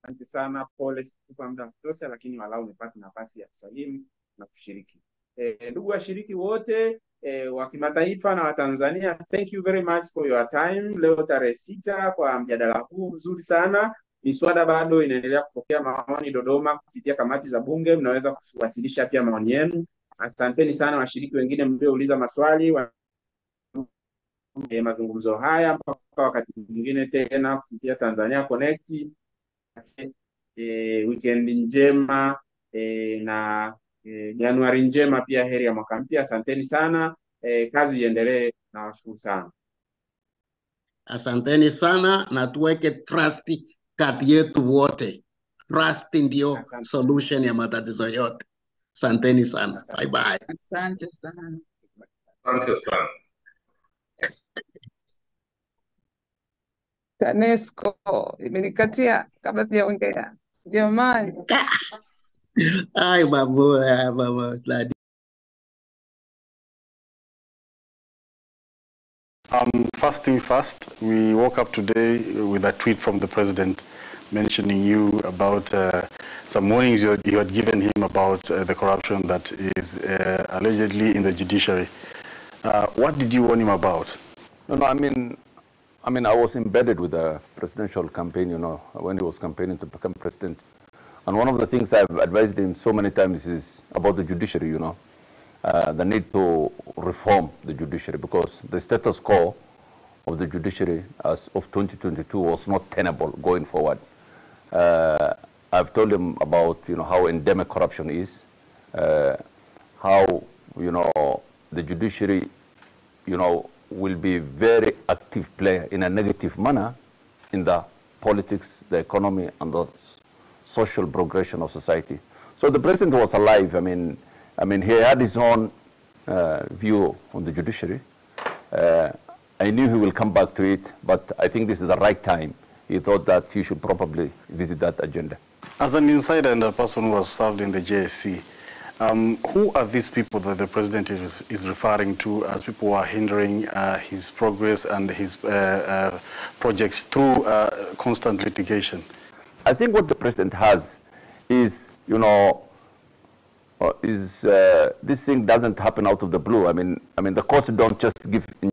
Asante sana, pole sikupa muda kutosha, lakini walau umepata nafasi ya kusalimu na kushiriki. Ndugu washiriki wote wa kimataifa na wa Tanzania, thank you very much for your time. Leo tarehe 6 kwa mjadala huu mzuri sana. Miswada bado inaendelea kupokea maoni Dodoma kupitia kamati za bunge, mnaweza kuwasilisha pia maoni yenu. Asanteni sana washiriki wengine mliouliza maswali mazungumzo haya. Mpaka wakati mwingine tena kupitia Tanzania Connect. Weekend njema na Januari njema pia, heri ya mwaka mpya. Asanteni sana, kazi iendelee na washukuru sana. Asanteni sana, na tuweke trust kati yetu wote. Trust ndio solution ya matatizo yote. Asanteni sana. Bye bye. Asante sana. Asante sana. TANESCO imenikatia kabla sijaongea. Jamani. Ay, baba. First thing first, we woke up today with a tweet from the president mentioning you about some warnings you had given him about the corruption that is allegedly in the judiciary. What did you warn him about? No, I mean, I was embedded with the presidential campaign, when he was campaigning to become president. And one of the things I've advised him so many times is about the judiciary, the need to reform the judiciary, because the status quo of the judiciary as of 2022 was not tenable going forward. I've told him about, how endemic corruption is, how, the judiciary, will be very active player in a negative manner in the politics, the economy, and the social progression of society. So the president was alive. I mean, he had his own view on the judiciary. I knew he will come back to it, but I think this is the right time. He thought that he should probably visit that agenda. As an insider and a person who was served in the JSC, who are these people that the president is referring to as people who are hindering his progress and his projects through constant litigation? I think what the president has is, this thing doesn't happen out of the blue. I mean, the courts don't just give